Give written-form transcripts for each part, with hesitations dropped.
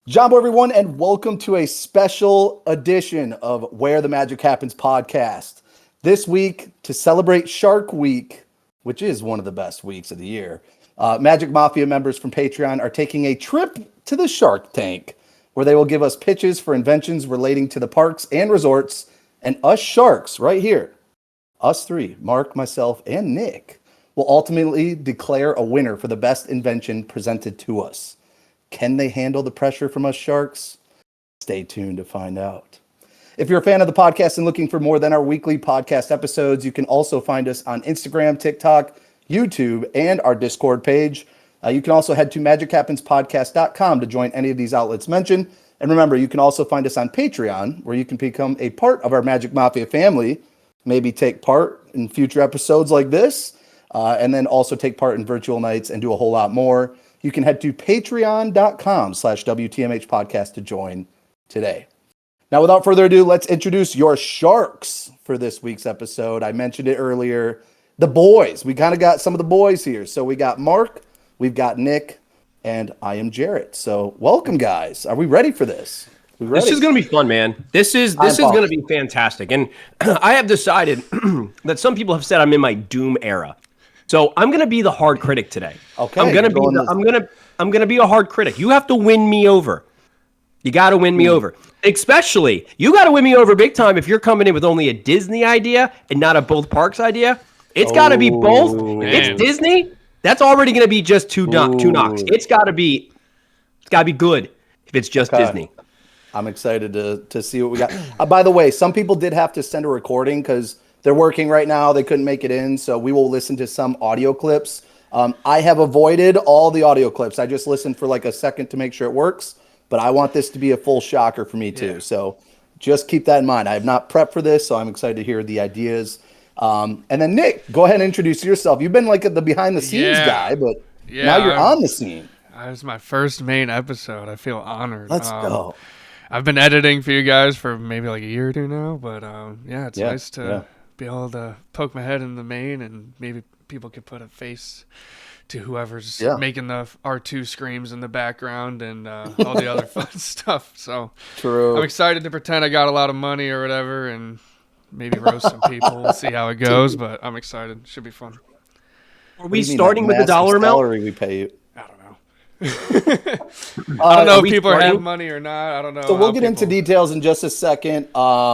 Jumbo, everyone, and welcome to a special edition of Where the Magic Happens podcast. This week, to celebrate Shark Week, which is one of the best weeks of the year, Magic Mafia members from Patreon are taking a trip to the Shark Tank, where they will give us pitches for inventions relating to the parks and resorts, and us sharks right here, us three, Mark, myself, and Nick, will ultimately declare a winner for the best invention presented to us. Can they handle the pressure from us sharks? Stay tuned to find out. If you're a fan of the podcast and looking for more than our weekly podcast episodes, you can also find us on Instagram, TikTok, YouTube, and our Discord page. You can also head to magichappenspodcast.com to join any of these outlets mentioned. And remember, you can also find us on Patreon, where you can become a part of our Magic Mafia family, maybe take part in future episodes like this, and then also take part in virtual nights and do a whole lot more. You can head to patreon.com/WTMH podcast to join today. Now, without further ado, let's introduce your sharks for this week's episode. I mentioned it earlier. The boys. We kind of got some of the boys here. So we got Mark, we've got Nick, and I am Jarrett. So welcome, guys. Are we ready for this? This is going to be fun, man. This is going to be fantastic. And I have decided that some people have said I'm in my doom era. So I'm gonna be the hard critic today. Okay. I'm gonna be a hard critic. You have to win me over. You got to win me over. Especially, you got to win me over big time if you're coming in with only a Disney idea and not a both parks idea. It's got to be both. Man. It's Disney. That's already gonna be just two knocks. It's got to be good if it's just Disney. I'm excited to see what we got. By the way, some people did have to send a recording because they're working right now. They couldn't make it in, so we will listen to some audio clips. I have avoided all the audio clips. I just listened for like a second to make sure it works, but I want this to be a full shocker for me too. Yeah. So just keep that in mind. I have not prepped for this, so I'm excited to hear the ideas. And then Nick, go ahead and introduce yourself. You've been like the behind-the-scenes guy, but now you're on the scene. It was my first main episode. I feel honored. Let's go. I've been editing for you guys for maybe like a year or two now, but it's nice to be able to poke my head in the main, and maybe people could put a face to whoever's making the R2 screams in the background and all the other fun stuff. So true. I'm excited to pretend I got a lot of money or whatever and maybe roast some people. We'll see how it goes, but I'm excited. Should be fun. Are we starting with the dollar amount? Salary we pay you? I don't know. I don't know if people have money or not. I don't know. So we'll get into details in just a second.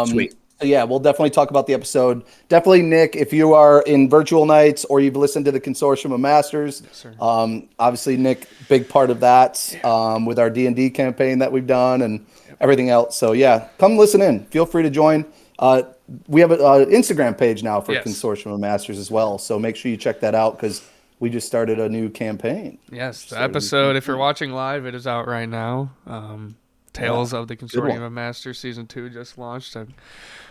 Sweet. Yeah, we'll definitely talk about the episode. Definitely, Nick, if you are in virtual nights or you've listened to the Consortium of Masters, obviously, Nick, big part of that with our D&D campaign that we've done and everything else. So, yeah, come listen in. Feel free to join. We have an Instagram page now for Consortium of Masters as well. So make sure you check that out because we just started a new campaign. Yes, the episode, if you're watching live, it is out right now. Tales of the Consortium of Masters Season 2 just launched. I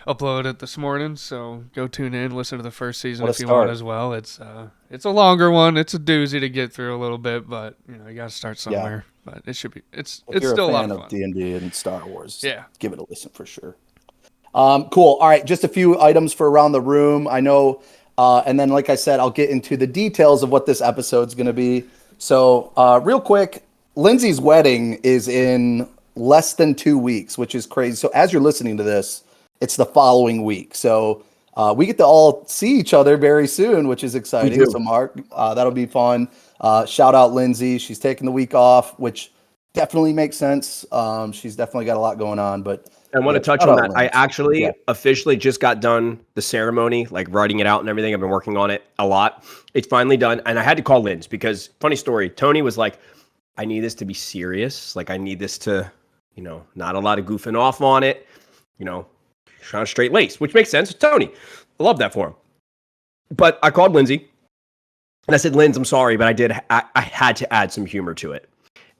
uploaded it this morning, so go tune in, listen to the first season if you want as well. It's a longer one. It's a doozy to get through a little bit, but you got to start somewhere. But it should be. It's still a lot of fun. D&D and Star Wars, give it a listen for sure. Cool. All right, just a few items for around the room. I know, and then like I said, I'll get into the details of what this episode's going to be. So real quick, Lindsay's wedding is in less than 2 weeks, which is crazy. So as you're listening to this, it's the following week. So we get to all see each other very soon, which is exciting. So Mark, that'll be fun. Shout out Lindsay. She's taking the week off, which definitely makes sense. She's definitely got a lot going on, but I want to touch on that. I actually officially just got done the ceremony, like writing it out and everything. I've been working on it a lot. It's finally done. And I had to call Linz because funny story, Tony was like, I need this to be serious. Like I need this to, not a lot of goofing off on it, trying to straight lace, which makes sense. Tony, I love that for him. But I called Lindsay and I said, Linz, I'm sorry, but I had to add some humor to it.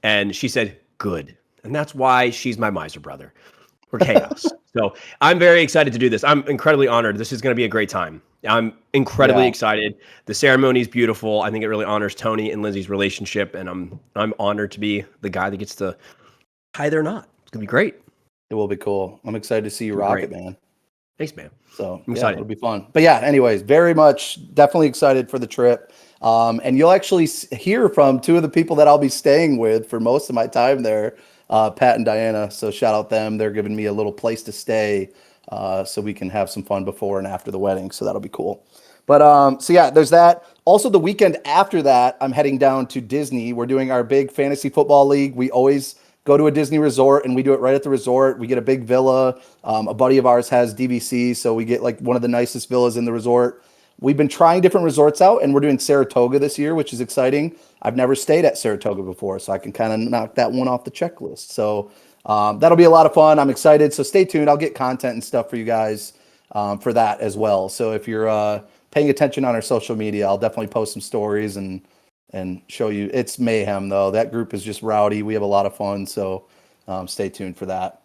And she said, good. And that's why she's my miser brother. We're chaos. So I'm very excited to do this. I'm incredibly honored. This is going to be a great time. I'm incredibly excited. The ceremony is beautiful. I think it really honors Tony and Lindsay's relationship. And I'm honored to be the guy that gets to tie their knot. It's going to be great. It will be cool. I'm excited to see you rock it, man. Thanks, man. So I'm yeah, excited. it'll be fun. But yeah, anyways, very much definitely excited for the trip. And you'll actually hear from two of the people that I'll be staying with for most of my time there, Pat and Diana. So shout out them. They're giving me a little place to stay so we can have some fun before and after the wedding. So that'll be cool. But so yeah, there's that. Also, the weekend after that, I'm heading down to Disney. We're doing our big fantasy football league. We always go to a Disney resort, and we do it right at the resort. We get a big villa. A buddy of ours has DVC, so we get like one of the nicest villas in the resort. We've been trying different resorts out, and we're doing Saratoga this year, which is exciting. I've never stayed at Saratoga before, so I can kind of knock that one off the checklist. So that'll be a lot of fun. I'm excited. So stay tuned. I'll get content and stuff for you guys for that as well. So if you're paying attention on our social media, I'll definitely post some stories and show you. It's mayhem though. That group is just rowdy. We have a lot of fun. So stay tuned for that.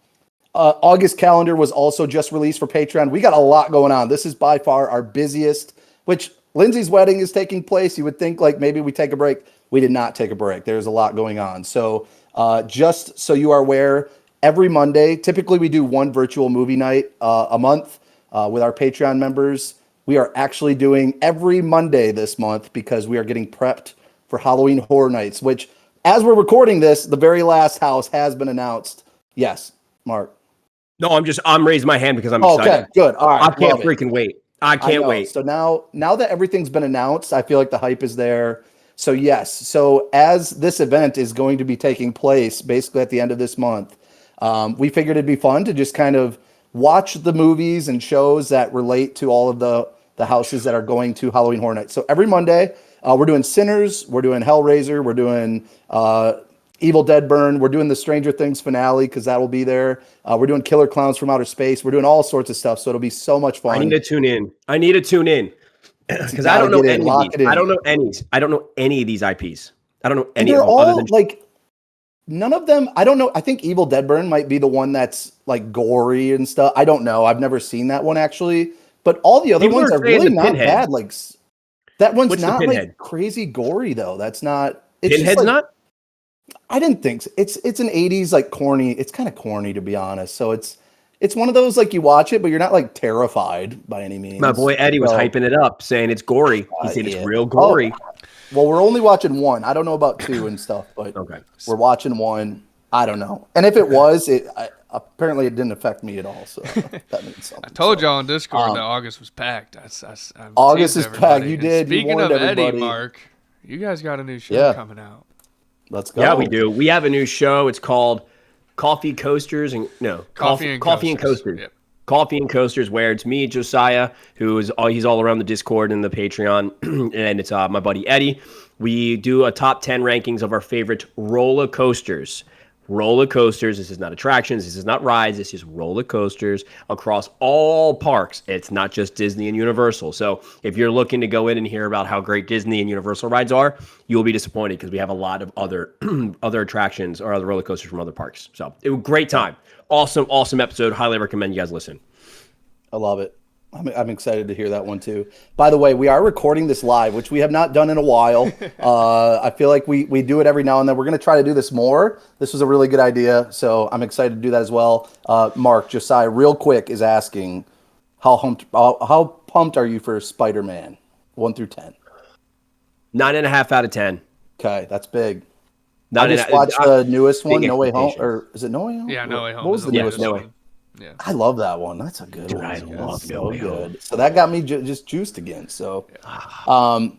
August calendar was also just released for Patreon. We got a lot going on. This is by far our busiest, which Lindsay's wedding is taking place. You would think like maybe we take a break. We did not take a break. There's a lot going on. So just so you are aware, every Monday, typically we do one virtual movie night a month with our Patreon members. We are actually doing every Monday this month because we are getting prepped for Halloween Horror Nights, which as we're recording this, the very last house has been announced. Yes, Mark. No, I'm raising my hand because I'm excited. Okay, good. All right. I can't freaking wait. I can't wait. So now that everything's been announced, I feel like the hype is there. So yes. So as this event is going to be taking place basically at the end of this month, we figured it'd be fun to just kind of watch the movies and shows that relate to all of the houses that are going to Halloween Horror Nights. So every Monday, we're doing Sinners, we're doing Hellraiser, we're doing Evil Dead Burn, we're doing the Stranger Things finale because that will be there. We're doing Killer Clowns from Outer Space. We're doing all sorts of stuff. So it'll be so much fun. I need to tune in because I don't know any of these. I don't know any of these IPs. I don't know any of them. They're all other than like none of them. I don't know. I think Evil Dead Burn might be the one that's like gory and stuff. I don't know. I've never seen that one actually. But all the other ones are really not bad. Like that one's not like crazy gory though. That's not. It's Pinhead's like, not. I didn't think so. It's an 80s like corny. It's kind of corny to be honest. So it's one of those like you watch it, but you're not like terrified by any means. My boy Eddie was hyping it up, saying it's gory. He said it's real gory. Well, we're only watching one. I don't know about two and stuff, but we're watching one. I don't know. And if it was, apparently it didn't affect me at all. So that means something. I told y'all on Discord that August was packed. August is packed. You did. Speaking of Eddie, Mark, you guys got a new show coming out. Let's go. Yeah, we do. We have a new show. It's called Coffee Coasters and Coffee and Coasters. Yep. Coffee and Coasters, where it's me, Josiah, he's all around the Discord and the Patreon, and it's my buddy Eddie. We do a top 10 rankings of our favorite roller coasters. Roller coasters. This is not attractions. This is not rides. This is roller coasters across all parks. It's not just Disney and Universal. So if you're looking to go in and hear about how great Disney and Universal rides are, you'll be disappointed because we have a lot of other attractions or other roller coasters from other parks. So it was a great time. Awesome episode. Highly recommend you guys listen. I love it. I'm excited to hear that one too. By the way, we are recording this live, which we have not done in a while. I feel like we do it every now and then. We're going to try to do this more. This was a really good idea, so I'm excited to do that as well. Mark, Josiah, real quick, is asking, how pumped are you for Spider-Man 1 through 10? 9.5 out of 10. Okay, that's big. I just watched the newest one, No Way Home, or is it No Way Home? Yeah, No Way Home. What was the newest one? Yeah, I love that one. That's a good one. I love so good. So that got me just juiced again. So, but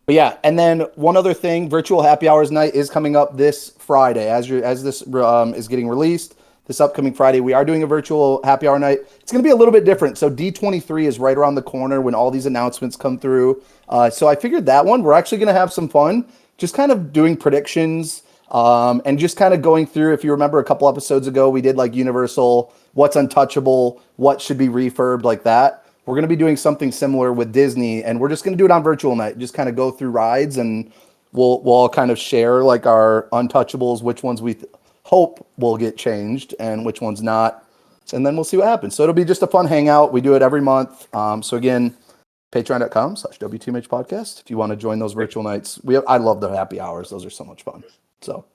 yeah. And then one other thing, virtual happy hours night is coming up this Friday. As this is getting released, this upcoming Friday, we are doing a virtual happy hour night. It's going to be a little bit different. So D23 is right around the corner when all these announcements come through. So I figured that one, we're actually going to have some fun, just kind of doing predictions. And just kind of going through, if you remember a couple episodes ago, we did like Universal, what's untouchable, what should be refurbed, like that. We're going to be doing something similar with Disney, and we're just going to do it on virtual night, just kind of go through rides, and we'll all kind of share like our untouchables, which ones we hope will get changed and which ones not. And then we'll see what happens. So it'll be just a fun hangout. We do it every month. So again, patreon.com/WTMH podcast. If you want to join those virtual nights, I love the happy hours. Those are so much fun. So,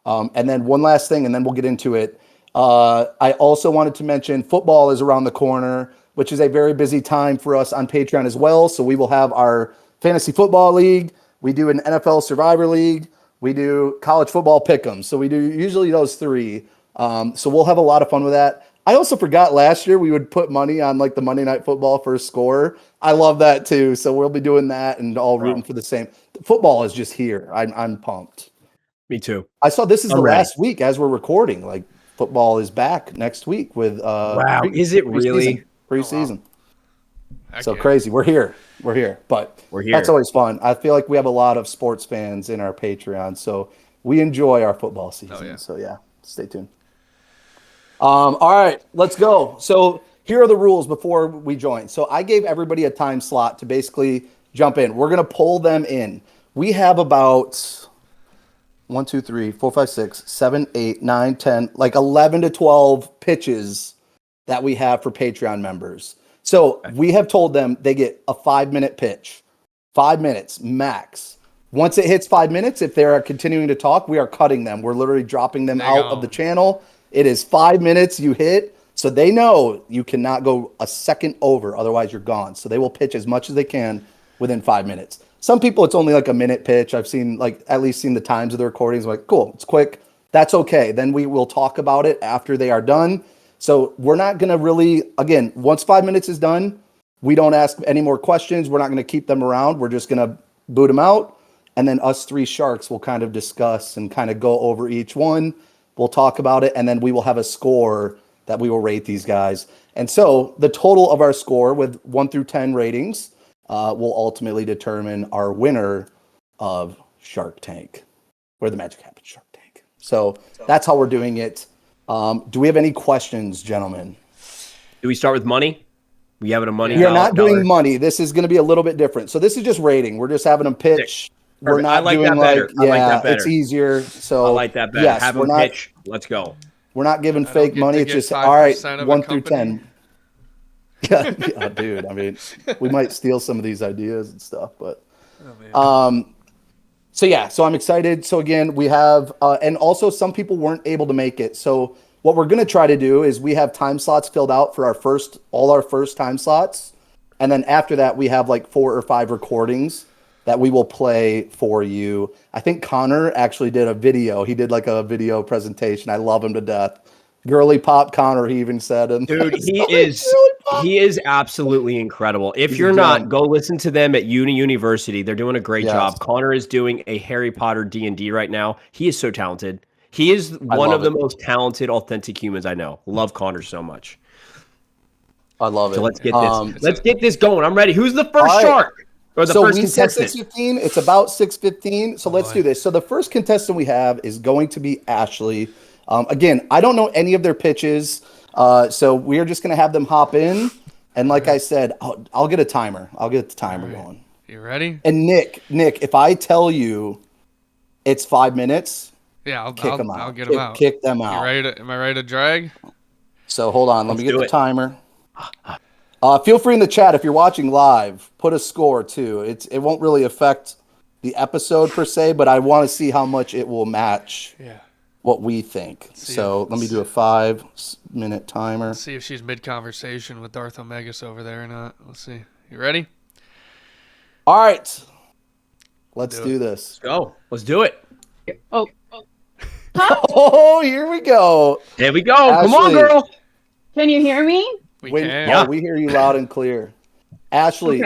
and then one last thing, and then we'll get into it. I also wanted to mention football is around the corner. which is a very busy time for us on Patreon as well. So we will have our fantasy football league. We do an NFL Survivor League. We do college football pick'em. So we do usually those three. So we'll have a lot of fun with that. I also forgot last year we would put money on like the Monday Night Football for a score. I love that too. So we'll be doing that and all rooting for the same. Football is just here. I'm pumped. Me too. I saw this is the ready. last week as we're recording. Like football is back next week with wow. Is it really preseason? Heck So yeah. crazy. We're here. But We're here. that's always fun. I feel like we have a lot of sports fans in our Patreon, so we enjoy our football season. Oh, yeah. So yeah, stay tuned. All right, let's go. So here are the rules before we join. So I gave everybody a time slot to basically jump in. We're gonna pull them in. We have about 1, 2, 3, 4, 5, 6, 7, 8, 9, 10, like 11 to 12 pitches that we have for Patreon members. So we have told them they get a 5-minute pitch, 5 minutes max. Once it hits 5 minutes, if they are continuing to talk, we are cutting them. We're literally dropping them out of the channel. It is 5 minutes you hit. So they know you cannot go a second over. Otherwise you're gone. So they will pitch as much as they can within 5 minutes. Some people, it's only like a minute pitch. I've seen at least seen the times of the recordings. I'm like, cool, it's quick. That's okay. Then we will talk about it after they are done. So we're not going to really, again, once 5 minutes is done, we don't ask any more questions. We're not going to keep them around. We're just going to boot them out. And then us three sharks will kind of discuss and kind of go over each one. We'll talk about it. And then we will have a score that we will rate these guys. And so the total of our score with 1 through 10 ratings will ultimately determine our winner of Shark Tank, where the magic happens, Shark Tank. So that's how we're doing it. Do we have any questions, gentlemen? Do we start with money? We have it a money. We are not doing money. This is going to be a little bit different. So this is just rating. We're just having them pitch. We're not I like doing that better. I like that better. It's easier. So I like that better. Yes, have them pitch. Let's go. We're not giving I fake don't get money. to It's get just all right. 5% of 1 a through company. 10. Yeah, dude. I mean, we might steal some of these ideas and stuff, but so yeah. So I'm excited. So again, we have, and also some people weren't able to make it. So what we're gonna try to do is we have time slots filled out for all our first time slots, and then after that we have like 4 or 5 recordings that we will play for you. I think Connor actually did a video. He did like a video presentation. I love him to death. Girly pop Connor, he even said. And dude, he is absolutely incredible. If you're not, go listen to them at University. They're doing a great job. Connor is doing a Harry Potter D&D right now. He is so talented. He is one of the most talented, authentic humans I know. Love Connor so much. I love it. So let's get this. Let's get this going. I'm ready. Who's the first shark? Or the so first we said contestant? 6:15. It's about 6:15. So let's do this. So the first contestant we have is going to be Ashley. Again, I don't know any of their pitches. So we are just going to have them hop in. And like I said, I'll get a timer. I'll get the timer going. You ready? And Nick, if I tell you it's 5 minutes, I'll kick them out. I'll get them out. Kick them out. You ready to, am I ready to drag? So hold on. Let me get the timer. Feel free in the chat if you're watching live, put a score too. It won't really affect the episode per se, but I want to see how much it will match what we think. So let me do a 5-minute timer. Let's see if she's mid-conversation with Darth Omegas over there or not. Let's see. You ready? All right. Let's do this. Let's go. Let's do it. Oh, here we go. There we go. Ashley, come on, girl. Can you hear me? We can. Yeah, we hear you loud and clear. Ashley,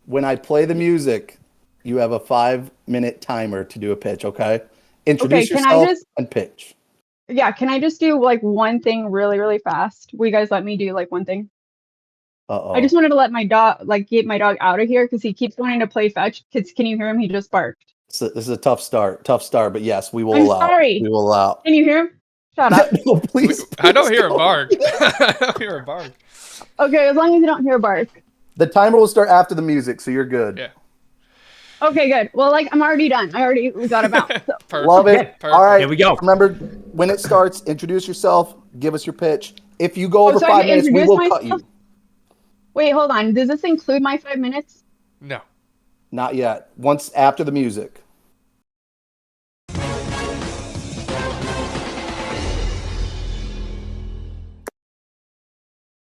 when I play the music, you have a 5-minute timer to do a pitch, okay? Introduce yourself and pitch. Yeah, can I just do like one thing really, really fast? Will you guys let me do like one thing? I just wanted to let my dog, get my dog out of here because he keeps wanting to play fetch. Kids, can you hear him? He just barked. This is a tough start, but yes, we will I'm allow. sorry. We will allow. Can you hear him? Shut up. No, please. I don't hear a bark. I don't hear a bark. Okay, as long as you don't hear a bark. The timer will start after the music, so you're good. Yeah. Okay, good. Well, I'm already done. We got him out. So. Perfect. Love it. Perfect. All right. Here we go. Remember, when it starts, introduce yourself, give us your pitch. If you go over so I 5 can minutes, we introduce will cut myself? you. Wait, hold on. Does this include my 5 minutes? No. Not yet. Once after the music.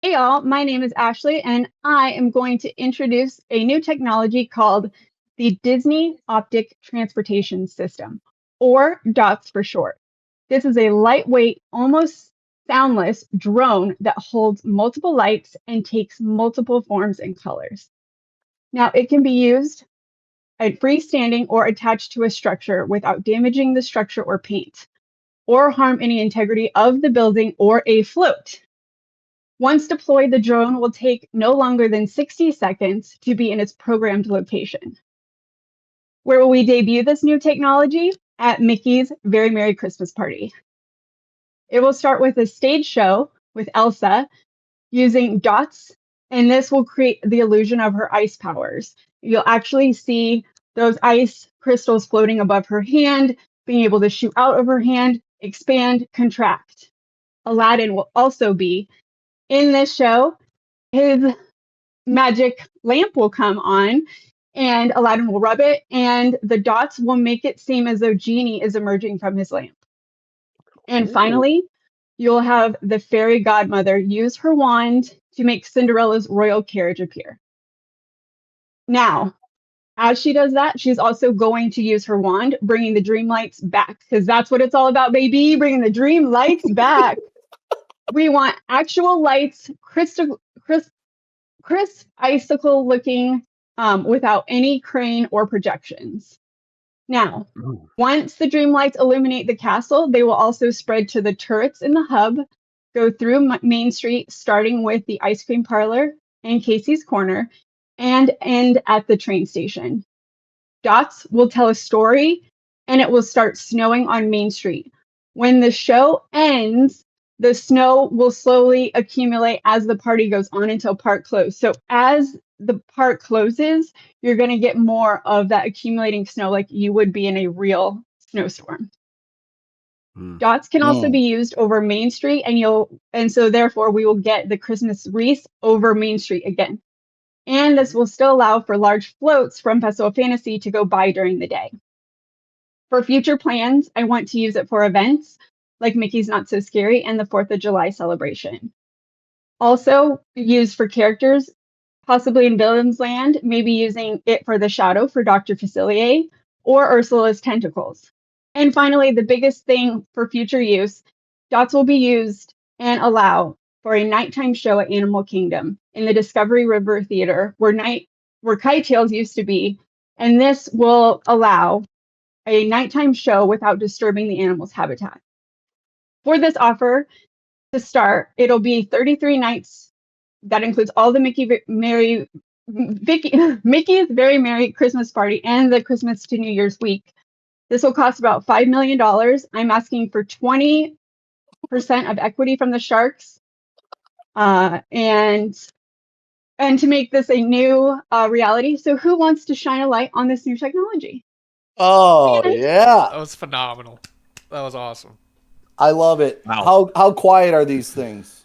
Hey y'all, my name is Ashley and I am going to introduce a new technology called the Disney Optic Transportation System, or DOTS for short. This is a lightweight, almost soundless drone that holds multiple lights and takes multiple forms and colors. Now, it can be used at freestanding or attached to a structure without damaging the structure or paint, or harm any integrity of the building or a float. Once deployed, the drone will take no longer than 60 seconds to be in its programmed location. Where will we debut this new technology? At Mickey's Very Merry Christmas Party. It will start with a stage show with Elsa using dots, and this will create the illusion of her ice powers. You'll actually see those ice crystals floating above her hand, being able to shoot out of her hand, expand, contract. Aladdin will also be in this show. His magic lamp will come on and Aladdin will rub it, and the dots will make it seem as though Genie is emerging from his lamp. And finally, you'll have the fairy godmother use her wand to make Cinderella's royal carriage appear. Now, as she does that, she's also going to use her wand, bringing the dream lights back, because that's what it's all about, baby, bringing the dream lights back. We want actual lights, crisp icicle looking, without any crane or projections. Now, once the dream lights illuminate the castle, they will also spread to the turrets in the hub, go through Main Street, starting with the ice cream parlor and Casey's Corner, and end at the train station. Dots will tell a story, and it will start snowing on Main Street. When the show ends, the snow will slowly accumulate as the party goes on until park close. So as the park closes, you're going to get more of that accumulating snow like you would be in a real snowstorm. Dots can also be used over Main Street, and so therefore we will get the Christmas wreath over Main Street again. And this will still allow for large floats from Festival Fantasy to go by during the day. For future plans, I want to use it for events like Mickey's Not So Scary and the 4th of July celebration. Also used for characters, possibly in Villain's Land, maybe using it for the shadow for Dr. Facilier or Ursula's tentacles. And finally, the biggest thing for future use, dots will be used and allow for a nighttime show at Animal Kingdom in the Discovery River Theater where Kite Tails used to be. And this will allow a nighttime show without disturbing the animal's habitat. For this offer to start, it'll be 33 nights. That includes all the Mickey's Very Merry Christmas Party and the Christmas to New Year's week. This will cost about $5 million. I'm asking for 20% of equity from the Sharks, and to make this a new reality. So who wants to shine a light on this new technology? Oh, yeah. That was phenomenal. That was awesome. I love it. Wow. How quiet are these things?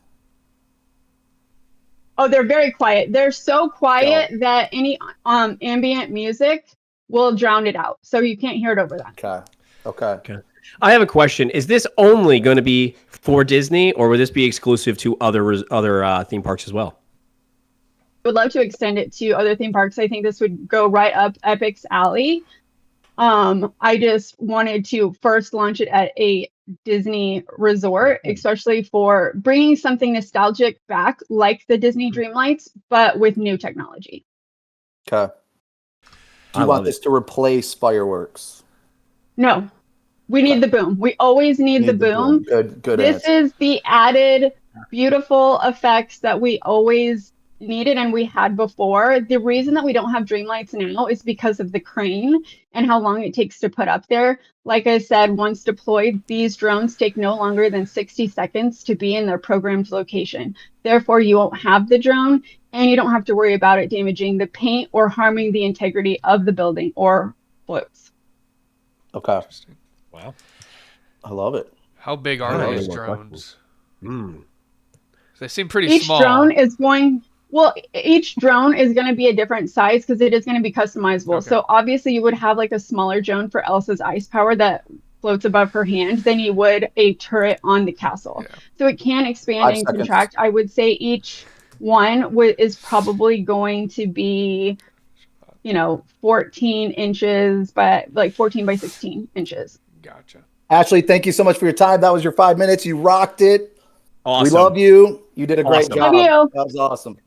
Oh, they're very quiet. They're so quiet that any ambient music will drown it out. So you can't hear it over that. Okay. I have a question. Is this only going to be for Disney, or will this be exclusive to other theme parks as well? I would love to extend it to other theme parks. I think this would go right up Epic's alley. I just wanted to first launch it at a Disney resort, especially for bringing something nostalgic back like the Disney Dreamlights, but with new technology. Okay. Do you want this to replace fireworks? No. We need the boom. We always need the boom. Good This answer. is the added beautiful effects that we always needed and we had before. The reason that we don't have Dreamlights now is because of the crane and how long it takes to put up there. Like I said, once deployed, these drones take no longer than 60 seconds to be in their programmed location. Therefore, you won't have the drone and you don't have to worry about it damaging the paint or harming the integrity of the building or floats. Okay. Interesting. Wow. I love it. How big are these drones? They seem pretty small. Each drone is going to be a different size because it is going to be customizable. Okay. So obviously you would have like a smaller drone for Elsa's ice power that floats above her hand than you would a turret on the castle. Yeah. So it can expand 5 and seconds. contract. I would say each one is probably going to be, 14 inches, but like 14 by 16 inches. Gotcha. Ashley, thank you so much for your time. That was your 5 minutes. You rocked it. Awesome. We love you. You did a great Awesome. job. Love you. That was awesome.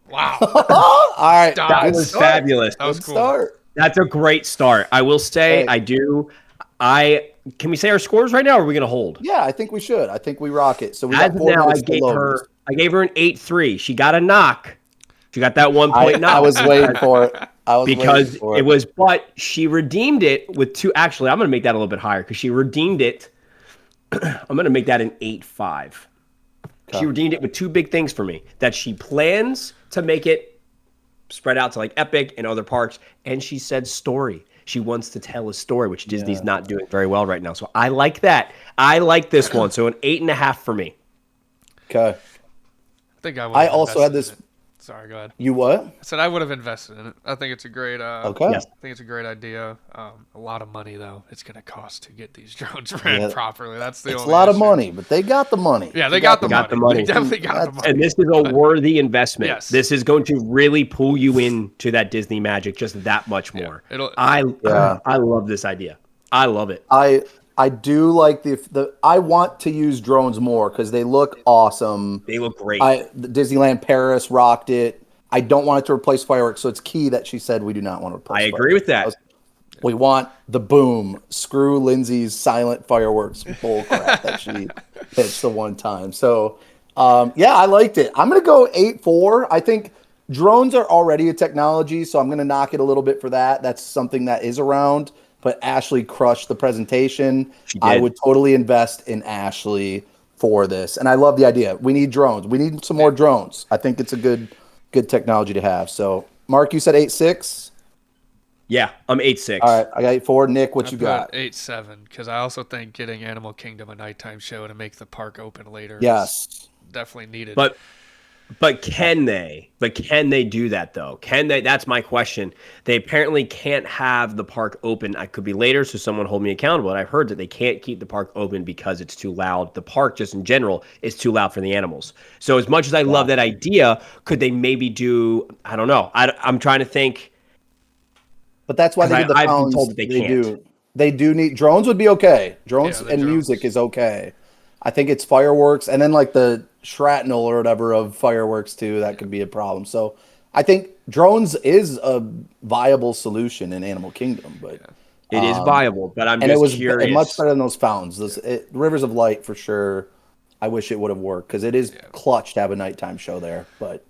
Wow. All right. That was fabulous. That was Good cool. start. That's a great start. I will say, Hey. can we say our scores right now, or are we going to hold? Yeah, I think we should. I think we rock it. So we As got of 4 now, minutes to load. I gave her an 8-3. She got a knock. She got that 1 point knock. I was waiting for it. But she redeemed it with 2. Actually, I'm going to make that a little bit higher because she redeemed it. I'm going to make that an 8-5. Okay. She redeemed it with 2 big things for me: that she plans to make it spread out to like Epic and other parks, and she said story. She wants to tell a story, which Disney's not doing very well right now. So I like that. I like this one. So an 8.5 for me. Okay. I think I also had this. Sorry, go ahead. You what? I said I would have invested in it. I think it's a great. Okay. Yes. I think it's a great idea. A lot of money though. It's going to cost to get these drones ran properly. That's the It's only a lot of issue. money, but they got the money. Yeah, they got the money. They definitely got the That's- money. And this is a worthy investment. Yes. This is going to really pull you into that Disney magic just that much more. I love this idea. I love it. I do like I want to use drones more because they look awesome. They look great. Disneyland Paris rocked it. I don't want it to replace fireworks, so it's key that she said we do not want to replace I agree with that. We want the boom. Screw Lindsay's silent fireworks bullcrap that she pitched the one time. So, I liked it. I'm going to go 8-4. I think drones are already a technology, so I'm going to knock it a little bit for that. That's something that is around, but Ashley crushed the presentation. I would totally invest in Ashley for this, and I love the idea. We need drones. We need some more drones. I think it's a good technology to have. So, Mark, you said 8-6? Yeah, I'm 8-6. All right, I got 8-4. Nick, what you got? 8-7 because I also think getting Animal Kingdom a nighttime show to make the park open later Yes. is definitely needed. But can they? But can they do that though? Can they? That's my question. They apparently can't have the park open. I could be later, so someone hold me accountable. And I've heard that they can't keep the park open because it's too loud. The park, just in general, is too loud for the animals. So as much as I love that idea, could they maybe do? I don't know. I'm trying to think. But that's why they did the I've been pounds. told that they can't. They do need drones. Would be okay. Drones Yeah, and drones. music is okay. I think it's fireworks and then like the shrapnel or whatever of fireworks too. That could be a problem. So I think drones is a viable solution in Animal Kingdom, but It is viable. But I'm and just it was curious. much better than those founds. Rivers of Light for sure. I wish it would have worked because it is clutch to have a nighttime show there. But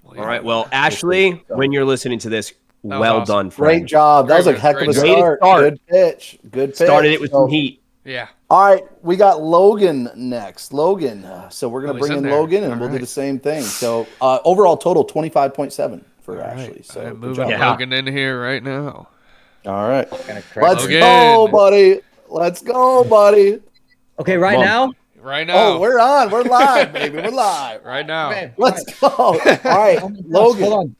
All right. Well, Ashley, when you're listening to this, well awesome. done, friend. great job. That was a heck of a Great start. start. Good pitch. Good pitch. Started it with some heat. Yeah. All right, we got Logan next. Logan. So we're going to he's bring in in there. Logan, and All we'll do right. the same thing. So overall total 25.7 for Ashley. So I'm good moving job. Logan in here right now. All right. Kinda crazy. Let's Logan. go, buddy. Let's go, buddy. Okay, right Come on. now? Right now. Oh, we're on. We're live, baby. We're live. right now. Okay. Let's go. All right, Logan. Hold on.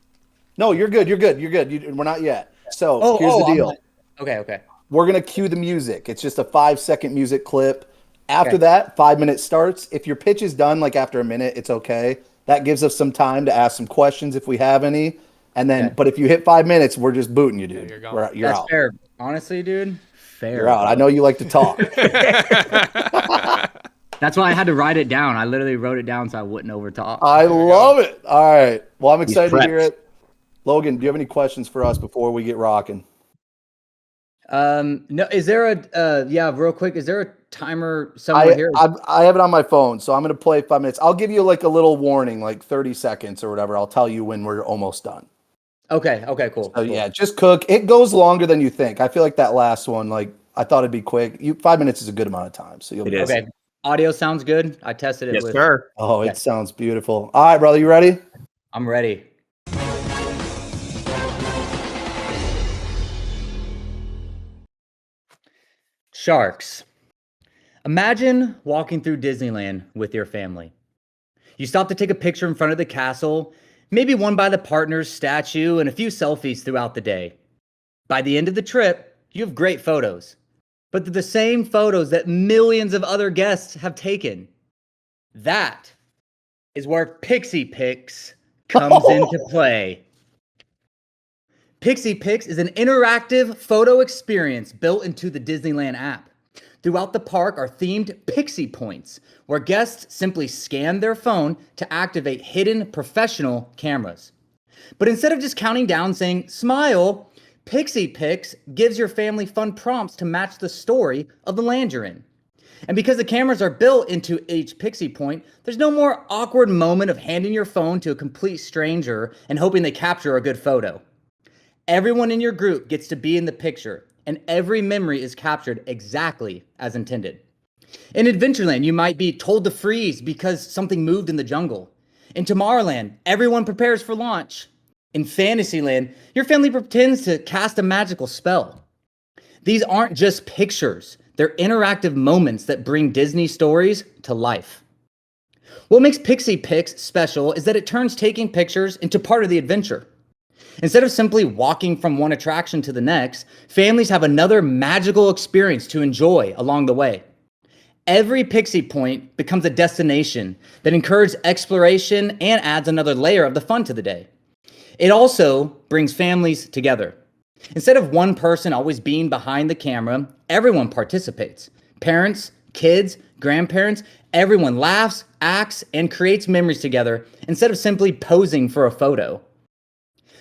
No, you're good. You're good. You're good. We're not yet. So here's the I'm deal. not- Okay. We're going to cue the music. It's just a 5-second music clip. After Okay. that, 5 minutes starts. If your pitch is done, like after a minute, it's okay. That gives us some time to ask some questions if we have any. And then, Okay. but if you hit 5 minutes, we're just booting you, dude. you're gone. You're That's out. fair. Honestly, dude, fair. You're out. I know you like to talk. That's why I had to write it down. I literally wrote it down so I wouldn't overtalk. I love it. All right. Well, I'm excited to prepped. hear it. Logan, do you have any questions for us before we get rocking? No, is there real quick, is there a timer somewhere here? I have it on my phone, so I'm going to play 5 minutes. I'll give you like a little warning, like 30 seconds or whatever. I'll tell you when we're almost done. Okay, cool. So cool. yeah, just cook. It goes longer than you think. I feel like that last one, like I thought it'd be quick. 5 minutes is a good amount of time. So you'll It be is. Okay. Audio sounds good. I tested it Yes, with sir. Oh, it sounds beautiful. All right, brother, you ready? I'm ready. Sharks. Imagine walking through Disneyland with your family. You stop to take a picture in front of the castle, maybe one by the partner's statue, and a few selfies throughout the day. By the end of the trip, you have great photos. but they're the same photos that millions of other guests have taken. That is where Pixie Pix comes into play. Pixie Pix is an interactive photo experience built into the Disneyland app. Throughout the park are themed Pixie Points, where guests simply scan their phone to activate hidden professional cameras. But instead of just counting down saying, smile, Pixie Pix gives your family fun prompts to match the story of the land you're in. And because the cameras are built into each Pixie Point, there's no more awkward moment of handing your phone to a complete stranger and hoping they capture a good photo. Everyone in your group gets to be in the picture, and every memory is captured exactly as intended. In Adventureland, you might be told to freeze because something moved in the jungle. In Tomorrowland, everyone prepares for launch. In Fantasyland, your family pretends to cast a magical spell. These aren't just pictures, they're interactive moments that bring Disney stories to life. What makes Pixie Pix special is that it turns taking pictures into part of the adventure. Instead of simply walking from one attraction to the next, families have another magical experience to enjoy along the way. Every Pixie Point becomes a destination that encourages exploration and adds another layer of the fun to the day. It also brings families together. Instead of one person always being behind the camera, everyone participates. Parents, kids, grandparents, everyone laughs, acts, and creates memories together instead of simply posing for a photo.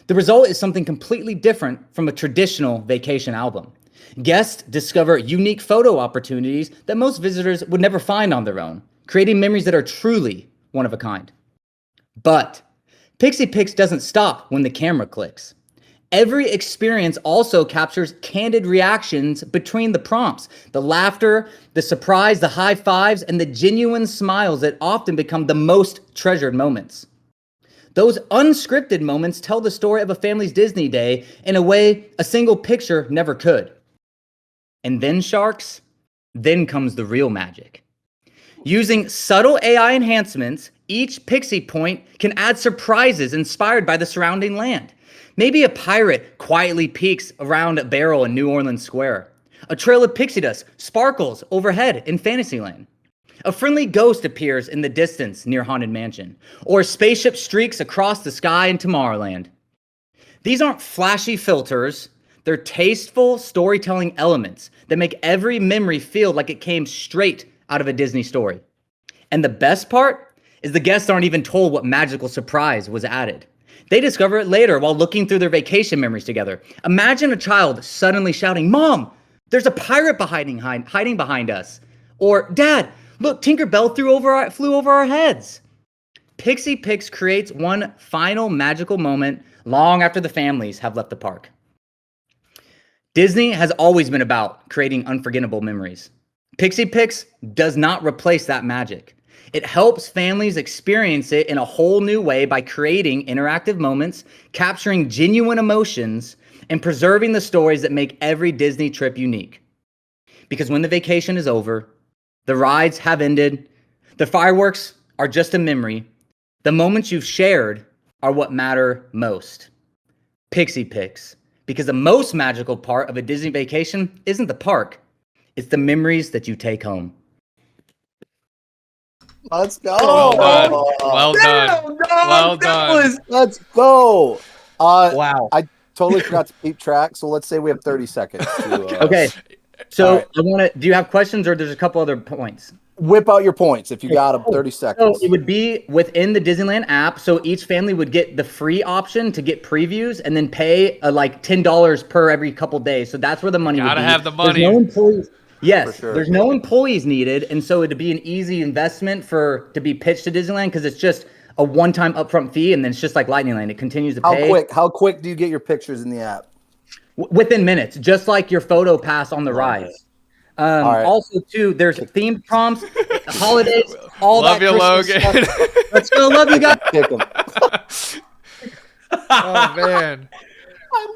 The result is something completely different from a traditional vacation album. Guests discover unique photo opportunities that most visitors would never find on their own, creating memories that are truly one of a kind. But Pixie Pix doesn't stop when the camera clicks. Every experience also captures candid reactions between the prompts, the laughter, the surprise, the high fives, and the genuine smiles that often become the most treasured moments. Those unscripted moments tell the story of a family's Disney day in a way a single picture never could. And then, sharks, then comes the real magic. Using subtle AI enhancements, each Pixie Point can add surprises inspired by the surrounding land. Maybe a pirate quietly peeks around a barrel in New Orleans Square. A trail of pixie dust sparkles overhead in Fantasyland. A friendly ghost appears in the distance near Haunted Mansion, or a spaceship streaks across the sky in Tomorrowland. These aren't flashy filters, they're tasteful storytelling elements that make every memory feel like it came straight out of a Disney story. And the best part is the guests aren't even told what magical surprise was added. They discover it later while looking through their vacation memories together. Imagine a child suddenly shouting, "Mom, there's a pirate hiding behind us." Or, "Dad, look, Tinkerbell flew over our heads." Pixie Pix creates one final magical moment long after the families have left the park. Disney has always been about creating unforgettable memories. Pixie Pix does not replace that magic. It helps families experience it in a whole new way by creating interactive moments, capturing genuine emotions, and preserving the stories that make every Disney trip unique. Because when the vacation is over, the rides have ended, the fireworks are just a memory, the moments you've shared are what matter most. Pixie Pix. Because the most magical part of a Disney vacation isn't the park, it's the memories that you take home. Let's go. Well done. Well done. Let's go. Wow. I totally forgot to keep track, so let's say we have 30 seconds. Okay. So right. do you have questions, or there's a couple other points? Whip out your points if you got them. 30 seconds. So it would be within the Disneyland app. So each family would get the free option to get previews and then pay like $10 per every couple days. So that's where the money would be. Gotta have the money. There's no employees. Yes, sure. There's no employees needed, and so it'd be an easy investment to be pitched to Disneyland because it's just a one-time upfront fee, and then it's just like Lightning Lane. It continues to pay. How quick do you get your pictures in the app? Within minutes, just like your photo pass on the rides. Right. Also, too, there's themed prompts, holidays, all love that. You, Christmas Logan. stuff. Let's go, love you guys. Oh man!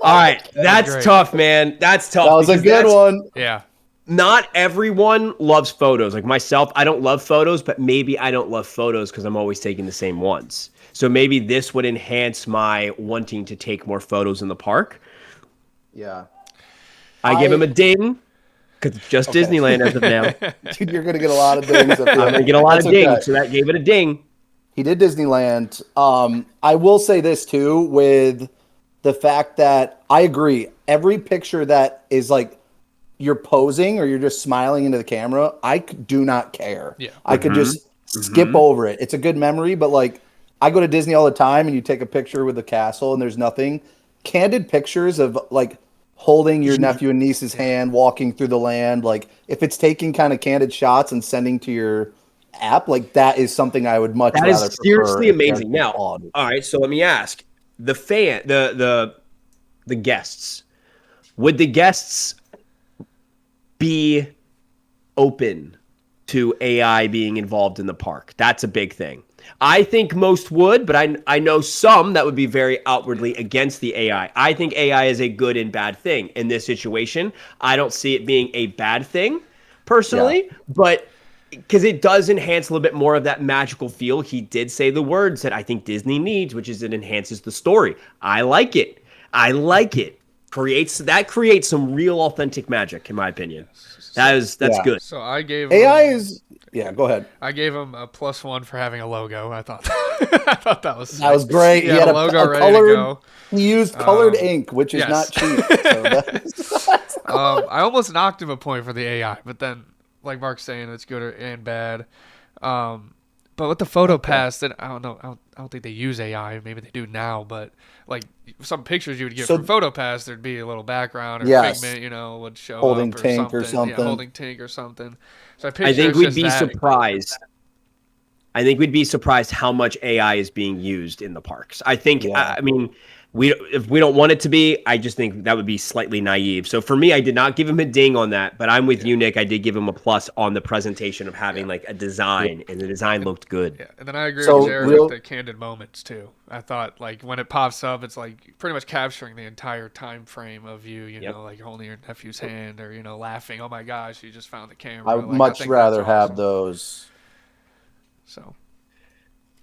All right, that's tough, man. That's tough. That was a good one. Yeah. Not everyone loves photos. Like myself, I don't love photos, but maybe I don't love photos because I'm always taking the same ones. So maybe this would enhance my wanting to take more photos in the park. Yeah. I give him a ding. Because it's just Disneyland as of now. Dude, you're gonna get a lot of dings. I'm gonna get a lot of dings, so that gave it a ding. He did Disneyland. I will say this too, with the fact that I agree. Every picture that is like you're posing or you're just smiling into the camera, I do not care. Yeah. I could just skip over it. It's a good memory, but like I go to Disney all the time and you take a picture with the castle and there's nothing. Candid pictures of like holding your nephew and niece's hand, walking through the land. Like if it's taking kind of candid shots and sending to your app, like that is something I would much rather prefer. That is seriously amazing. Now, all right, so let me ask the guests. Would the guests be open to AI being involved in the park? That's a big thing. I think most would, but I know some that would be very outwardly against the AI. I think AI is a good and bad thing in this situation. I don't see it being a bad thing personally, but because it does enhance a little bit more of that magical feel. He did say the words that I think Disney needs, which is it enhances the story. I like it. Creates some real authentic magic, in my opinion. That's good. So I gave AI is go ahead. I gave him a +1 for having a logo. I thought that was sick. That was great. He had a logo ready colored, to go. He used colored ink, which is not cheap. So that's I almost knocked him a point for the AI, but then, like Mark's saying, it's good and bad. But with the photo pass, then I don't know. I don't think they use AI. Maybe they do now, but like some pictures you would get from PhotoPass, there's be a little background or Figment, would show holding up Tink or something. Yeah, holding Tink or something. So I think we'd be surprised. I think we'd be surprised how much AI is being used in the parks. I think, I mean, if we don't want it to be, I just think that would be slightly naive. So for me, I did not give him a ding on that, but I'm with you, Nick. I did give him a plus on the presentation of having like a design, and the design looked good. Yeah, and then I agree with Jarrett with the candid moments too. I thought like when it pops up, it's like pretty much capturing the entire time frame of you, you know, like holding your nephew's hand or, laughing, oh my gosh, you just found the camera. I would much rather have those. So.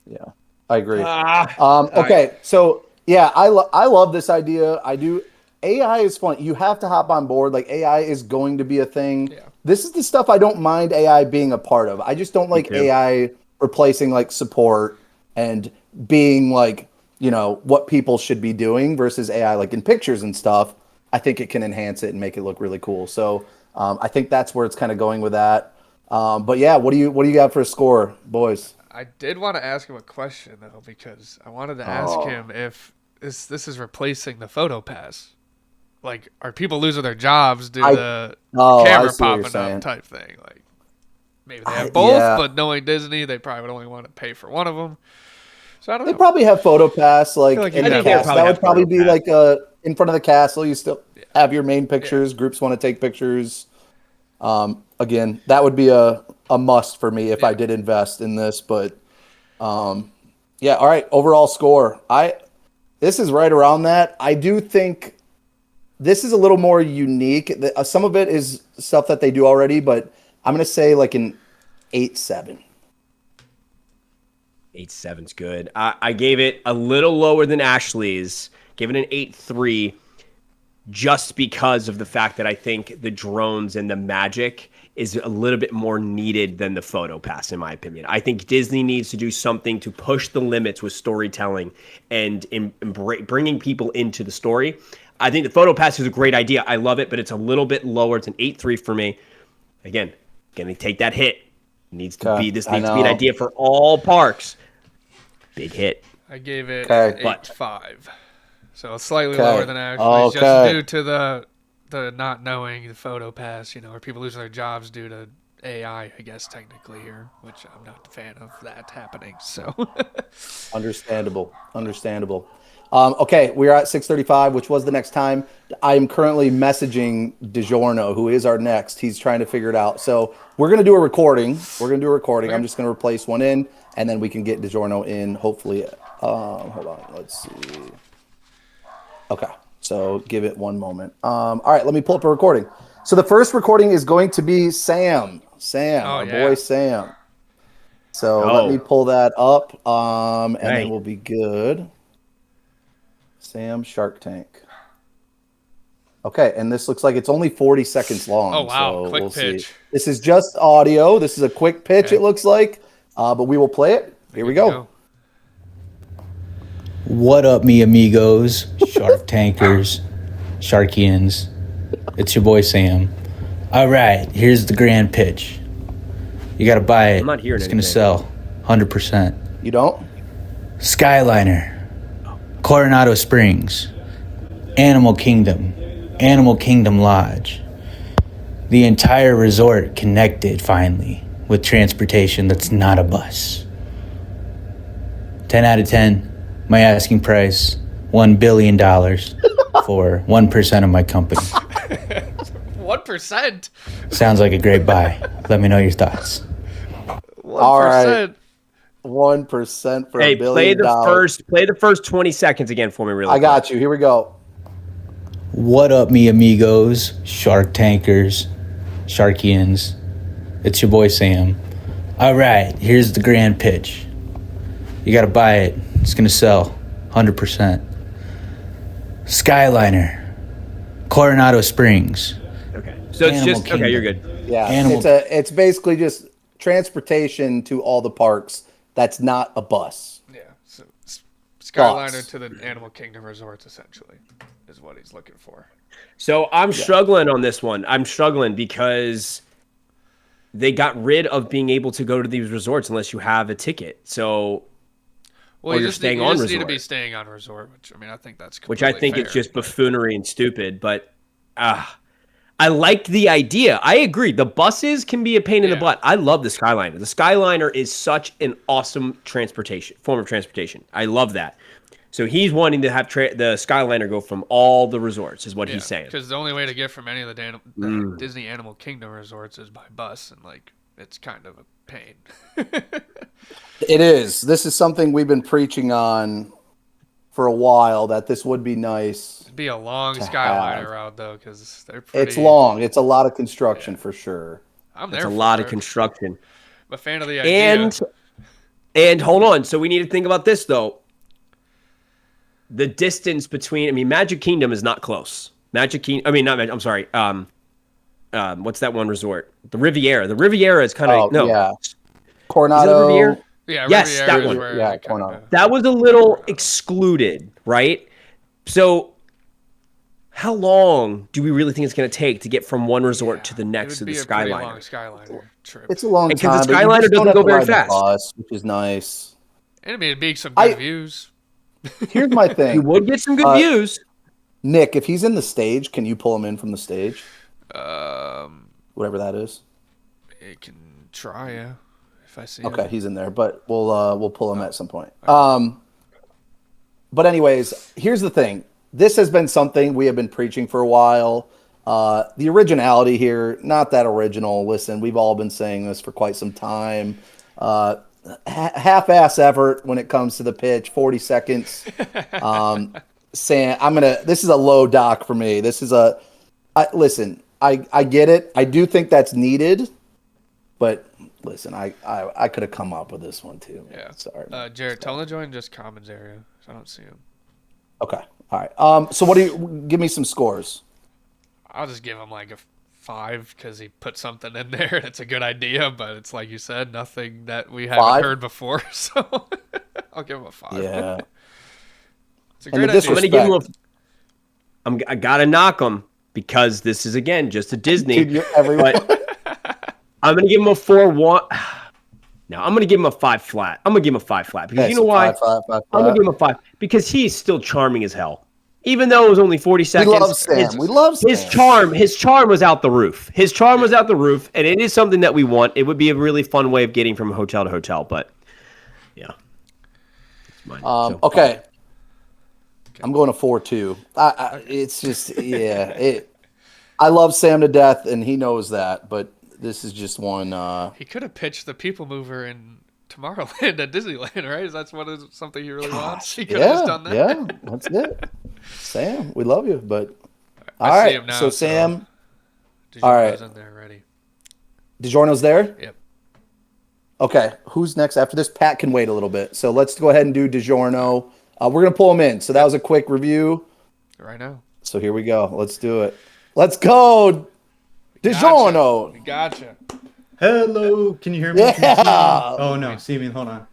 Yeah, I agree. Okay, so yeah, I love this idea. I do. AI is fun. You have to hop on board. Like AI is going to be a thing. Yeah. This is the stuff I don't mind AI being a part of. I just don't like AI replacing like support and being like, what people should be doing versus AI like in pictures and stuff. I think it can enhance it and make it look really cool. So I think that's where it's kind of going with that. But yeah, what do you got for a score, boys? I did want to ask him a question though, because I wanted to ask him if this is replacing the photo pass. Like, are people losing their jobs due to the camera popping up type thing? Like, maybe they have both, but knowing Disney, they probably would only want to pay for one of them. So I don't know. They probably have photo pass in the castle. That would probably be like in front of the castle. You still have your main pictures. Groups want to take pictures. Again, that would be a must for me if I did invest in this. But all right. Overall score. This is right around that. I do think this is a little more unique. Some of it is stuff that they do already, but I'm going to say like an 8.7. 8.7's good. I gave it a little lower than Ashley's. Gave it an 8.3 just because of the fact that I think the drones and the magic is a little bit more needed than the photo pass, in my opinion. I think Disney needs to do something to push the limits with storytelling and in bringing people into the story. I think the photo pass is a great idea. I love it, but it's a little bit lower. It's an 8.3 for me. Again, going to take that hit. This needs to be an idea for all parks. Big hit. I gave it 8.5. So it's slightly lower than Ashley's, just due to the not knowing the photo pass, or people losing their jobs due to AI, I guess, technically here, which I'm not a fan of that happening. So Understandable. Okay, we're at 6:35, which was the next time. I am currently messaging DiGiorno, who is our next. He's trying to figure it out. So we're going to do a recording. Okay. I'm just going to replace one in, and then we can get DiGiorno in, hopefully. Hold on. Let's see. Okay, so give it one moment. All right, let me pull up a recording. So the first recording is going to be Sam, boy Sam. So let me pull that up, and then we'll be good. Sam Shark Tank. Okay, and this looks like it's only 40 seconds long. Oh, wow. So Quick we'll pitch. See. This is just audio. This is a quick pitch, it looks like. But we will play it. Here we go. What up, me amigos, Shark Tankers, Sharkians? It's your boy Sam. All right, here's the grand pitch. You got to buy it. I'm not hearing It's going to sell 100%. You don't? Skyliner, Coronado Springs, Animal Kingdom Lodge. The entire resort connected finally with transportation that's not a bus. 10 out of 10. My asking price, $1 billion for 1% of my company. 1%? Sounds like a great buy. Let me know your thoughts. 1%. All right. 1% for $1 billion. Play the first 20 seconds again for me, really I got you. Here we go. What up, me amigos, Shark Tankers, Sharkians? It's your boy Sam. All right, here's the grand pitch. You got to buy it. It's going to sell 100%. Skyliner, Coronado Springs. Okay. So it's just Kingdom. okay, you're good. Yeah. It's basically just transportation to all the parks that's not a bus. Yeah. So Skyliner to the Animal Kingdom resorts, essentially, is what he's looking for. So I'm struggling on this one. I'm struggling because they got rid of being able to go to these resorts unless you have a ticket. So well, you're staying on resort. You need to be staying on resort, which I mean, I think that's which I think fair. it's just buffoonery and stupid. But I like the idea. I agree. The buses can be a pain in the butt. I love the Skyliner. The Skyliner is such an awesome form of transportation. I love that. So he's wanting to have the Skyliner go from all the resorts, is what he's saying. Because the only way to get from any of the Disney Animal Kingdom resorts is by bus, and like it's kind of a pain. It is. This is something we've been preaching on for a while, that this would be nice. It'd be a long Skyliner route though, because they're pretty. It's long. It's a lot of construction for sure. I'm there. It's a lot of construction. I'm a fan of the idea. And hold on. So we need to think about this though. The distance between, Magic Kingdom is not close. What's that one resort? The Riviera. The Riviera is kind of, yeah. Coronado. Riviera? Yeah, yes, Riviera that one. Yeah, Coronado. That was a little excluded, right? So how long do we really think it's going to take to get from one resort to the next to the Skyliner? It would be a long Skyliner trip. It's a long time. Because the Skyliner doesn't go very fast. Bus, which is nice. And it'd be some good views. Here's my thing. You would get some good views. Nick, if he's in the stage, can you pull him in from the stage? Whatever that is. It can try, yeah. If I see Okay, him. he's in there, but we'll pull him at some point. But anyways, here's the thing. This has been something we have been preaching for a while. The originality here, not that original. Listen, we've all been saying this for quite some time. Half-ass effort when it comes to the pitch, 40 seconds. Sam, this is a low dock for me. This is listen, I get it. I do think that's needed, but listen, I could have come up with this one too. Yeah. Sorry. Jarrett, tell him to join just Commons area. So I don't see him. Okay. All right. So what do you give me some scores? I'll just give him like a 5 because he put something in there. It's a good idea, but it's like you said, nothing that we haven't heard before. So I'll give him a 5. Yeah. It's a great idea. I gotta knock him because this is again just a Disney. Dude, but I'm gonna give him a 4-1. No, I'm gonna give him a 5 flat. I'm gonna give him a 5 flat because you know why? Five I'm gonna give him a 5 because he's still charming as hell. Even though it was only 40 seconds. We love Sam. We love Sam. His charm was out the roof. His charm was out the roof, and it is something that we want. It would be a really fun way of getting from hotel to hotel, but yeah. Okay. I'm going to 4-2. It's just I love Sam to death, and he knows that, but this is just one. He could have pitched the People Mover in Tomorrowland at Disneyland, right? That's something he really wants. He could have just done that. Yeah, that's it. Sam, we love you, but all I right. see him now, so Sam, all right, in there ready. DiGiorno's there. Yep. Okay, who's next after this? Pat can wait a little bit, so let's go ahead and do DiGiorno. We're gonna pull him in. So that was a quick review. Right now. So here we go. Let's do it. Let's go. DiGiorno. We gotcha. Hello. Can you hear me? Yeah. Can you see me? Oh no, see me. Hold on.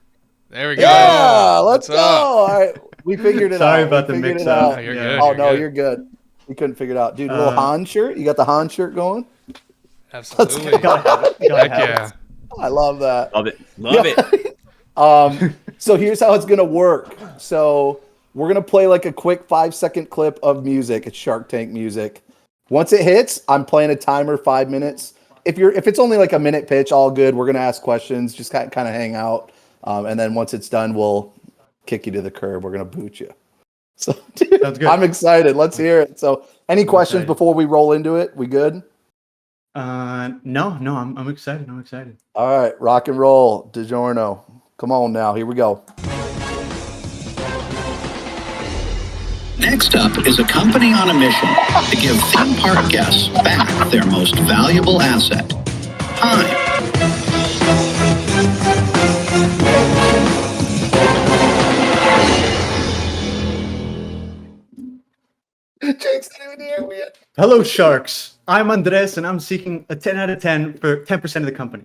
There we go. Yeah, let's What's go. up? All right. We figured it out. Sorry about We the figured it mix-up. out. No, you're Yeah. good. Oh, you're no, good. you're good. We couldn't figure it out. Dude, little Han shirt? You got the Han shirt going? Absolutely. Gotta have it. Gotta Heck have it. yeah. I love that. Love it. Love it. So here's how it's going to work. So we're going to play like a quick 5-second clip of music. It's Shark Tank music. Once it hits, I'm playing a timer 5 minutes. If it's only like a minute pitch, all good. We're going to ask questions, just kind of hang out. And then once it's done, we'll kick you to the curb. We're going to boot you. So dude, Sounds good. I'm excited. Let's hear it. So any questions excited. before we roll into it? We good? No, I'm excited. I'm excited. All right, rock and roll, DiGiorno. Come on now, here we go. Next up is a company on a mission to give theme park guests back their most valuable asset, time. Jake's not even here yet. Hello, Sharks. I'm Andres, and I'm seeking a 10 out of 10 for 10% of the company.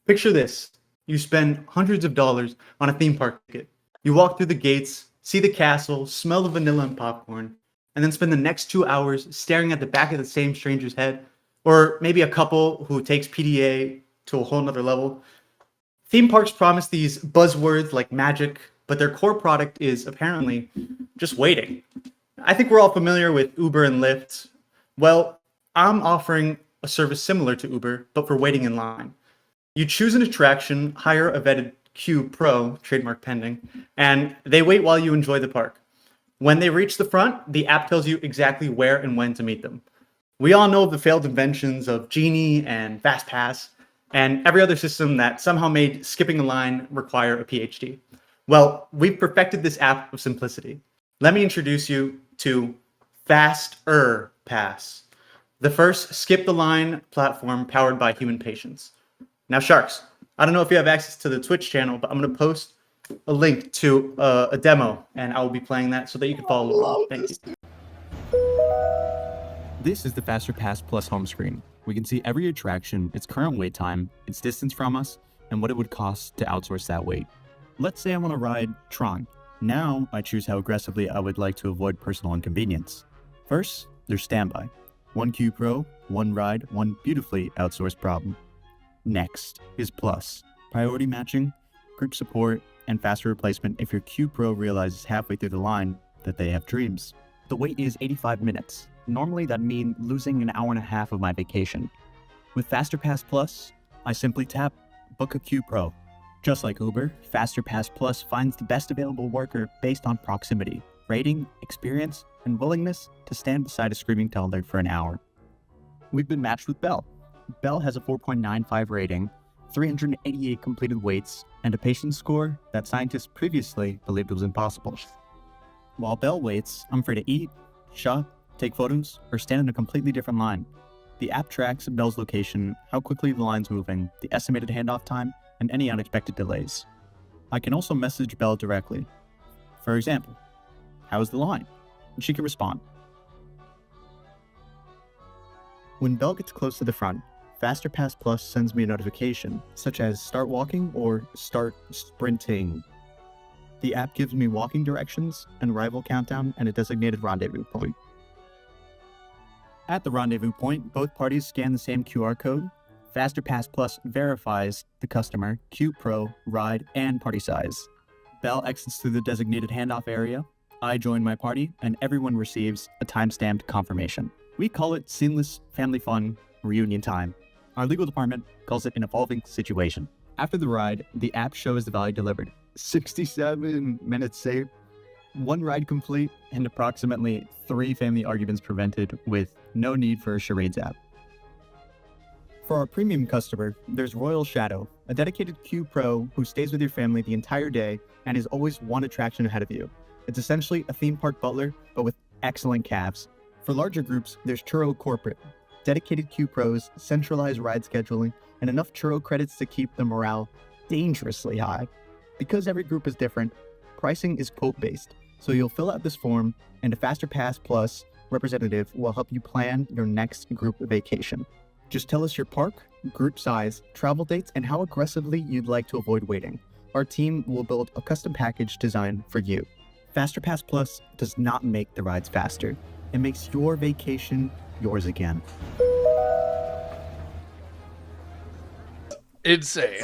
Picture this. You spend hundreds of dollars on a theme park ticket. You walk through the gates, see the castle, smell the vanilla and popcorn, and then spend the next 2 hours staring at the back of the same stranger's head, or maybe a couple who takes PDA to a whole nother level. Theme parks promise these buzzwords like magic, but their core product is apparently just waiting. I think we're all familiar with Uber and Lyft. Well, I'm offering a service similar to Uber, but for waiting in line. You choose an attraction, hire a vetted Q Pro, trademark pending, and they wait while you enjoy the park. When they reach the front, the app tells you exactly where and when to meet them. We all know of the failed inventions of Genie and FastPass, and every other system that somehow made skipping a line require a PhD. Well, we've perfected this app of simplicity. Let me introduce you to Faster Pass, the first skip the line platform powered by human patience. Now, Sharks, I don't know if you have access to the Twitch channel, but I'm going to post a link to a demo, and I will be playing that so that you can follow along. Thank you. This is the Faster Pass Plus home screen. We can see every attraction, its current wait time, its distance from us, and what it would cost to outsource that wait. Let's say I want to ride Tron. Now I choose how aggressively I would like to avoid personal inconvenience. First, there's standby. One Q Pro, one ride, one beautifully outsourced problem. Next is Plus. Priority matching, group support, and faster replacement if your Q Pro realizes halfway through the line that they have dreams. The wait is 85 minutes. Normally that'd mean losing an hour and a half of my vacation. With Faster Pass Plus, I simply tap Book a Q Pro. Just like Uber, Faster Pass Plus finds the best available worker based on proximity, rating, experience, and willingness to stand beside a screaming toddler for an hour. We've been matched with Belle. Belle has a 4.95 rating, 388 completed waits, and a patience score that scientists previously believed was impossible. While Belle waits, I'm free to eat, shop, take photos, or stand in a completely different line. The app tracks Belle's location, how quickly the line's moving, the estimated handoff time, and any unexpected delays. I can also message Belle directly. For example, how's the line? And she can respond. When Belle gets close to the front, Faster Pass Plus sends me a notification, such as start walking or start sprinting. The app gives me walking directions, an arrival countdown, and a designated rendezvous point. At the rendezvous point, both parties scan the same QR code. Faster Pass Plus verifies the customer, Q Pro, ride, and party size. Belle exits through the designated handoff area. I join my party, and everyone receives a time-stamped confirmation. We call it seamless family fun reunion time. Our legal department calls it an evolving situation. After the ride, the app shows the value delivered. 67 minutes saved, 1 ride complete, and approximately 3 family arguments prevented with no need for a charades app. For our premium customer, there's Royal Shadow, a dedicated Q Pro who stays with your family the entire day and is always one attraction ahead of you. It's essentially a theme park butler, but with excellent calves. For larger groups, there's Churro Corporate, dedicated Q Pros, centralized ride scheduling, and enough Churro credits to keep the morale dangerously high. Because every group is different, pricing is quote-based, so you'll fill out this form, and a Faster Pass Plus representative will help you plan your next group vacation. Just tell us your park, group size, travel dates, and how aggressively you'd like to avoid waiting. Our team will build a custom package designed for you. FasterPass Plus does not make the rides faster. It makes your vacation yours again. Insane.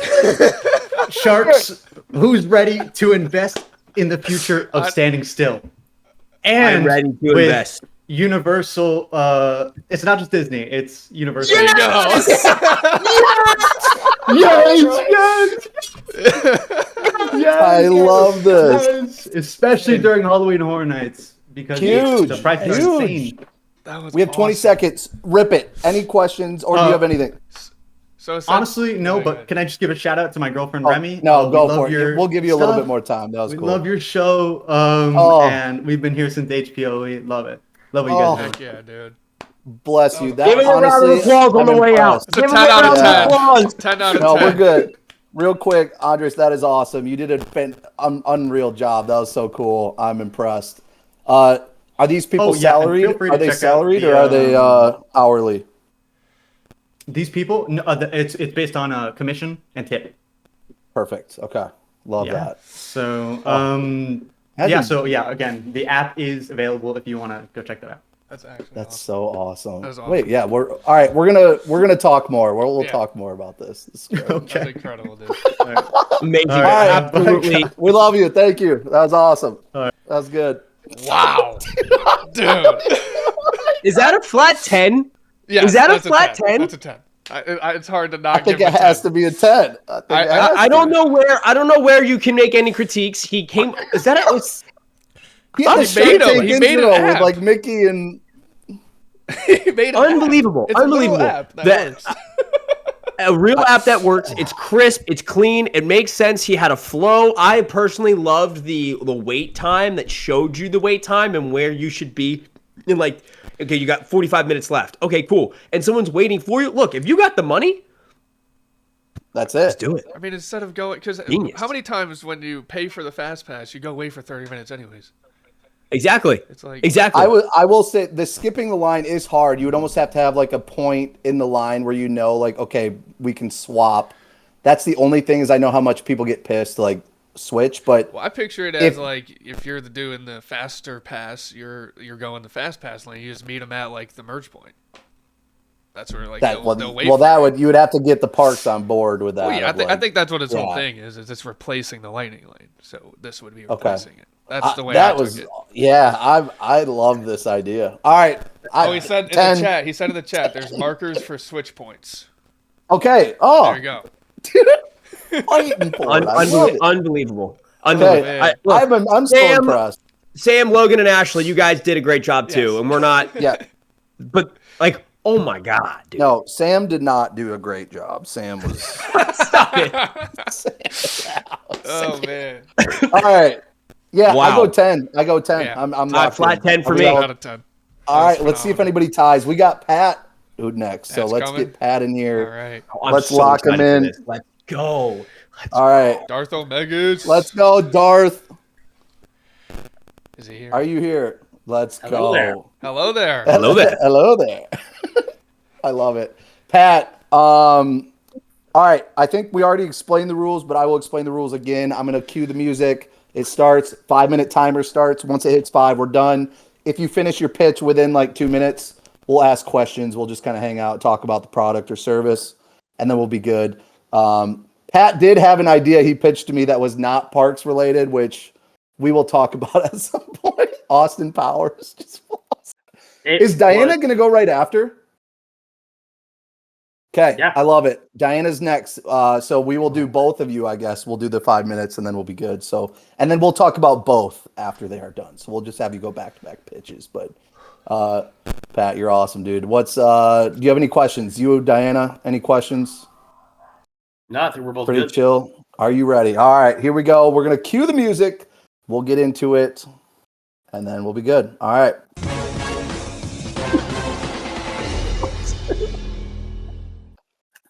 Sharks, who's ready to invest in the future of standing still? And I'm ready to invest. Universal, it's not just Disney, it's Universal. Yes! Yes! I love this. Yes! Especially during Halloween Horror Nights. Because the prices are insane. We have 20 seconds. Rip it. Any questions, or do you have anything? So honestly, no, but can I just give a shout out to my girlfriend Remy? No, go for it. We'll give you a little bit more time. That was cool. We love your show, and we've been here since HPO. We love it. Love what you guys do. Heck yeah, dude. Bless you. That, give him a round of applause on the way out. It's a 10 out of 10. 10 out of 10. No, we're good. Real quick, Andres, that is awesome. You did an unreal job. That was so cool. I'm impressed. Are these people salaried? Are they salaried or are they hourly? These people, no, it's based on commission and tip. Perfect. Okay, love that. So, again, the app is available if you want to go check that out. That's actually awesome. So awesome. That's awesome. Wait, yeah, we're all right. We're gonna talk more. We'll talk more about this. This is great. Okay. That's incredible, dude. Amazing. All right. Absolutely. We love you. Thank you. That was awesome. That was good. Wow, dude. Is that a flat 10? Yeah, is that a flat 10? That's a 10. It's hard to not. I think it has to be a 10. I don't know where. I don't know where you can make any critiques. He came. Is that a? He made it with like Mickey and. He made it unbelievable. It's unbelievable. A app that works. A real app that works. It's crisp. It's clean. It makes sense. He had a flow. I personally loved the wait time that showed you the wait time and where you should be. And like, okay, you got 45 minutes left. Okay, cool. And someone's waiting for you. Look, if you got the money, that's it. Let's do it. I mean, instead of going, because how many times when you pay for the fast pass, you go wait for 30 minutes anyways? Exactly. It's like exactly. I will say the skipping the line is hard. You would almost have to have like a point in the line where you know, like, okay, we can swap. That's the only thing is I know how much people get pissed like switch, but I picture it as like if you're doing the faster pass, you're going the fast pass lane. You just meet them at like the merge point. That's where like they'll wait. Well, you would have to get the parks on board with that. Well, yeah, I think that's what its whole thing is it's replacing the lightning lane. So this would be replacing it. That's the way I took it. Yeah, I love this idea. All right. He said 10. In the chat. He said in the chat, there's markers for switch points. Okay. Oh, there you go. Unbelievable. Okay. I'm so impressed. Sam, Logan, and Ashley, you guys did a great job too, and we're not. Yeah. But like, oh my god, dude. No, Sam did not do a great job. Sam was. Stop it. Oh man. All right. Yeah, wow. I go 10. Yeah. I'm not flat 10 for me. Out of 10. All right, let's see if anybody ties. We got Pat next, so let's get Pat in here. All right. Let's lock him in. Let's go. All right. Darth Omegas. Let's go, Darth. Is he here? Are you here? Let's go. Hello there. Hello there. Hello there. I love it. Pat, all right, I think we already explained the rules, but I will explain the rules again. I'm going to cue the music. It starts, 5-minute timer starts. Once it hits 5, we're done. If you finish your pitch within like 2 minutes, we'll ask questions. We'll just kind of hang out, talk about the product or service, and then we'll be good. Pat did have an idea he pitched to me that was not parks related, which we will talk about at some point. Austin Powers. Is Diana going to go right after? Okay, yeah. I love it. Diana's next. So we will do both of you, I guess. We'll do the 5 minutes and then we'll be good. So, and then we'll talk about both after they are done. So we'll just have you go back-to-back pitches. But Pat, you're awesome, dude. Do you have any questions? You, Diana, any questions? No, I think we're both pretty good. Chill. Are you ready? All right, here we go. We're going to cue the music. We'll get into it and then we'll be good. All right.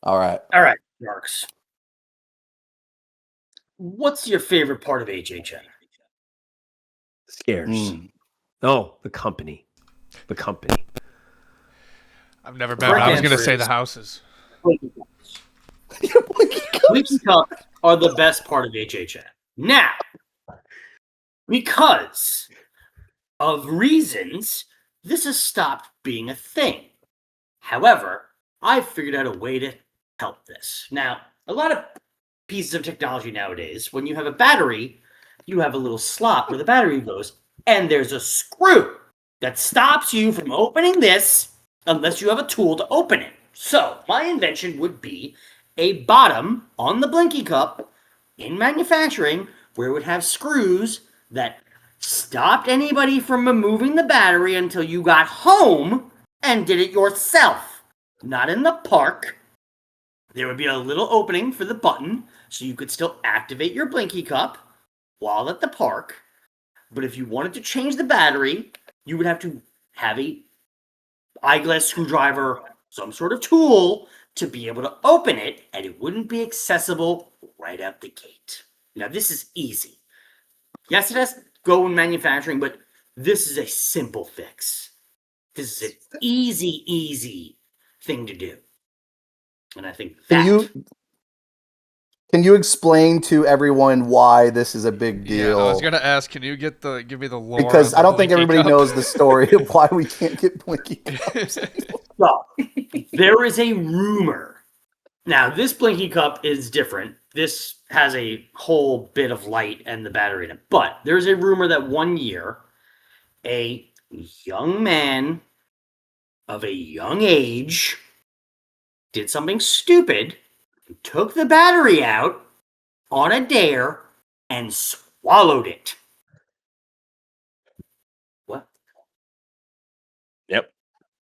All right, Marks. What's your favorite part of HHN? Scares. Oh, the company. the company. I've never been. I was going to say the is- houses. Blinky Cup are the best part of HHN. Now, because of reasons, this has stopped being a thing. However, I've figured out a way to help this. Now, a lot of pieces of technology nowadays, when you have a battery, you have a little slot where the battery goes, and there's a screw that stops you from opening this unless you have a tool to open it. So, my invention would be a bottom on the Blinky Cup in manufacturing where it would have screws that stopped anybody from removing the battery until you got home and did it yourself. Not in the park. There would be a little opening for the button so you could still activate your Blinky Cup while at the park. But if you wanted to change the battery, you would have to have a eyeglass screwdriver, some sort of tool to be able to open it, and it wouldn't be accessible right out the gate. Now, this is easy. Yes, it has to go in manufacturing, but this is a simple fix. This is an easy thing to do. And I think that... Can you explain to everyone why this is a big deal? Yeah, I was gonna ask. Can you give me the lore? Because I don't think Blinky everybody Cup? knows the story of why we can't get Blinky Cups. So, there is a rumor. Now, this Blinky Cup is different. This has a whole bit of light and the battery in it. But there's a rumor that one year, a young man of a young age did something stupid, took the battery out on a dare, and swallowed it. What? Yep.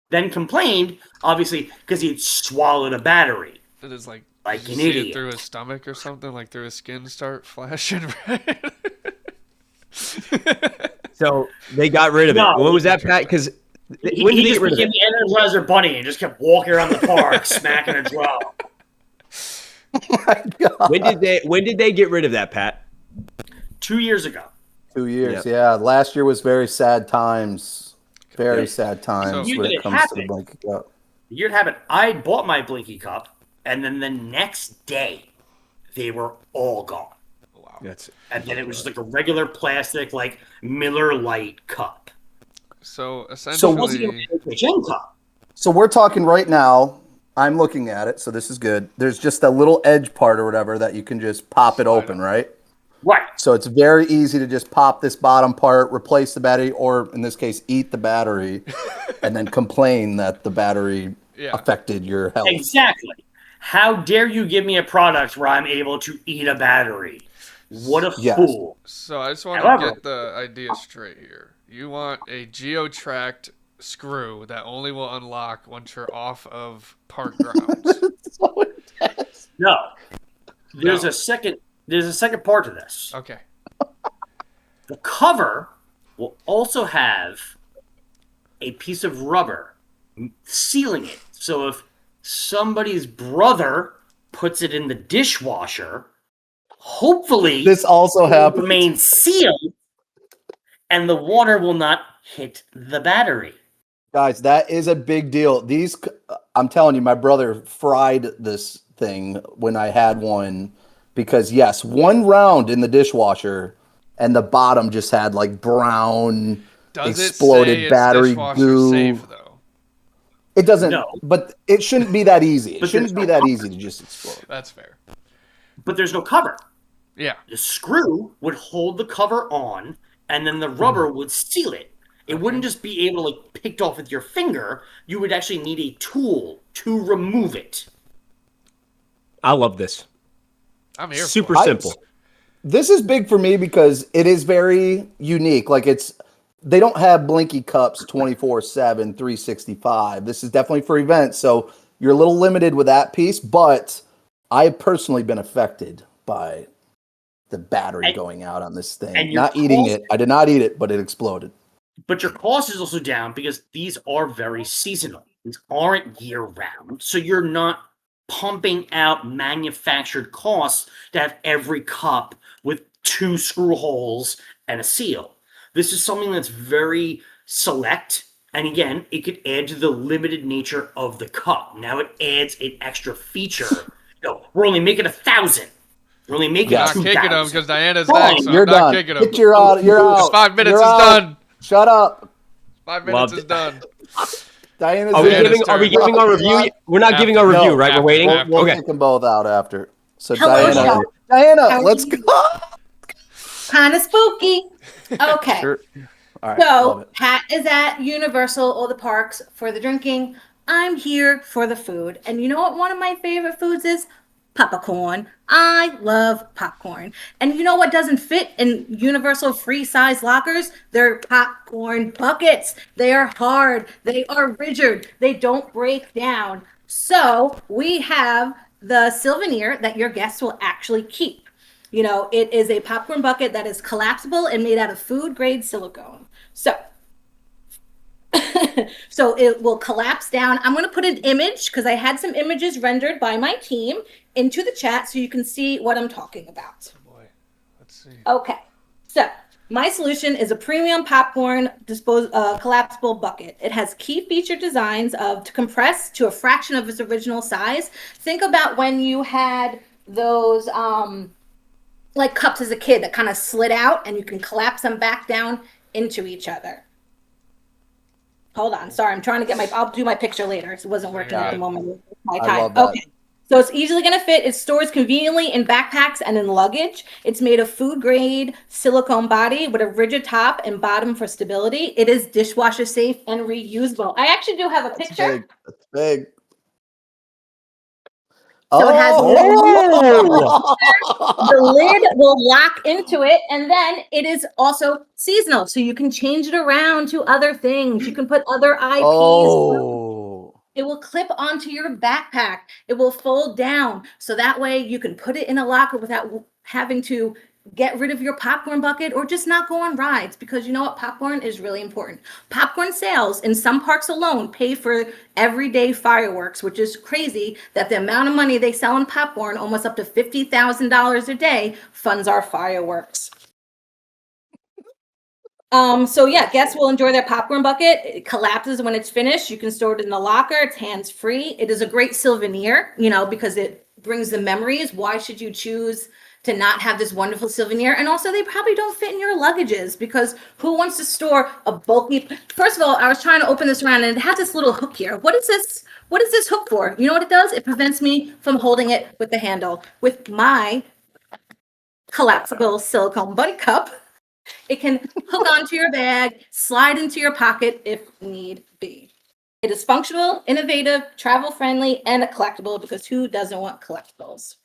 Then complained, obviously, because he had swallowed a battery. It is like Like did you an see idiot. it through his stomach or something, like through his skin start flashing red. So they got rid of it. No. When was that, Pat? Because when did He they just get rid of became it? the Energizer Bunny and just kept walking around the park, smacking a drum. Oh my God. When did they get rid of that, Pat? 2 years ago. 2 years, Yep. yeah. Last year was very sad times. Very sad times So- when it comes to the Blinky Cup. The year it happened, I bought my Blinky Cup, and then the next day, they were all gone. Wow. That's And then it was just like a regular plastic, like Miller Lite cup. So It essentially, wasn't even a gin cup. So we're talking right now. I'm looking at it, so this is good. There's just a little edge part or whatever that you can just pop it open, right? Right. So it's very easy to just pop this bottom part, replace the battery, or in this case, eat the battery, and then complain that the battery affected your health. Exactly. How dare you give me a product where I'm able to eat a battery? What a fool. So I just want However- to get the idea straight here. You want a geo-tracked screw that only will unlock once you're off of park grounds. No. There's a second part to this. Okay. The cover will also have a piece of rubber sealing it. So if somebody's brother puts it in the dishwasher, hopefully This also it will happens. remain sealed and the water will not hit the battery. Guys, that is a big deal. I'm telling you, my brother fried this thing when I had one because, yes, one round in the dishwasher and the bottom just had like brown exploded battery goo. Safe, though? It doesn't, No. but it shouldn't be that easy. It But shouldn't be there's that no easy to just explode. That's fair. But there's no cover. Yeah. The screw would hold the cover on and then the rubber would seal it. It wouldn't just be able to like picked off with your finger. You would actually need a tool to remove it. I love this. I'm here. Super for it. simple. This is big for me because it is very unique. Like they don't have Blinky Cups 24/7, 365. This is definitely for events. So you're a little limited with that piece, but I've personally been affected by the battery going out on this thing. and your Not eating cost- it. I did not eat it, but it exploded. But your cost is also down because these are very seasonal. These aren't year round. So you're not pumping out manufactured costs to have every cup with 2 screw holes and a seal. This is something that's very select And again, it could add to the limited nature of the cup. Now it adds an extra feature. No, we're only making 1,000. We're only making I'm not 2,000. kicking him because Diana's Fine, next, so You're I'm not done. kicking him. You're out. 5 minutes You're is out. done. Shut up. 5 minutes is done. Diana's Are we Diana's giving? Are we turn. giving our review? We're not giving our After. review, No, right? after. We're waiting. After. We'll Okay. take them both out after. So Hello, Diana, How let's are go. you? Kind of spooky. Okay. Sure. All right. Love So it. Pat is at Universal or the parks for the drinking. I'm here for the food. And you know what one of my favorite foods is? Popcorn. I love popcorn. And you know what doesn't fit in Universal free size lockers? They're popcorn buckets. They are hard. They are rigid. They don't break down. So we have the souvenir that your guests will actually keep. You know, it is a popcorn bucket that is collapsible and made out of food grade silicone. So so it will collapse down. I'm going to put an image because I had some images rendered by my team into the chat so you can see what I'm talking about. Oh boy. Let's see. Okay. So my solution is a premium popcorn collapsible bucket. It has key feature designs to compress to a fraction of its original size. Think about when you had those like cups as a kid that kind of slid out and you can collapse them back down into each other. Hold on. Sorry, I'm trying to get I'll do my picture later. It wasn't working at the moment with my I time. love that. Okay. So it's easily going to fit. It stores conveniently in backpacks and in luggage. It's made of food grade silicone body with a rigid top and bottom for stability. It is dishwasher safe and reusable. I actually do have a picture. That's big. So it has the lid will lock into it, and then it is also seasonal, so you can change it around to other things. You can put other IPs. Oh. It will clip onto your backpack. It will fold down, so that way you can put it in a locker without having to get rid of your popcorn bucket or just not go on rides, because you know what? Popcorn is really important. Popcorn sales in some parks alone pay for everyday fireworks, which is crazy that the amount of money they sell in popcorn, almost up to $50,000 a day, funds our fireworks. So yeah, guests will enjoy their popcorn bucket. It collapses when it's finished. You can store it in the locker. It's hands-free. It is a great souvenir, you know, because it brings the memories. Why should you choose to not have this wonderful souvenir? And also they probably don't fit in your luggages, because who wants to store a bulky, first of all, I was trying to open this around and it has this little hook here. What is this? What is this hook for? You know what it does? It prevents me from holding it with the handle. With my collapsible silicone buddy cup, it can hook onto your bag, slide into your pocket if need be. It is functional, innovative, travel friendly, and a collectible, because who doesn't want collectibles?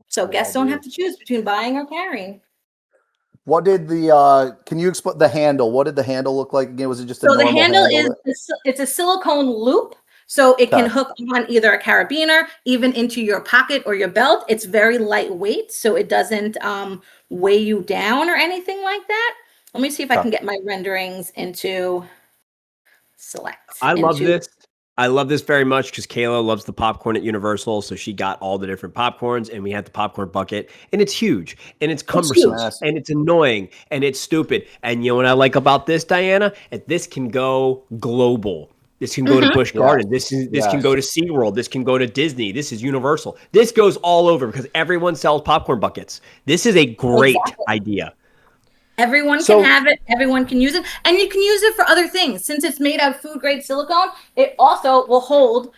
So guests don't have to choose between buying or carrying. What did the can you explain the handle? What did the handle look like again? Was it just a normal handle? It's a silicone loop, so it can Okay. hook on either a carabiner, even into your pocket or your belt. It's very lightweight, so it doesn't weigh you down or anything like that. Let me see if I can get my renderings into select. I love into- this. I love this very much because Kayla loves the popcorn at Universal, so she got all the different popcorns, and we had the popcorn bucket, and it's huge, and it's cumbersome, and it's annoying, and it's stupid. And you know what I like about this, Diana? This can go global. This can go to Busch Garden. This can go to SeaWorld. This can go to Disney. This is Universal. This goes all over because everyone sells popcorn buckets. This is a great idea. Everyone can have it. Everyone can use it. And you can use it for other things. Since it's made out of food grade silicone, it also will hold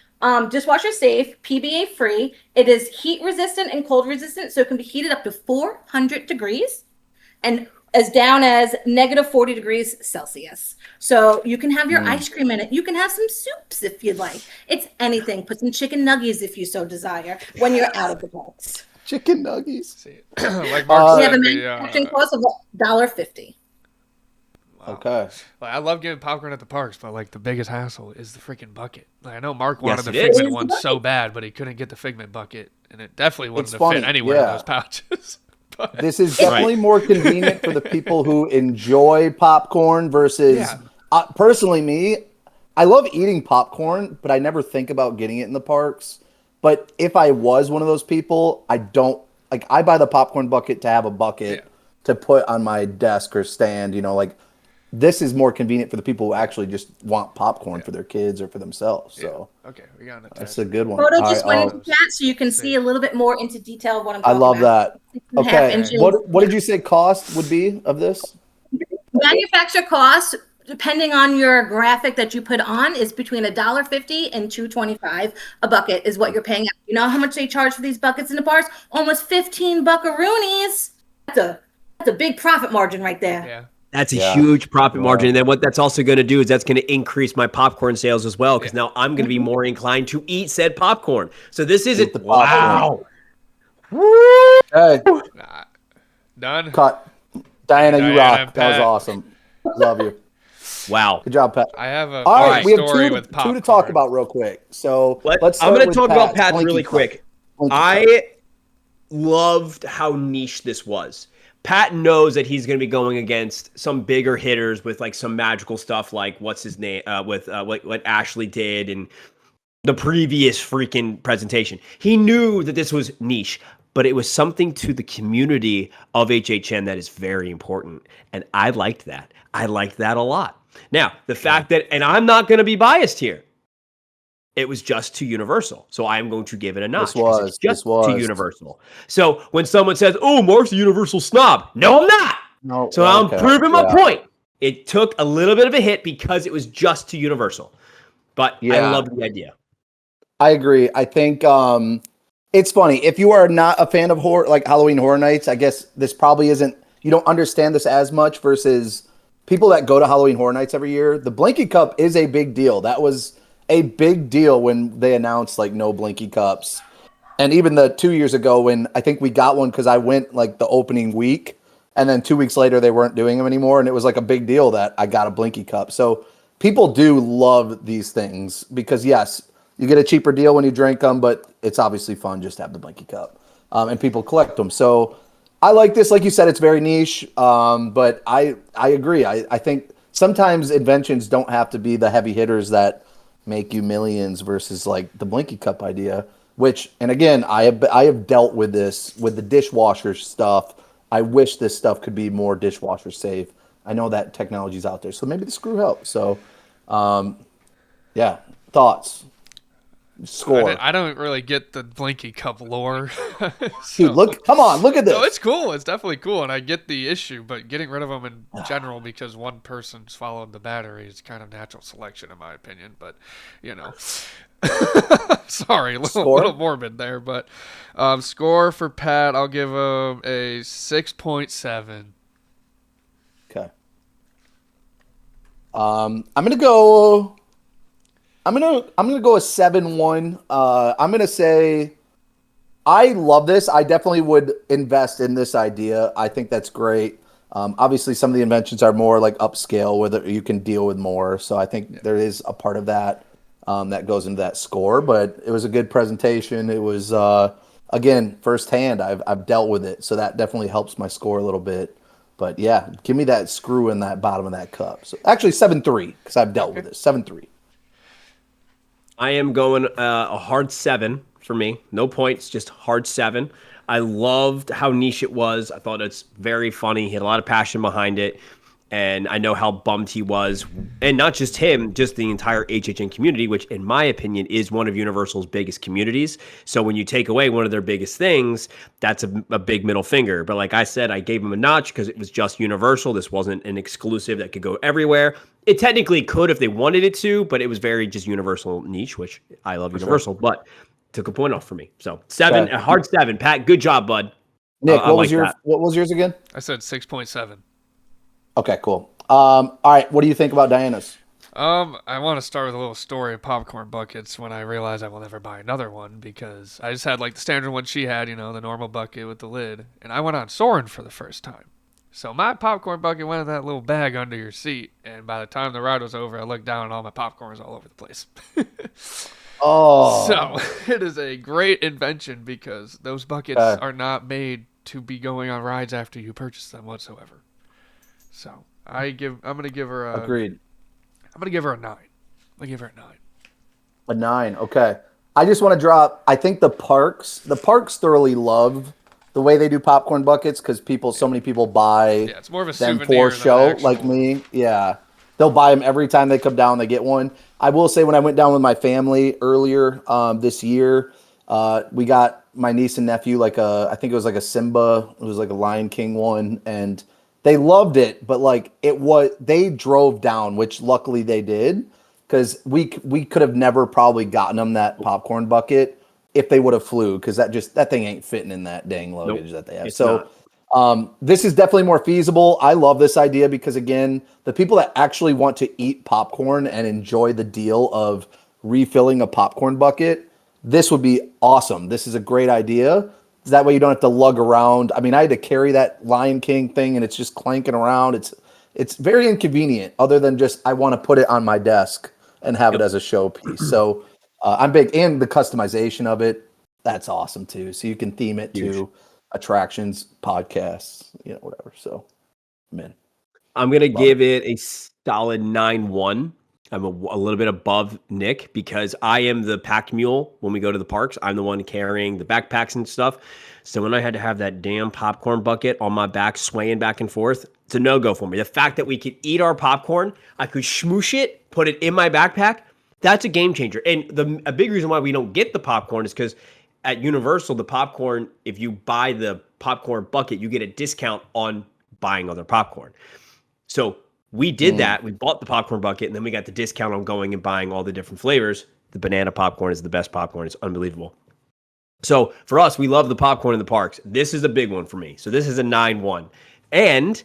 dishwasher safe, PBA free. It is heat resistant and cold resistant, so it can be heated up to 400 degrees and as down as negative 40 degrees Celsius. So you can have your ice cream in it. You can have some soups if you'd like. It's anything. Put some chicken nuggets if you so desire when you're out of the box. Chicken nuggets. Like Mark We said, have a manufacturing cost of $1.50. Okay. Like, I love getting popcorn at the parks, but like the biggest hassle is the freaking bucket. Like, I know Mark wanted the Figment one so bad, but he couldn't get the Figment bucket, and it definitely wasn't to fit anywhere in those pouches. But this is definitely more convenient for the people who enjoy popcorn versus personally me. I love eating popcorn, but I never think about getting it in the parks. But if I was one of those people, I don't like. I buy the popcorn bucket to have a bucket to put on my desk or stand. You know, like this is more convenient for the people who actually just want popcorn for their kids or for themselves. So okay, we got it. That's a good one. Photo All just right, went into chat, so you can see a little bit more into detail of what I'm I talking love about. that. 6.5 Okay, inches. what did you say cost would be of this? Manufacturer cost, depending on your graphic that you put on, is between $1.50 and $2.25 a bucket is what you're paying. You know how much they charge for these buckets in the bars? Almost 15 buckaroonies. That's a big profit margin right there. Yeah. That's a huge profit margin. And then what that's also going to do is that's going to increase my popcorn sales as well, because now I'm going to be more inclined to eat said popcorn. So this isn't the popcorn. wow. Okay. Done. Cut. Diana, you Diana, rock. That was Pat. awesome. Love you. Wow. Good job, Pat. I have a All right, we have story two with to talk about real quick. So let's I'm start going to with talk about Pat's Pat's really Blinky quick. Cup. I loved how niche this was. Pat knows that he's going to be going against some bigger hitters with like some magical stuff, like what's his name, with what Ashley did and the previous freaking presentation. He knew that this was niche, but it was something to the community of HHN that is very important, and I liked that. I liked that a lot. Now, the fact that, and I'm not going to be biased here, it was just to Universal. So I am going to give it a notch. It's just to Universal. So when someone says, oh, Mark's a Universal snob. No, I'm not. No, so I'm proving my point. It took a little bit of a hit because it was just to Universal. But I love the idea. I agree. I think it's funny. If you are not a fan of horror, like Halloween Horror Nights, I guess this probably isn't, you don't understand this as much versus people that go to Halloween Horror Nights every year. The Blinky Cup is a big deal. That was a big deal when they announced like no Blinky Cups. And even the 2 years ago when I think we got one because I went like the opening week and then 2 weeks later they weren't doing them anymore. And it was like a big deal that I got a Blinky Cup. So people do love these things because yes, you get a cheaper deal when you drink them, but it's obviously fun just to have the Blinky Cup. And people collect them. So I like this. Like you said, it's very niche. But I agree. I think sometimes inventions don't have to be the heavy hitters that make you millions versus like the Blinky Cup idea, which, and again, I have dealt with this with the dishwasher stuff. I wish this stuff could be more dishwasher safe. I know that technology's out there, so maybe the screw helps. So, thoughts, score. I don't really get the Blinky Cup lore. Dude, come on, look at this. No, it's cool. It's definitely cool, and I get the issue, but getting rid of them in general because one person's followed the battery is kind of natural selection, in my opinion. But sorry, a little morbid there. But score for Pat, I'll give him a 6.7. Okay. I'm gonna go a 7-1. I'm gonna say I love this. I definitely would invest in this idea. I think that's great. Obviously, some of the inventions are more like upscale, where you can deal with more. So I think there is a part of that that goes into that score. But it was a good presentation. It was again firsthand. I've dealt with it, so that definitely helps my score a little bit. But yeah, give me that screw in that bottom of that cup. So actually 7-3 because I've dealt with it. 7-3. I am going a hard 7 for me. No points, just hard 7. I loved how niche it was. I thought it's very funny. He had a lot of passion behind it. And I know how bummed he was. And not just him, just the entire HHN community, which in my opinion is one of Universal's biggest communities. So when you take away one of their biggest things, that's a big middle finger. But like I said, I gave him a notch because it was just Universal. This wasn't an exclusive that could go everywhere. It technically could if they wanted it to, but it was very just Universal niche, which I love Universal, but took a point off for me. So 7, a hard 7. Pat, good job, bud. Nick, what was yours again? I said 6.7. Okay, cool. All right, what do you think about Diana's? I want to start with a little story of popcorn buckets when I realized I will never buy another one because I just had like the standard one she had, the normal bucket with the lid, and I went on Soarin' for the first time. So my popcorn bucket went in that little bag under your seat, and by the time the ride was over, I looked down and all my popcorn was all over the place. Oh. So it is a great invention because those buckets are not made to be going on rides after you purchase them whatsoever. So I'm gonna give her a. Agreed. I'm gonna give her a 9. A 9. Okay. I just want to drop. I think the parks thoroughly love the way they do popcorn buckets because so many people buy it's more of a them souvenir for show, than like me. Yeah. They'll buy them every time they come down, they get one. I will say when I went down with my family earlier this year, we got my niece and nephew I think it was like a Simba, it was like a Lion King one, and they loved it, but like they drove down, which luckily they did, because we could have never probably gotten them that popcorn bucket if they would have flew, because that thing ain't fitting in that dang luggage that they have. So this is definitely more feasible. I love this idea because, again, the people that actually want to eat popcorn and enjoy the deal of refilling a popcorn bucket, this would be awesome. This is a great idea. That way you don't have to lug around. I mean, I had to carry that Lion King thing, and it's just clanking around. It's very inconvenient, other than just I want to put it on my desk and have it as a showpiece. So I'm big, and the customization of it, that's awesome too. So you can theme it to attractions, podcasts, whatever. So, I'm gonna give it a solid 9-1. I'm a little bit above Nick because I am the pack mule when we go to the parks. I'm the one carrying the backpacks and stuff. So when I had to have that damn popcorn bucket on my back swaying back and forth, it's a no-go for me. The fact that we could eat our popcorn, I could smoosh it, put it in my backpack, that's a game changer. And a big reason why we don't get the popcorn is because at Universal, the popcorn, if you buy the popcorn bucket, you get a discount on buying other popcorn. So we did that. We bought the popcorn bucket, and then we got the discount on going and buying all the different flavors. The banana popcorn is the best popcorn. It's unbelievable. So for us, we love the popcorn in the parks. This is a big one for me. So this is a 9-1. And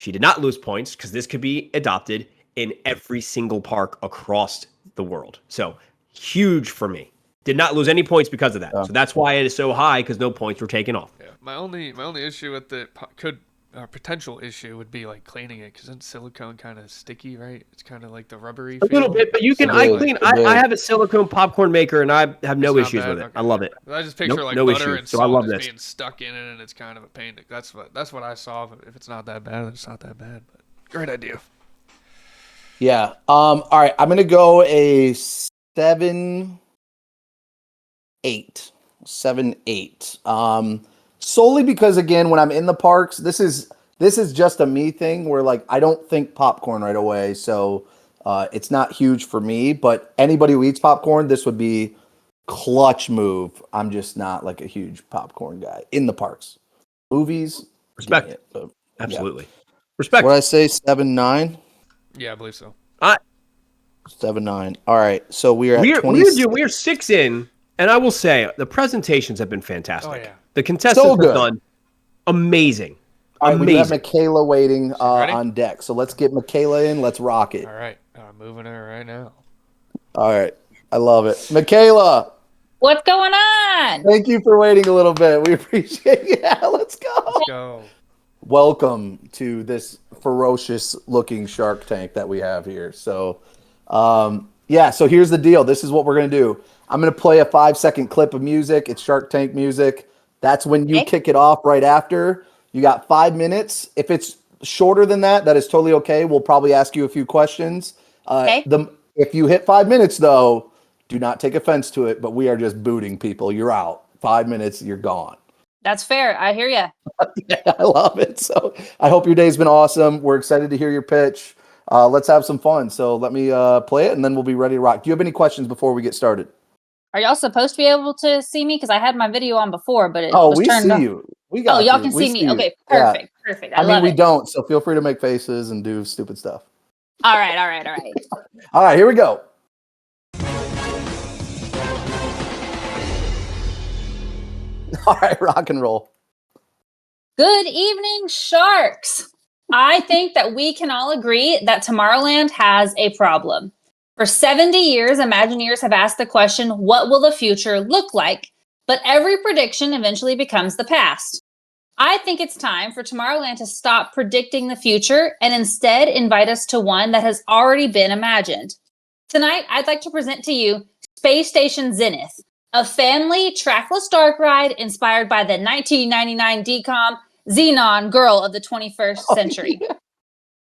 she did not lose points because this could be adopted in every single park across the world. So huge for me. Did not lose any points because of that. So that's why it is so high, because no points were taken off. Yeah. My only issue with the potential issue would be like cleaning it, because it's silicone kind of sticky, right? It's kind of like the rubbery a little bit, but you can. I have a silicone popcorn maker, and I have no issues with it. Okay. I love it. I just picture like no butter issues. and So salt I love just being stuck in it, and it's kind of a pain. That's what I saw. If it's not that bad, it's not that bad. But great idea. Yeah. All right. I'm gonna go a 7-8. 7-8. Solely because, again, when I'm in the parks, this is just a me thing where, like, I don't think popcorn right away, so it's not huge for me. But anybody who eats popcorn, this would be clutch move. I'm just not like a huge popcorn guy in the parks. Movies, respect it. Absolutely, respect. What did I say? 7-9. Yeah, I believe so. 7-9. All right, so we are at 20. We are 6 in. And I will say, the presentations have been fantastic. Oh, yeah. The contestants have done amazing. All right, we have Michaela waiting on deck. So let's get Michaela in. Let's rock it. All right. I'm moving her right now. All right. I love it. Michaela. What's going on? Thank you for waiting a little bit. We appreciate it. Yeah, let's go. Let's go. Welcome to this ferocious looking Shark Tank that we have here. So, so here's the deal. This is what we're going to do. I'm going to play a 5-second clip of music. It's Shark Tank music. That's when you kick it off right after. You got 5 minutes. If it's shorter than that, that is totally okay. We'll probably ask you a few questions. If you hit 5 minutes, though, do not take offense to it, but we are just booting people. You're out. 5 minutes, you're gone. That's fair. I hear you. Yeah, I love it. So I hope your day's been awesome. We're excited to hear your pitch. Let's have some fun. So let me play it, and then we'll be ready to rock. Do you have any questions before we get started? Are y'all supposed to be able to see me? Because I had my video on before, but it was we turned see off. you. We got y'all you. can We see me. Okay, Yeah. perfect. Perfect. I mean, we it. don't, so feel free to make faces and do stupid stuff. All right. All right, here we go. All right, rock and roll. Good evening, Sharks. I think that we can all agree that Tomorrowland has a problem. For 70 years, Imagineers have asked the question, what will the future look like? But every prediction eventually becomes the past. I think it's time for Tomorrowland to stop predicting the future and instead invite us to one that has already been imagined. Tonight, I'd like to present to you Space Station Zenith, a family trackless dark ride inspired by the 1999 DCOM Xenon Girl of the 21st Century.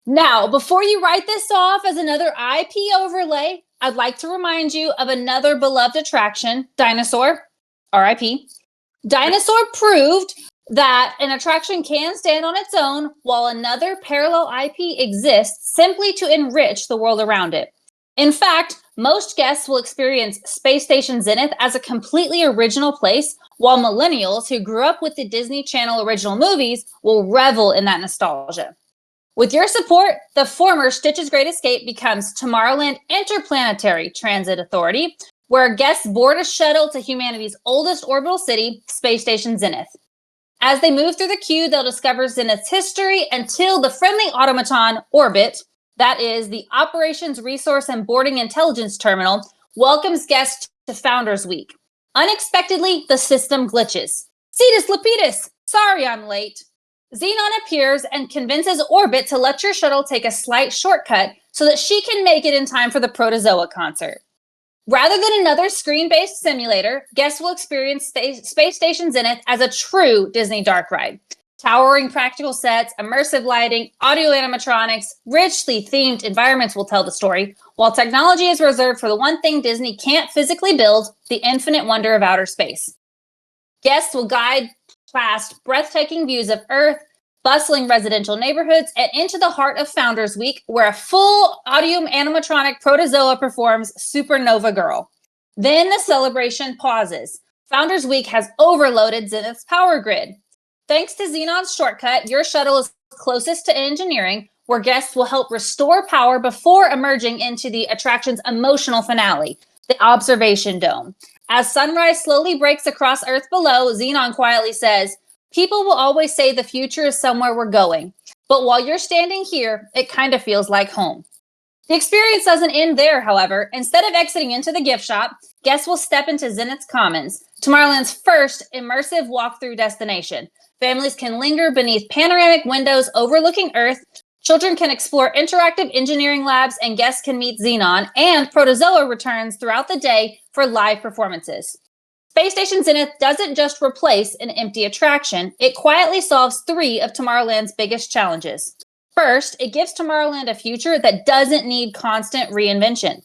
Now, before you write this off as another IP overlay, I'd like to remind you of another beloved attraction, Dinosaur, RIP, Dinosaur proved that an attraction can stand on its own while another parallel IP exists simply to enrich the world around it. In fact, most guests will experience Space Station Zenith as a completely original place, while millennials who grew up with the Disney Channel original movies will revel in that nostalgia. With your support, the former Stitch's Great Escape becomes Tomorrowland Interplanetary Transit Authority, where guests board a shuttle to humanity's oldest orbital city, Space Station Zenith. As they move through the queue, they'll discover Zenith's history until the friendly automaton Orbit, that is the Operations Resource and Boarding Intelligence Terminal, welcomes guests to Founders Week. Unexpectedly, the system glitches. Cetus Lapidus, sorry I'm late. Xenon appears and convinces Orbit to let your shuttle take a slight shortcut so that she can make it in time for the Protozoa concert. Rather than another screen-based simulator, guests will experience Space Station Zenith as a true Disney dark ride. Towering practical sets, immersive lighting, audio animatronics, richly themed environments will tell the story, while technology is reserved for the one thing Disney can't physically build, the infinite wonder of outer space. Guests will guide past breathtaking views of Earth, bustling residential neighborhoods, and into the heart of Founders Week, where a full audio animatronic Protozoa performs Supernova Girl. Then the celebration pauses. Founders Week has overloaded Zenith's power grid. Thanks to Xenon's shortcut, your shuttle is closest to engineering, where guests will help restore power before emerging into the attraction's emotional finale, the Observation Dome. As sunrise slowly breaks across Earth below, Xenon quietly says, "People will always say the future is somewhere we're going, but while you're standing here, it kind of feels like home." The experience doesn't end there, however. Instead of exiting into the gift shop, guests will step into Zenith's Commons, Tomorrowland's first immersive walkthrough destination. Families can linger beneath panoramic windows overlooking Earth. Children can explore interactive engineering labs, and guests can meet Xenon, and Protozoa returns throughout the day for live performances. Space Station Zenith doesn't just replace an empty attraction, it quietly solves three of Tomorrowland's biggest challenges. First, it gives Tomorrowland a future that doesn't need constant reinvention.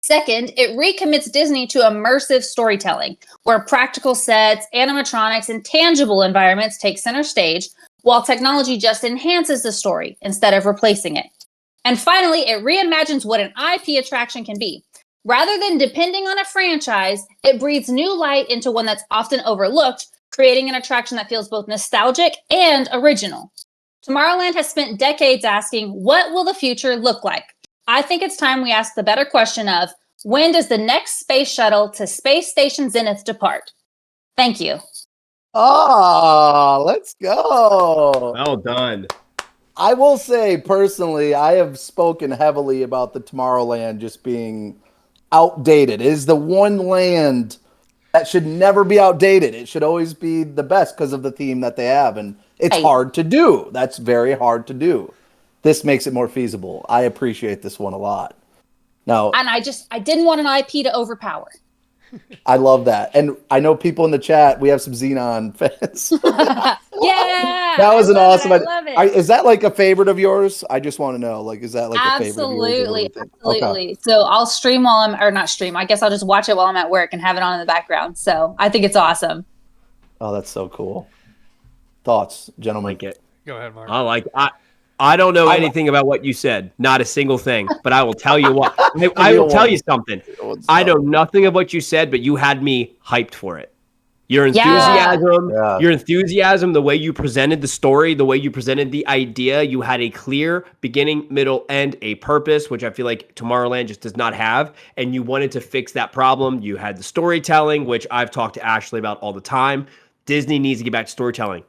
Second, it recommits Disney to immersive storytelling, where practical sets, animatronics, and tangible environments take center stage, while technology just enhances the story instead of replacing it. And finally, it reimagines what an IP attraction can be. Rather than depending on a franchise, it breathes new light into one that's often overlooked, creating an attraction that feels both nostalgic and original. Tomorrowland has spent decades asking, what will the future look like? I think it's time we ask the better question of, when does the next space shuttle to Space Station Zenith depart? Thank you. Ah, let's go. Well done. I will say, personally, I have spoken heavily about the Tomorrowland just being outdated. It is the one land that should never be outdated. It should always be the best because of the theme that they have. And it's hard to do. That's very hard to do. This makes it more feasible. I appreciate this one a lot. Now, and I didn't want an IP to overpower. I love that. And I know people in the chat, we have some Xenon fans. Yeah. That was an awesome idea. I love it. Is that like a favorite of yours? I just want to know. Like, is that like a favorite of yours? Absolutely. Okay. So I'll stream while I'm, or not stream. I guess I'll just watch it while I'm at work and have it on in the background. So I think it's awesome. Oh, that's so cool. Thoughts, gentlemen? Like it. Go ahead, Mark. I don't know anything about what you said. Not a single thing. But I will tell you what. I will tell you something. I know nothing of what you said, but you had me hyped for it. Your enthusiasm, the way you presented the story, the way you presented the idea, you had a clear beginning, middle, end, a purpose, which I feel like Tomorrowland just does not have. And you wanted to fix that problem. You had the storytelling, which I've talked to Ashley about all the time. Disney needs to get back to storytelling.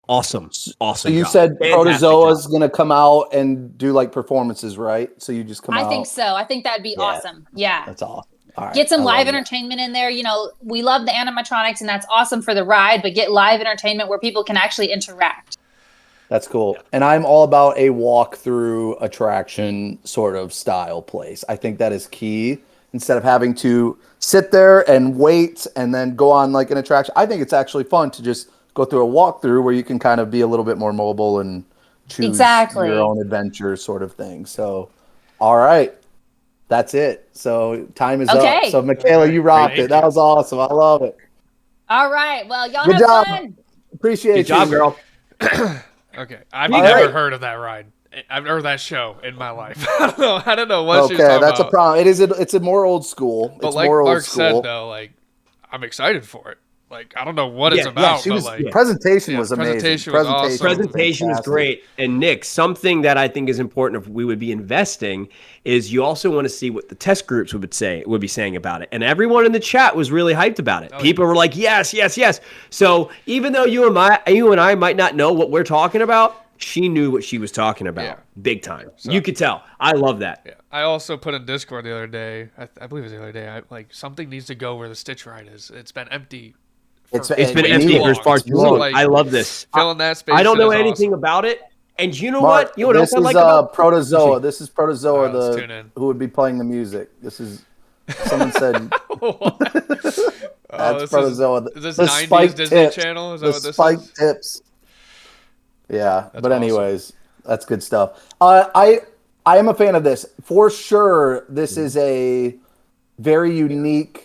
Awesome. So you said Protozoa is going to come out and do like performances, right? So you just come out. I think so. I think that'd be awesome. Yeah. That's awesome. All right. Get some live entertainment in there. You know, we love the animatronics and that's awesome for the ride, but get live entertainment where people can actually interact. That's cool. And I'm all about a walk-through attraction sort of style place. I think that is key. Instead of having to sit there and wait and then go on like an attraction, I think it's actually fun to just go through a walkthrough where you can kind of be a little bit more mobile and choose your own adventure sort of thing. So, all right. That's it. So time is up. So Michaela, you rocked it. That was awesome. I love it. All right. Well, y'all Good have job. fun. Appreciate Good job, you. girl. Okay, I've All never right. heard of that ride. I've heard that show in my life. I don't know what she's Okay, talking that's about. a problem. It's a more old school. But It's like more old Mark school. said, though, like I'm excited for it. Like I don't know what Yeah, it's yeah, about, she but was like presentation was amazing. presentation was awesome. Presentation was fantastic. great. And Nick, something that I think is important if we would be investing is you also want to see what the test groups would be saying about it. And everyone in the chat was really hyped about it. People were like, yes, yes, yes. So even though you and I might not know what we're talking about, she knew what she was talking about big time. So, you could tell. I love that. Yeah. I also put in Discord the other day. I believe it was the other day. Like something needs to go where the Stitch ride is. It's been empty. It's been empty for far too long. Like, I love this. Filling that space. I don't know is anything awesome. about it. And you know Mark, what? You know what else I like about Protozoa. This is Protozoa, let's tune in. who would be playing the music. This is someone said. That's this Protozoa. Is this the 90s spike Disney tips, Channel? Is that the what this spike is? tips. Yeah, That's but awesome. anyways, that's good stuff. I am a fan of this for sure. This is a very unique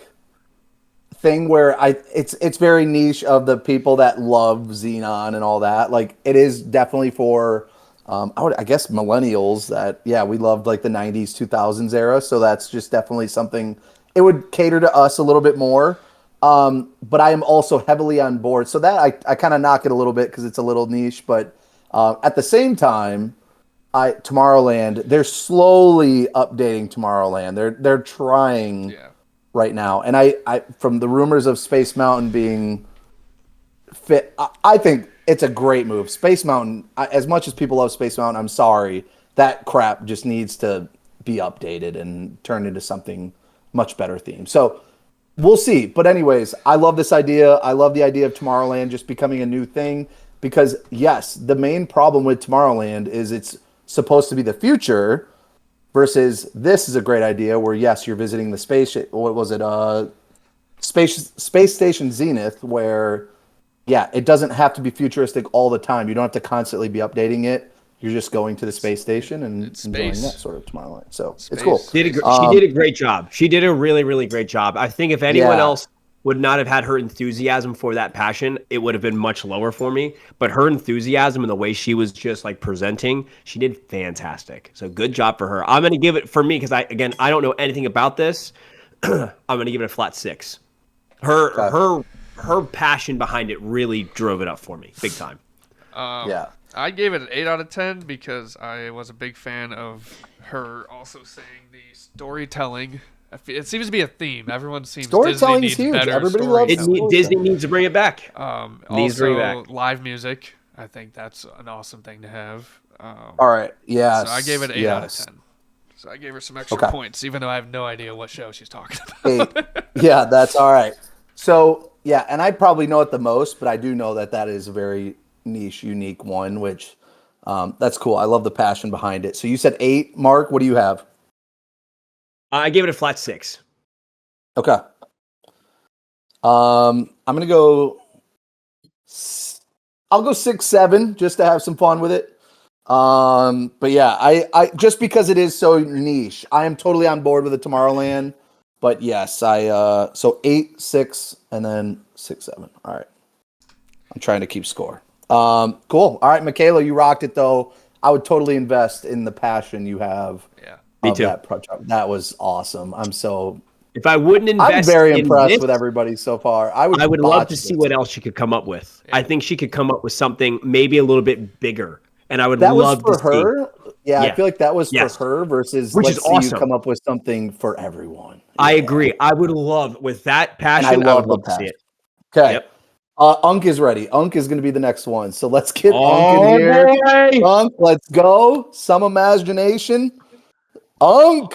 thing where it's very niche of the people that love Xenon and all that. Like it is definitely for I guess millennials that we loved like the 90s 2000s era, so that's just definitely something it would cater to us a little bit more. But I am also heavily on board, so that I kind of knock it a little bit because it's a little niche, but at the same time Tomorrowland, they're slowly updating Tomorrowland. They're trying right now. And I from the rumors of Space Mountain being fit, I think it's a great move. Space Mountain, as much as people love Space Mountain, I'm sorry, that crap just needs to be updated and turned into something much better theme. So we'll see. But anyways, I love this idea. I love the idea of Tomorrowland just becoming a new thing because yes, the main problem with Tomorrowland is it's supposed to be the future. Versus this is a great idea where yes, you're visiting the space. What was it? Space Station Zenith, where it doesn't have to be futuristic all the time. You don't have to constantly be updating it. You're just going to the space station and enjoying that sort of Tomorrowland. So it's cool. She did a great job. She did a really, really great job. I think if anyone else would not have had her enthusiasm for that passion, it would have been much lower for me. But her enthusiasm and the way she was just like presenting, she did fantastic. So good job for her. I'm going to give it, for me, because I don't know anything about this. I'm going to give it a flat 6. Her passion behind it really drove it up for me big time. I gave it an 8 out of 10 because I was a big fan of her also saying the storytelling. It seems to be a theme. Everyone seems storytelling is Disney needs huge. better Everybody loves storytelling. Disney needs to bring it back. Also, live music. I think that's an awesome thing to have. All right. Yeah. So I gave it an 8 out of 10. So I gave her some extra points, even though I have no idea what show she's talking about. 8. Yeah, that's all right. So and I probably know it the most, but I do know that is a very niche, unique one, which that's cool. I love the passion behind it. So you said 8, Mark. What do you have? I gave it a flat 6. Okay. I'm gonna go. I'll go 6, 7 just to have some fun with it. But yeah, I just because it is so niche, I am totally on board with the Tomorrowland. But yes, so 8, 6, and then 6, 7. All right. I'm trying to keep score. Cool. All right, Michaela, you rocked it though. I would totally invest in the passion you have. Yeah, me too. That project. That was awesome. If I wouldn't invest, I'm very impressed with everybody so far. I would love to see what else she could come up with. Yeah. I think she could come up with something maybe a little bit bigger, and I would love to see. Her. Yeah, I feel like that was for her versus which is awesome. You come up with something for everyone. Yeah. I agree. I would love with that passion. I would love to see it. Okay. Yep. Unk is ready. Unk is going to be the next one. So let's get Unk in here. Boy. Unk, let's go. Some imagination. Unk.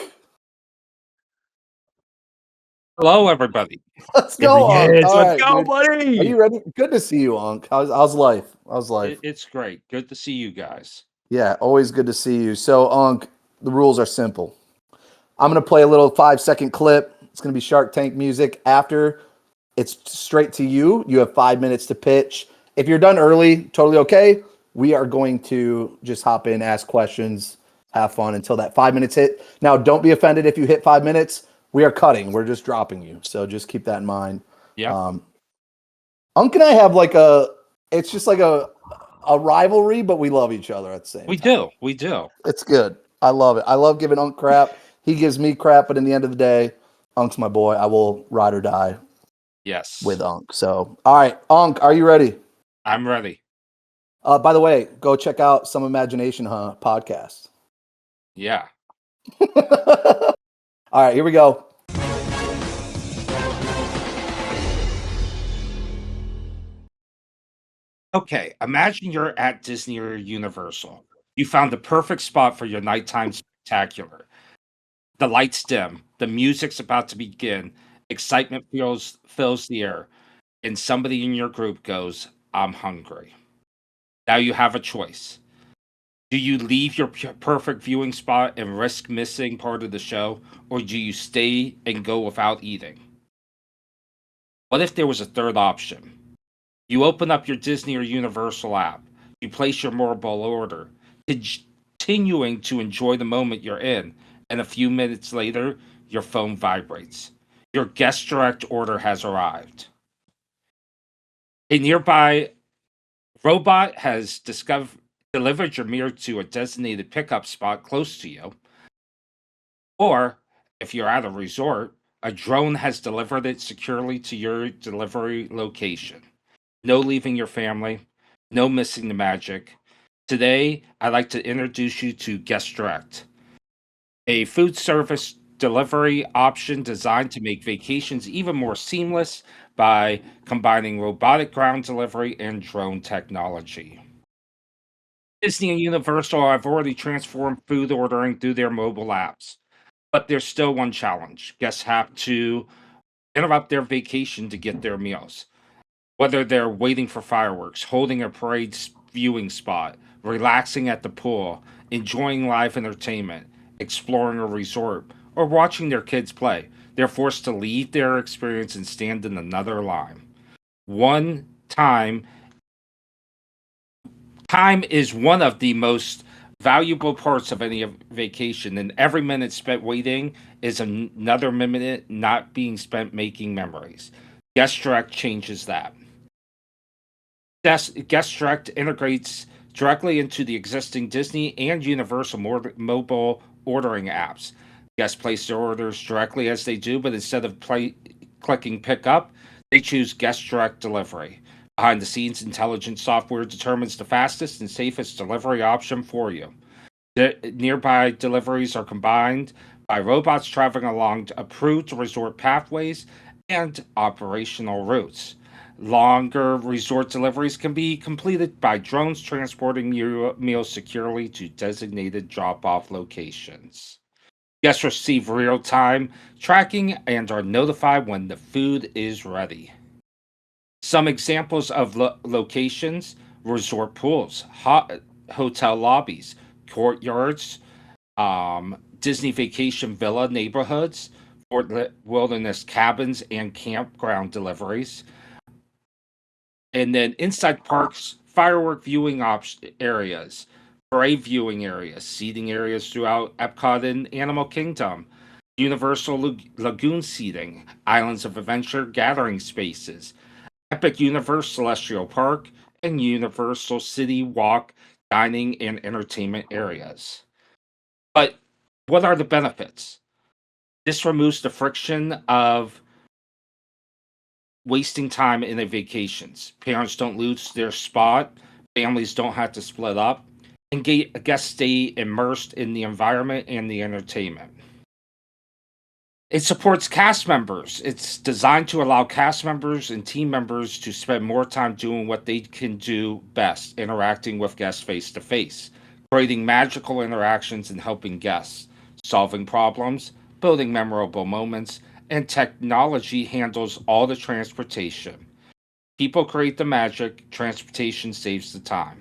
Hello, everybody. Let's go, Unk. Let's go, buddy. Are you ready? Good to see you, Unk. How's life? How's life? It's great. Good to see you guys. Yeah, always good to see you. So, Unk, the rules are simple. I'm going to play a little 5-second clip. It's going to be Shark Tank music. After it's straight to you. You have 5 minutes to pitch. If you're done early, totally okay. We are going to just hop in, ask questions, have fun until that 5 minutes hit. Now, don't be offended if you hit 5 minutes. We are cutting. We're just dropping you. So just keep that in mind. Yeah. Unc and I have like it's just like a rivalry, but we love each other at the same time. We do. It's good. I love it. I love giving Unc crap. He gives me crap, but in the end of the day, Unc's my boy. I will ride or die Yes. with Unc. So, all right, Unc, are you ready? I'm ready. By the way, go check out Some Imagination podcast. Yeah. All right, here we go. Okay, imagine you're at Disney or Universal. You found the perfect spot for your nighttime spectacular. The lights dim, the music's about to begin, excitement fills the air, and somebody in your group goes, "I'm hungry." Now you have a choice. Do you leave your perfect viewing spot and risk missing part of the show, or do you stay and go without eating? What if there was a third option? You open up your Disney or Universal app. You place your mobile order, continuing to enjoy the moment you're in, and a few minutes later, your phone vibrates. Your guest direct order has arrived. A nearby robot has delivered your meal to a designated pickup spot close to you. Or, if you're at a resort, a drone has delivered it securely to your delivery location. No leaving your family, no missing the magic. Today, I'd like to introduce you to Guest Direct, a food service delivery option designed to make vacations even more seamless by combining robotic ground delivery and drone technology. Disney and Universal have already transformed food ordering through their mobile apps, but there's still one challenge. Guests have to interrupt their vacation to get their meals. Whether they're waiting for fireworks, holding a parade viewing spot, relaxing at the pool, enjoying live entertainment, exploring a resort, or watching their kids play, they're forced to leave their experience and stand in another line. One time, time is one of the most valuable parts of any vacation, and every minute spent waiting is another minute not being spent making memories. Guest Direct changes that. Guest Direct integrates directly into the existing Disney and Universal mobile ordering apps. Guests place their orders directly as they do, but instead of clicking pick up, they choose Guest Direct delivery. Behind the scenes, intelligent software determines the fastest and safest delivery option for you. Nearby deliveries are combined by robots traveling along approved resort pathways and operational routes. Longer resort deliveries can be completed by drones transporting meals securely to designated drop-off locations. Guests receive real-time tracking and are notified when the food is ready. Some examples of locations: resort pools, hotel lobbies, courtyards, Disney Vacation Villa neighborhoods, Fort Wilderness cabins and campground deliveries. And then inside parks, firework viewing areas, parade viewing areas, seating areas throughout Epcot and Animal Kingdom, Universal Lagoon seating, Islands of Adventure gathering spaces, Epic Universe Celestial Park, and Universal City Walk dining and entertainment areas. But what are the benefits? This removes the friction of wasting time in the vacations. Parents don't lose their spot, families don't have to split up, and guests stay immersed in the environment and the entertainment. It supports cast members. It's designed to allow cast members and team members to spend more time doing what they can do best, interacting with guests face to face, creating magical interactions and helping guests, solving problems, building memorable moments, and technology handles all the transportation. People create the magic, transportation saves the time.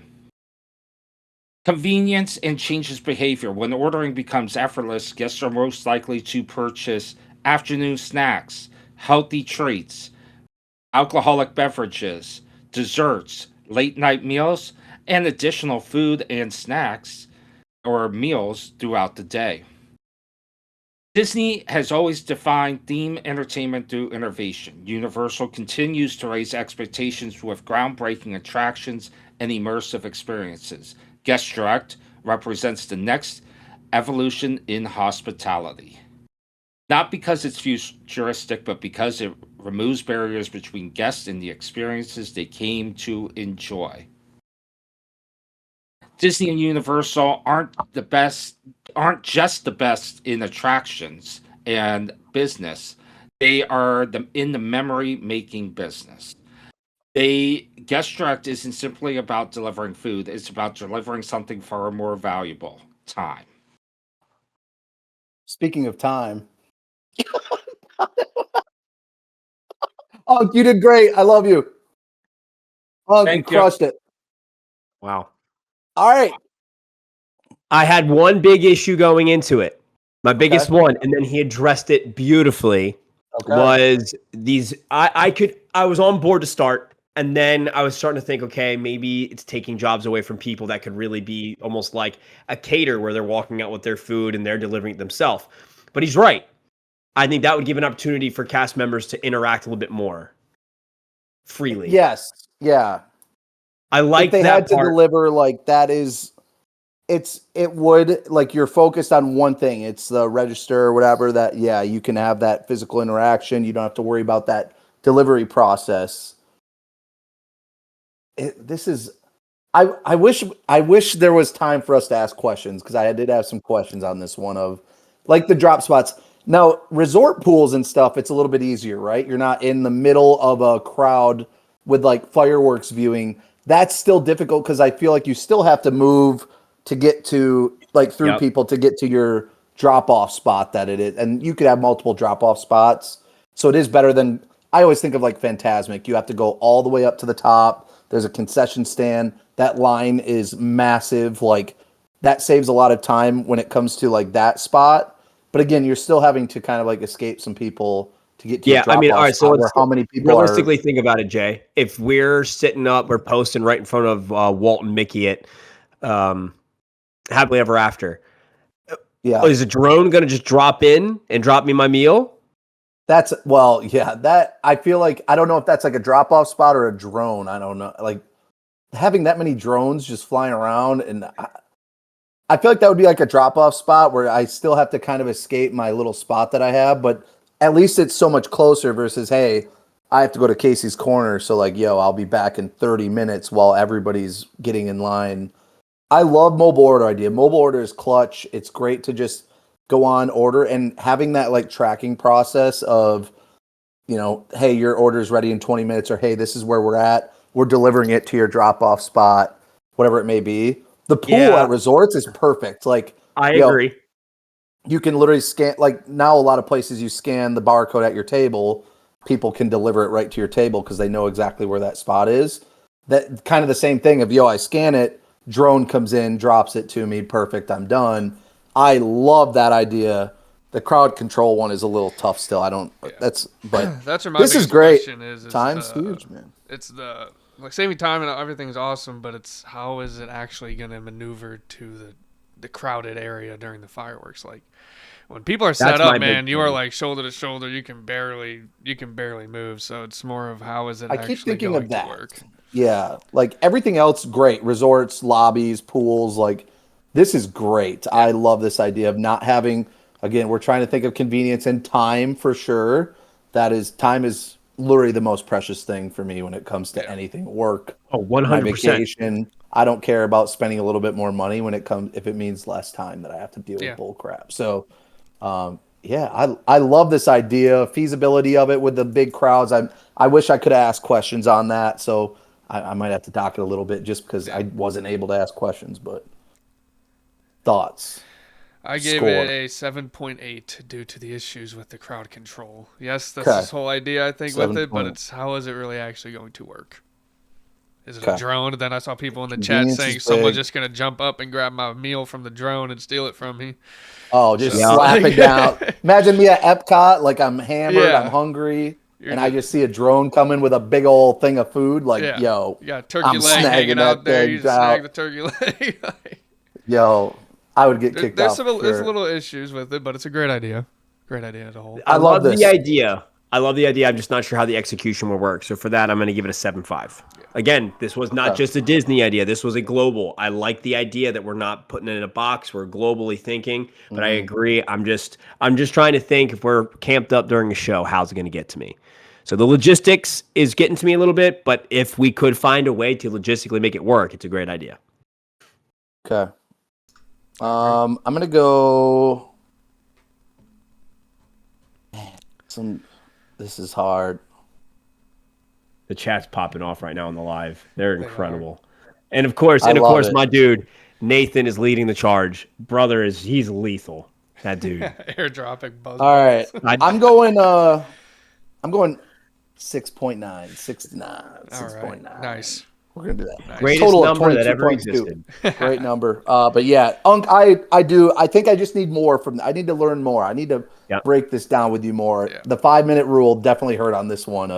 Convenience and changes behavior. When ordering becomes effortless, guests are most likely to purchase afternoon snacks, healthy treats, alcoholic beverages, desserts, late night meals, and additional food and snacks or meals throughout the day. Disney has always defined theme entertainment through innovation. Universal continues to raise expectations with groundbreaking attractions and immersive experiences. Guest Direct represents the next evolution in hospitality. Not because it's futuristic, but because it removes barriers between guests and the experiences they came to enjoy. Disney and Universal aren't just the best in attractions and business. They are in the memory making business. Guest Direct isn't simply about delivering food, it's about delivering something far more valuable, time. Speaking of time. Oh, you did great. I love you. Oh, you crushed it. Wow. All right. I had one big issue going into it. My biggest one, and then he addressed it beautifully. Was these I was on board to start, and then I was starting to think, okay, maybe it's taking jobs away from people that could really be almost like a cater where they're walking out with their food and they're delivering it themselves. But he's right. I think that would give an opportunity for cast members to interact a little bit more freely. Yes. Yeah. I like if they that had to part. deliver like that is it would like you're focused on one thing. It's the register or whatever that you can have that physical interaction. You don't have to worry about that delivery process. I wish there was time for us to ask questions because I did have some questions on this one of like the drop spots. Now, resort pools and stuff, it's a little bit easier, right? You're not in the middle of a crowd with like fireworks viewing. That's still difficult because I feel like you still have to move to get to like through people to get to your drop off spot that it is. And you could have multiple drop off spots. So it is better than I always think of like Fantasmic. You have to go all the way up to the top. There's a concession stand. That line is massive. Like that saves a lot of time when it comes to like that spot. But again, you're still having to kind of like escape some people to get to your drop-off all right, so spot let's how many people realistically think about it, Jay. If we're sitting up, we're posting right in front of Walt and Mickey at Happily Ever After. Yeah. Is a drone going to just drop in and drop me my meal? That I feel like, I don't know if that's like a drop-off spot or a drone. I don't know. Like having that many drones just flying around and I feel like that would be like a drop-off spot where I still have to kind of escape my little spot that I have, but at least it's so much closer versus, hey, I have to go to Casey's Corner, so like, I'll be back in 30 minutes while everybody's getting in line. I love mobile order idea. Mobile order is clutch. It's great to just go on, order, and having that like tracking process of, hey, your order is ready in 20 minutes, or hey, this is where we're at. We're delivering it to your drop-off spot, whatever it may be. The pool at resorts is perfect. Like I agree. You can literally scan, like now a lot of places you scan the barcode at your table, people can deliver it right to your table because they know exactly where that spot is. That kind of the same thing of, I scan it, drone comes in, drops it to me, perfect, I'm done. I love that idea. The crowd control one is a little tough still. That's where my this is great. Time's huge, man. It's the saving time and everything's awesome, but it's how is it actually going to maneuver to the crowded area during the fireworks? Like when people are set up, man, you are like shoulder to shoulder. You can barely move. So it's more of how is it actually keep thinking going of that. to work? Yeah, like everything else, great. Resorts, lobbies, pools, like this is great. I love this idea of not having. Again, we're trying to think of convenience and time for sure. Time is literally the most precious thing for me when it comes to anything work. Oh, 100%. My vacation. I don't care about spending a little bit more money if it means less time that I have to deal with bull crap. So, I love this idea, feasibility of it with the big crowds. I wish I could ask questions on that. So I might have to dock it a little bit just because I wasn't able to ask questions, but thoughts. I gave it a 7.8 due to the issues with the crowd control. Yes, that's this whole idea, I think, with it, but it's how is it really actually going to work? Is it a drone? Then I saw people in the chat saying someone's just going to jump up and grab my meal from the drone and steal it from me. Oh, just slapping down. Imagine me at Epcot, like I'm hammered, I'm hungry, and I just see a drone coming with a big old thing of food. Like, yo, you got a turkey leg hanging out there. You just snag the turkey leg. Yo, I would get kicked out. There's a little issues with it, but it's a great idea. Great idea as a whole. I love this. the idea. I love the idea. I'm just not sure how the execution will work. So for that, I'm going to give it a 7.5. Again, this was not just a Disney idea. This was a global. I like the idea that we're not putting it in a box. We're globally thinking. But I agree. I'm just trying to think if we're camped up during a show, how's it going to get to me? So the logistics is getting to me a little bit. But if we could find a way to logistically make it work, it's a great idea. Okay. I'm going to go. This is hard. The chat's popping off right now on the live. They're incredible. And of course, my dude, Nathan is leading the charge. Brother he's lethal. That dude. Airdropping buzz. All right. I'm going 6.9, 6.9, 6.9. Nice. We're gonna do that. Nice. Greatest Total number that ever existed. Great number. But yeah, Unc, I think I just need more I need to learn more. I need to break this down with you more. Yeah. The 5-minute rule definitely hurt on this one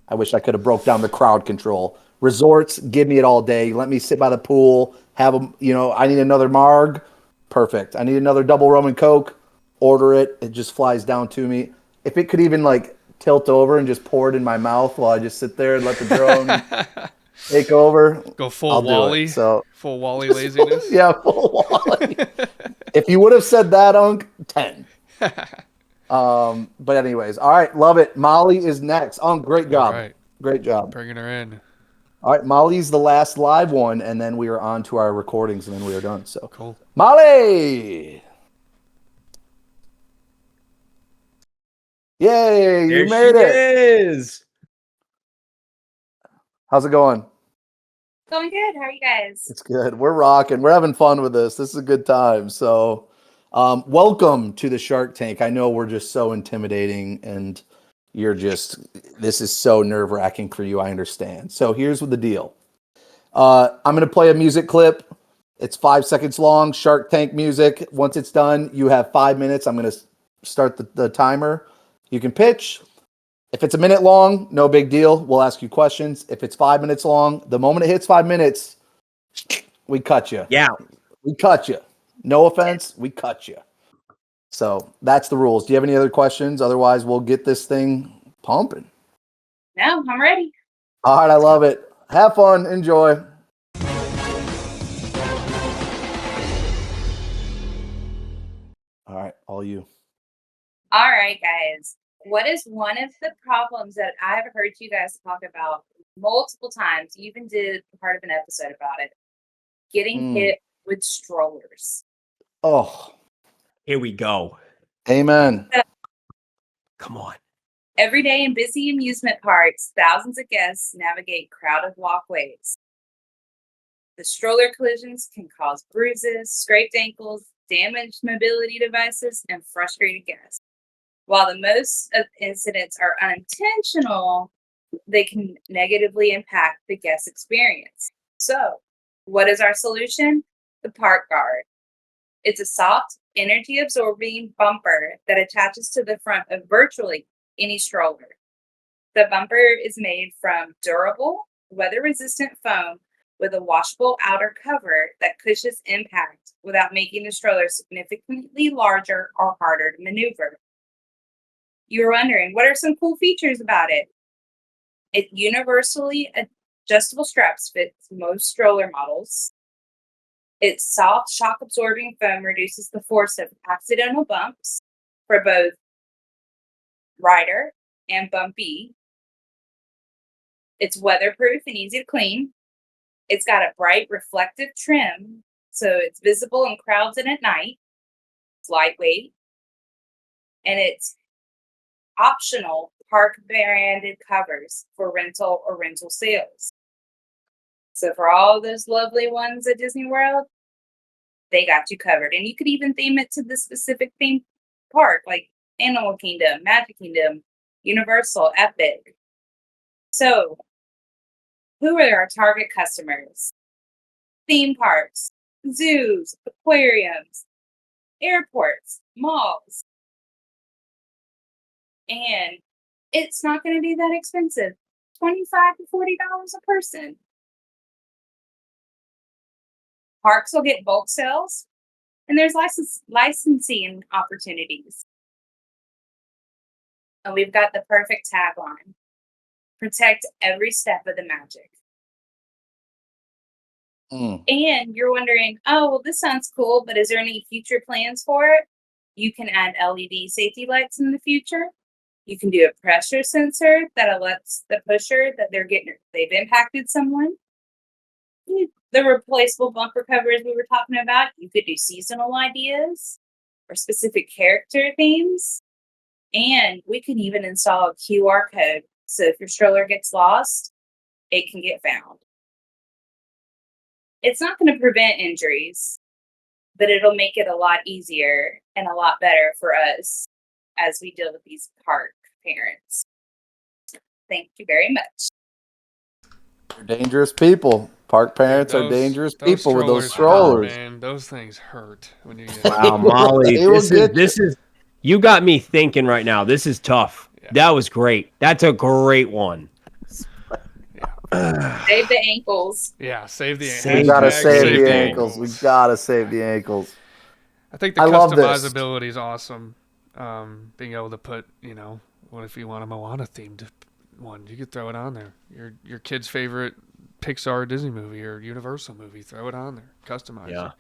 I wish I could have broke down the crowd control. Resorts, give me it all day. Let me sit by the pool, have them, I need another marg. Perfect. I need another double rum and Coke. Order it. It just flies down to me. If it could even tilt over and just pour it in my mouth while I just sit there and let the drone take over. Go full Wally. So full Wally laziness. Yeah, full Wally. If you would have said that, Unc, 10. But anyways, all right, love it. Molly is next. Great job. Right. Great job. Bringing her in. All right, Molly's the last live one, and then we are on to our recordings, and then we are done. So cool. Molly! Yay, you made it. Is. How's it going? Going good. How are you guys? It's good. We're rocking. We're having fun with this. This is a good time. So welcome to the Shark Tank. I know we're just so intimidating and this is so nerve-wracking for you. I understand. So here's the deal. I'm going to play a music clip. It's 5 seconds long, Shark Tank music. Once it's done, you have 5 minutes. I'm going to start the timer. You can pitch. If it's a minute long, no big deal. We'll ask you questions. If it's 5 minutes long, the moment it hits 5 minutes, we cut you. Yeah. We cut you. No offense, we cut you. So that's the rules. Do you have any other questions? Otherwise, we'll get this thing pumping. No, I'm ready. All right, I love it. Have fun. Enjoy. All right, all you. All right, guys. What is one of the problems that I've heard you guys talk about multiple times? You even did part of an episode about it. Getting hit with strollers. Oh. Here we go. Amen. Come on. Every day in busy amusement parks, thousands of guests navigate crowded walkways. The stroller collisions can cause bruises, scraped ankles, damaged mobility devices, and frustrated guests. While the most of incidents are unintentional, they can negatively impact the guest experience. So, what is our solution? The Park Guard. It's a soft, energy-absorbing bumper that attaches to the front of virtually any stroller. The bumper is made from durable, weather-resistant foam with a washable outer cover that cushions impact without making the stroller significantly larger or harder to maneuver. You're wondering, what are some cool features about it? It universally adjustable straps fits most stroller models. Its soft, shock-absorbing foam reduces the force of accidental bumps for both rider and bumpy. It's weatherproof and easy to clean. It's got a bright, reflective trim, so it's visible in crowds and at night. It's lightweight. And it's optional park-branded covers for rental or rental sales. So for all those lovely ones at Disney World, they got you covered. And you could even theme it to the specific theme park, like Animal Kingdom, Magic Kingdom, Universal, Epic. So, who are our target customers? Theme parks, zoos, aquariums, airports, malls. And it's not going to be that expensive. $25 to $40 a person. Parks will get bulk sales, and there's licensing opportunities. And we've got the perfect tagline: protect every step of the magic. And you're wondering, oh, well, this sounds cool, but is there any future plans for it? You can add LED safety lights in the future. You can do a pressure sensor that alerts the pusher that they've impacted someone. The replaceable bumper covers we were talking about, you could do seasonal ideas or specific character themes. And we could even install a QR code, so if your stroller gets lost, it can get found. It's not going to prevent injuries, but it'll make it a lot easier and a lot better for us as we deal with these park parents. Thank you very much. They're dangerous people. Park parents are dangerous people with those strollers. Man, those things hurt when you get Wow, Molly, this is you got me thinking right now. This is tough. Yeah. That was great. That's a great one. Save the ankles. Yeah, save the ankles. We gotta save the ankles. We gotta save the ankles. I think the customizability is awesome. Being able to put, what if you want a Moana themed one? You could throw it on there. Your kid's favorite Pixar Disney movie or Universal movie, throw it on there. Customize it.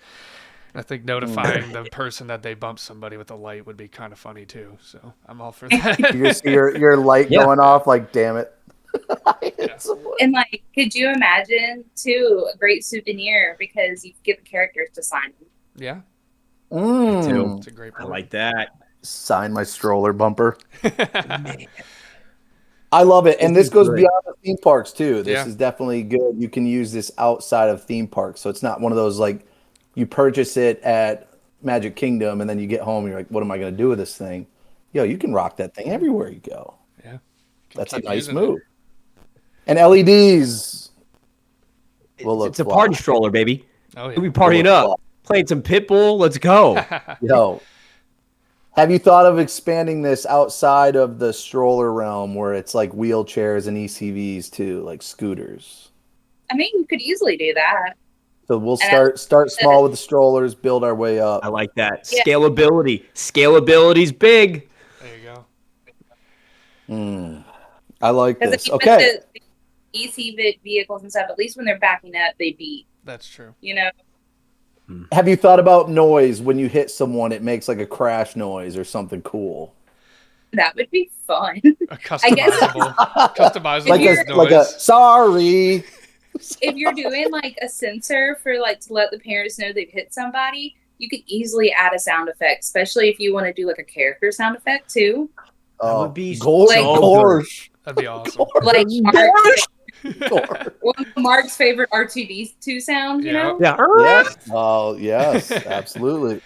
I think notifying the person that they bumped somebody with a light would be kind of funny too. So I'm all for that. You see your light going off, like, damn it. And could you imagine too a great souvenir because you get the characters to sign them? Yeah. It's a great point. I like that. Sign my stroller bumper. I love it. And this goes beyond the theme parks too. This is definitely good. You can use this outside of theme parks. So it's not one of those you purchase it at Magic Kingdom and then you get home and you're like, what am I going to do with this thing? Yo, you can rock that thing everywhere you go. Yeah. That's a nice move. And LEDs. It's a party stroller, baby. Oh, yeah. We'll be partying up. Playing some Pitbull. Let's go. Yo. Have you thought of expanding this outside of the stroller realm where it's like wheelchairs and ECVs too, like scooters? I mean, you could easily do that. So we'll start small with the strollers, build our way up. I like that. Yeah. Scalability's big. There you go. I like this. Okay. EC vehicles and stuff, at least when they're backing up, they beat. That's true. Have you thought about noise when you hit someone? It makes like a crash noise or something cool. That would be fun. A customizable like a sorry. If you're doing a sensor for to let the parents know they've hit somebody, you could easily add a sound effect, especially if you want to do a character sound effect too. That would be Gorge. That'd be awesome. One of Mark's favorite R2D2 sounds, Yeah. Yes. Oh, yes, absolutely.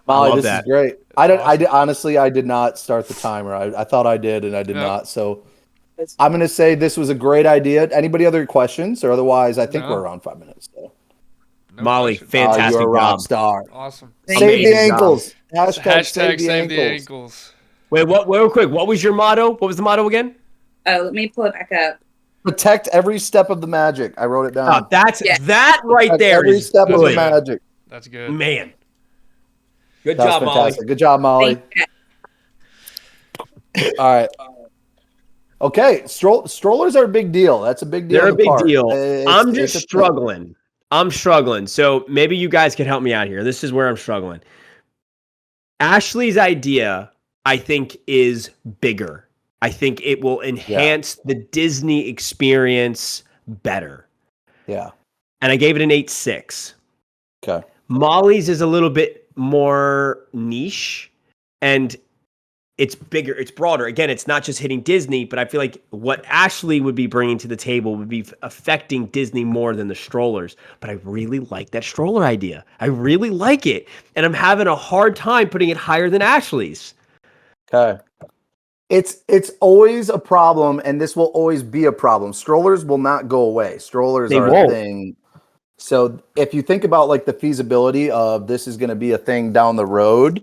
Molly, this is great. Honestly, I did not start the timer. I thought I did, and I did not. So I'm going to say this was a great idea. Anybody other questions? Or otherwise, I think we're around 5 minutes. So. Molly, fantastic you're a rock job. star. Awesome. Save the ankles. Hashtag save the ankles. Wait, real quick. What was your motto? What was the motto again? Oh, let me pull it back up. Protect every step of the magic. I wrote it down. That right there. Every step of the magic. That's good. Man. Good job, Molly. Good job, Molly. All right. Okay. Strollers are a big deal. That's a big deal. They're a big deal. I'm just struggling. I'm struggling. So maybe you guys can help me out here. This is where I'm struggling. Ashley's idea, I think, is bigger. I think it will enhance the Disney experience better. Yeah. And I gave it an 8.6. Okay. Molly's is a little bit more niche and it's bigger, it's broader. Again, it's not just hitting Disney, but I feel like what Ashley would be bringing to the table would be affecting Disney more than the strollers. But I really like that stroller idea. I really like it. And I'm having a hard time putting it higher than Ashley's. Okay. It's always a problem, and this will always be a problem. Strollers will not go away. Strollers are a thing. So if you think about the feasibility of this is going to be a thing down the road,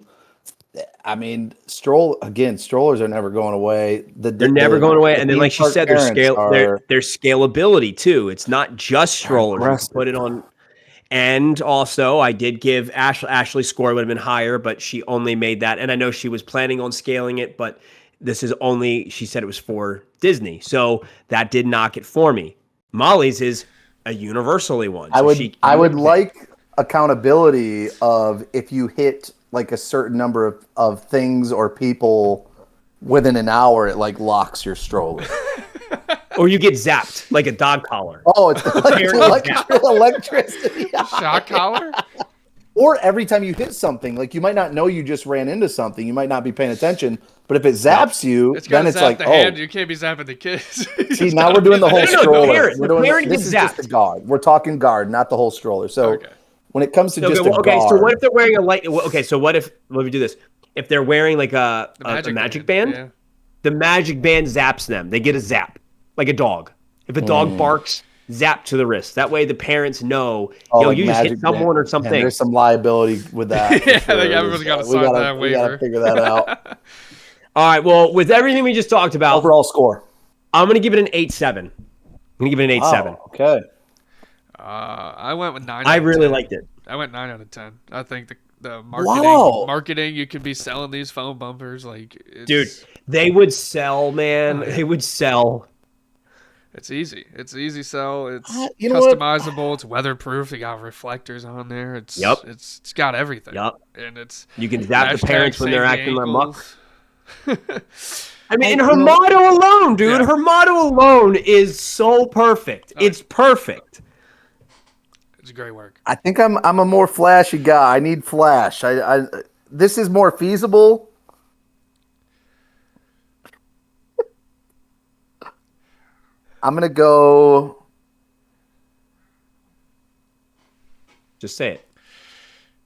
I mean, strollers are never going away. They're never going away. And then, like she said, there's scalability too. It's not just strollers. You can put it on. And also, I did give Ashley's score would have been higher, but she only made that. And I know she was planning on scaling it, but this is only, she said it was for Disney. So that did knock it for me. Molly's is a universally one. So I would like accountability of if you hit like a certain number of things or people within an hour, it like locks your stroller. Or you get zapped like a dog collar. Oh, it's electricity. Shock collar? Or every time you hit something, like you might not know you just ran into something. You might not be paying attention. But if it zaps you, then it's like, hand. You can't be zapping the kids. See, now we're doing the whole stroller. This is just the guard. We're talking guard, not the whole stroller. So when it comes to just a guard. So what if they're wearing a light? Okay, so what if, let me do this. If they're wearing like a magic band, the magic band zaps them. They get a zap, like a dog. If a dog barks, zap to the wrist. That way the parents know, like you just hit someone or something. Man, there's some liability with that. Yeah, sure. Like everyone's got to sign that waiver. We got to figure that out. All right, well, with everything we just talked about. Overall score. I'm going to give it an 8-7. I'm going to give it an 8-7. Okay. I went with 9. I really liked it. I went 9 out of 10. I think the marketing, you could be selling these phone bumpers. Dude, they would sell, man. They would sell. It's easy. It's easy sell. It's you customizable. It's weaterproof. You got reflectors on there. It's got everything. Yep. And it's you can zap the parents when they're acting like muck. I mean, and her know, motto alone, dude. Her motto alone is so perfect. It's perfect. It's great work. I think I'm a more flashy guy. I need flash. This is more feasible. I'm gonna go. Just say it.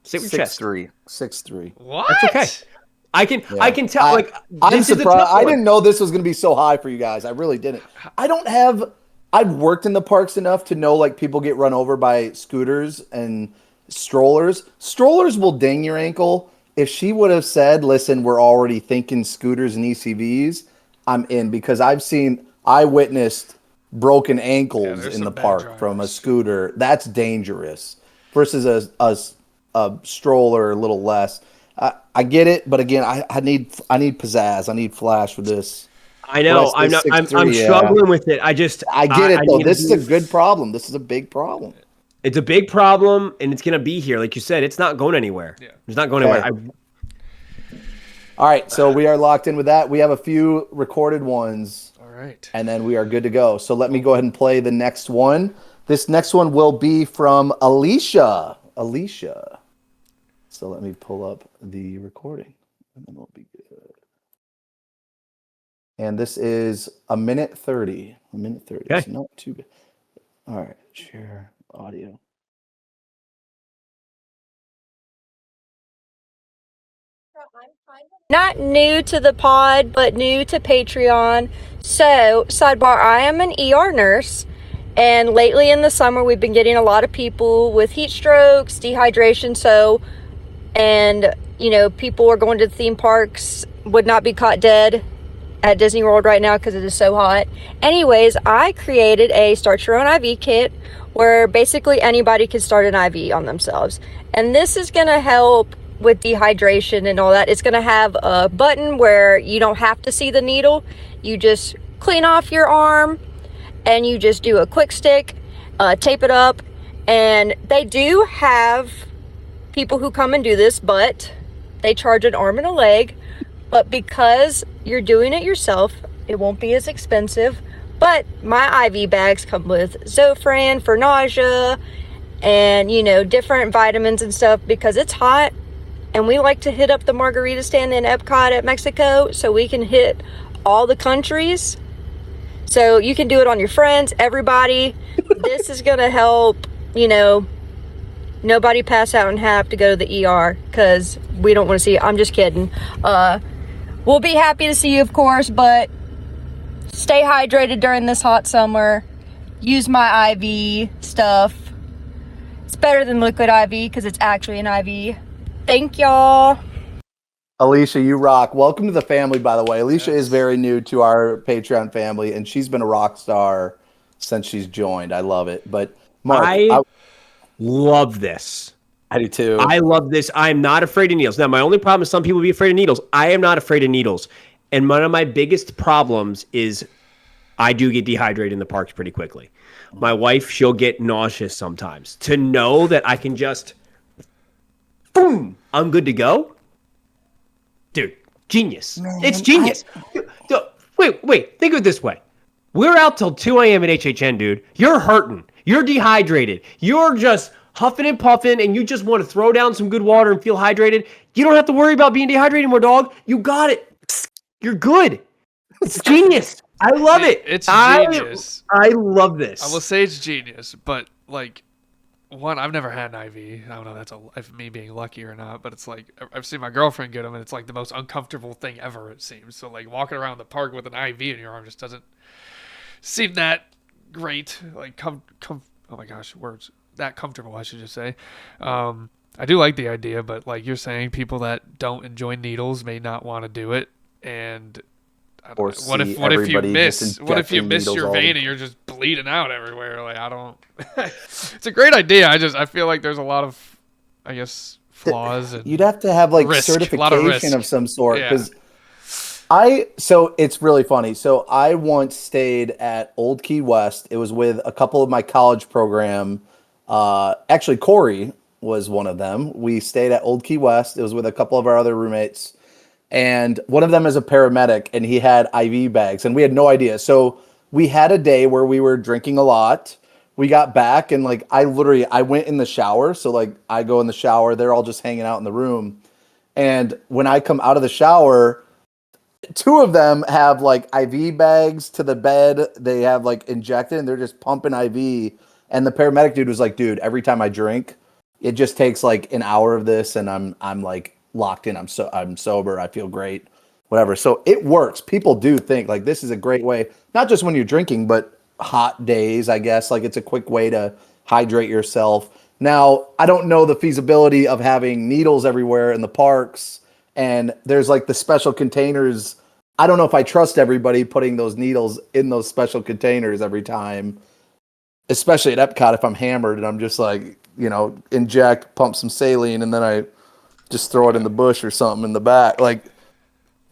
Say it with your chest. 6-3. What? That's okay. I can tell. I'm surprised. I didn't know this was gonna be so high for you guys. I really didn't. I've worked in the parks enough to know like people get run over by scooters and strollers. Strollers will ding your ankle. If she would have said, "Listen, we're already thinking scooters and ECVs," I'm in because I witnessed broken ankles in the park from a scooter. That's dangerous versus a stroller, a little less. I get it, but again, I need pizzazz. I need flash for this. I know. I'm struggling with it. I get it though. This is a good problem. This is a big problem. It's a big problem, and it's gonna be here, like you said. It's not going anywhere. Yeah. It's not going anywhere. All right, so we are locked in with that. We have a few recorded ones. All right, and then we are good to go. So let me go ahead and play the next one. This next one will be from Alicia. So let me pull up the recording, and then we'll be good. And this is a minute 30. Okay. It's not too bad. All right, share audio. Not new to the pod, but new to Patreon. So, sidebar, I am an ER nurse. And lately in the summer, we've been getting a lot of people with heat strokes, dehydration. And people are going to the theme parks, would not be caught dead at Disney World right now because it is so hot. Anyways, I created a start your own IV kit where basically anybody can start an IV on themselves. And this is going to help with dehydration and all that. It's going to have a button where you don't have to see the needle. You just clean off your arm and you just do a quick stick, tape it up. And they do have people who come and do this, but they charge an arm and a leg. But because you're doing it yourself, it won't be as expensive. But my IV bags come with Zofran for nausea and, different vitamins and stuff because it's hot. And we like to hit up the margarita stand in Epcot at Mexico so we can hit all the countries. So you can do it on your friends, everybody. This is going to help, nobody pass out and have to go to the ER because we don't want to see it. I'm just kidding. We'll be happy to see you, of course, but stay hydrated during this hot summer. Use my IV stuff. It's better than liquid IV because it's actually an IV. Thank y'all. Alicia, you rock. Welcome to the family, by the way. Alicia is very new to our Patreon family, and she's been a rock star since she's joined. I love it. But Mark, I love this. I do too. I love this. I'm not afraid of needles. Now, my only problem is some people be afraid of needles. I am not afraid of needles. And one of my biggest problems is I do get dehydrated in the parks pretty quickly. My wife, she'll get nauseous sometimes. To know that I can just, boom, I'm good to go. Dude, genius. Man, it's genius. Wait, think of it this way. We're out till 2 a.m. at HHN, dude. You're hurting. You're dehydrated. You're just huffing and puffing, and you just want to throw down some good water and feel hydrated. You don't have to worry about being dehydrated anymore, dog. You got it. You're good. It's genius. I love it. It's genius. I love this. I will say it's genius, but like, one, I've never had an IV. I don't know if that's me being lucky or not, but it's like I've seen my girlfriend get them, and it's like the most uncomfortable thing ever, it seems. So like walking around the park with an IV in your arm just doesn't seem that great. Like oh my gosh, words. That comfortable, I should just say. I do like the idea, but like you're saying, people that don't enjoy needles may not want to do it, and what if you miss your vein and you're just bleeding out everywhere? Like, I don't. It's a great idea. I feel like there's a lot of, I guess, flaws. And you'd have to have like certification of some sort, because so it's really funny. So I once stayed at Old Key West. It was with a couple of my college program. Actually, Corey was one of them. We stayed at Old Key West. It was with a couple of our other roommates. And one of them is a paramedic, and he had IV bags, and we had no idea. So we had a day where we were drinking a lot. We got back, and like I went in the shower. So like I go in the shower, they're all just hanging out in the room. And when I come out of the shower, two of them have like IV bags to the bed. They have like injected, and they're just pumping IV. And the paramedic dude was like, dude, every time I drink, it just takes like an hour of this, and I'm like locked in. I'm sober. I feel great, whatever. So it works. People do think like this is a great way, not just when you're drinking, but hot days, I guess. Like it's a quick way to hydrate yourself. Now, I don't know the feasibility of having needles everywhere in the parks, and there's like the special containers. I don't know if I trust everybody putting those needles in those special containers every time, especially at Epcot if I'm hammered and I'm just like, inject, pump some saline, and then I just throw it in the bush or something in the back. Like,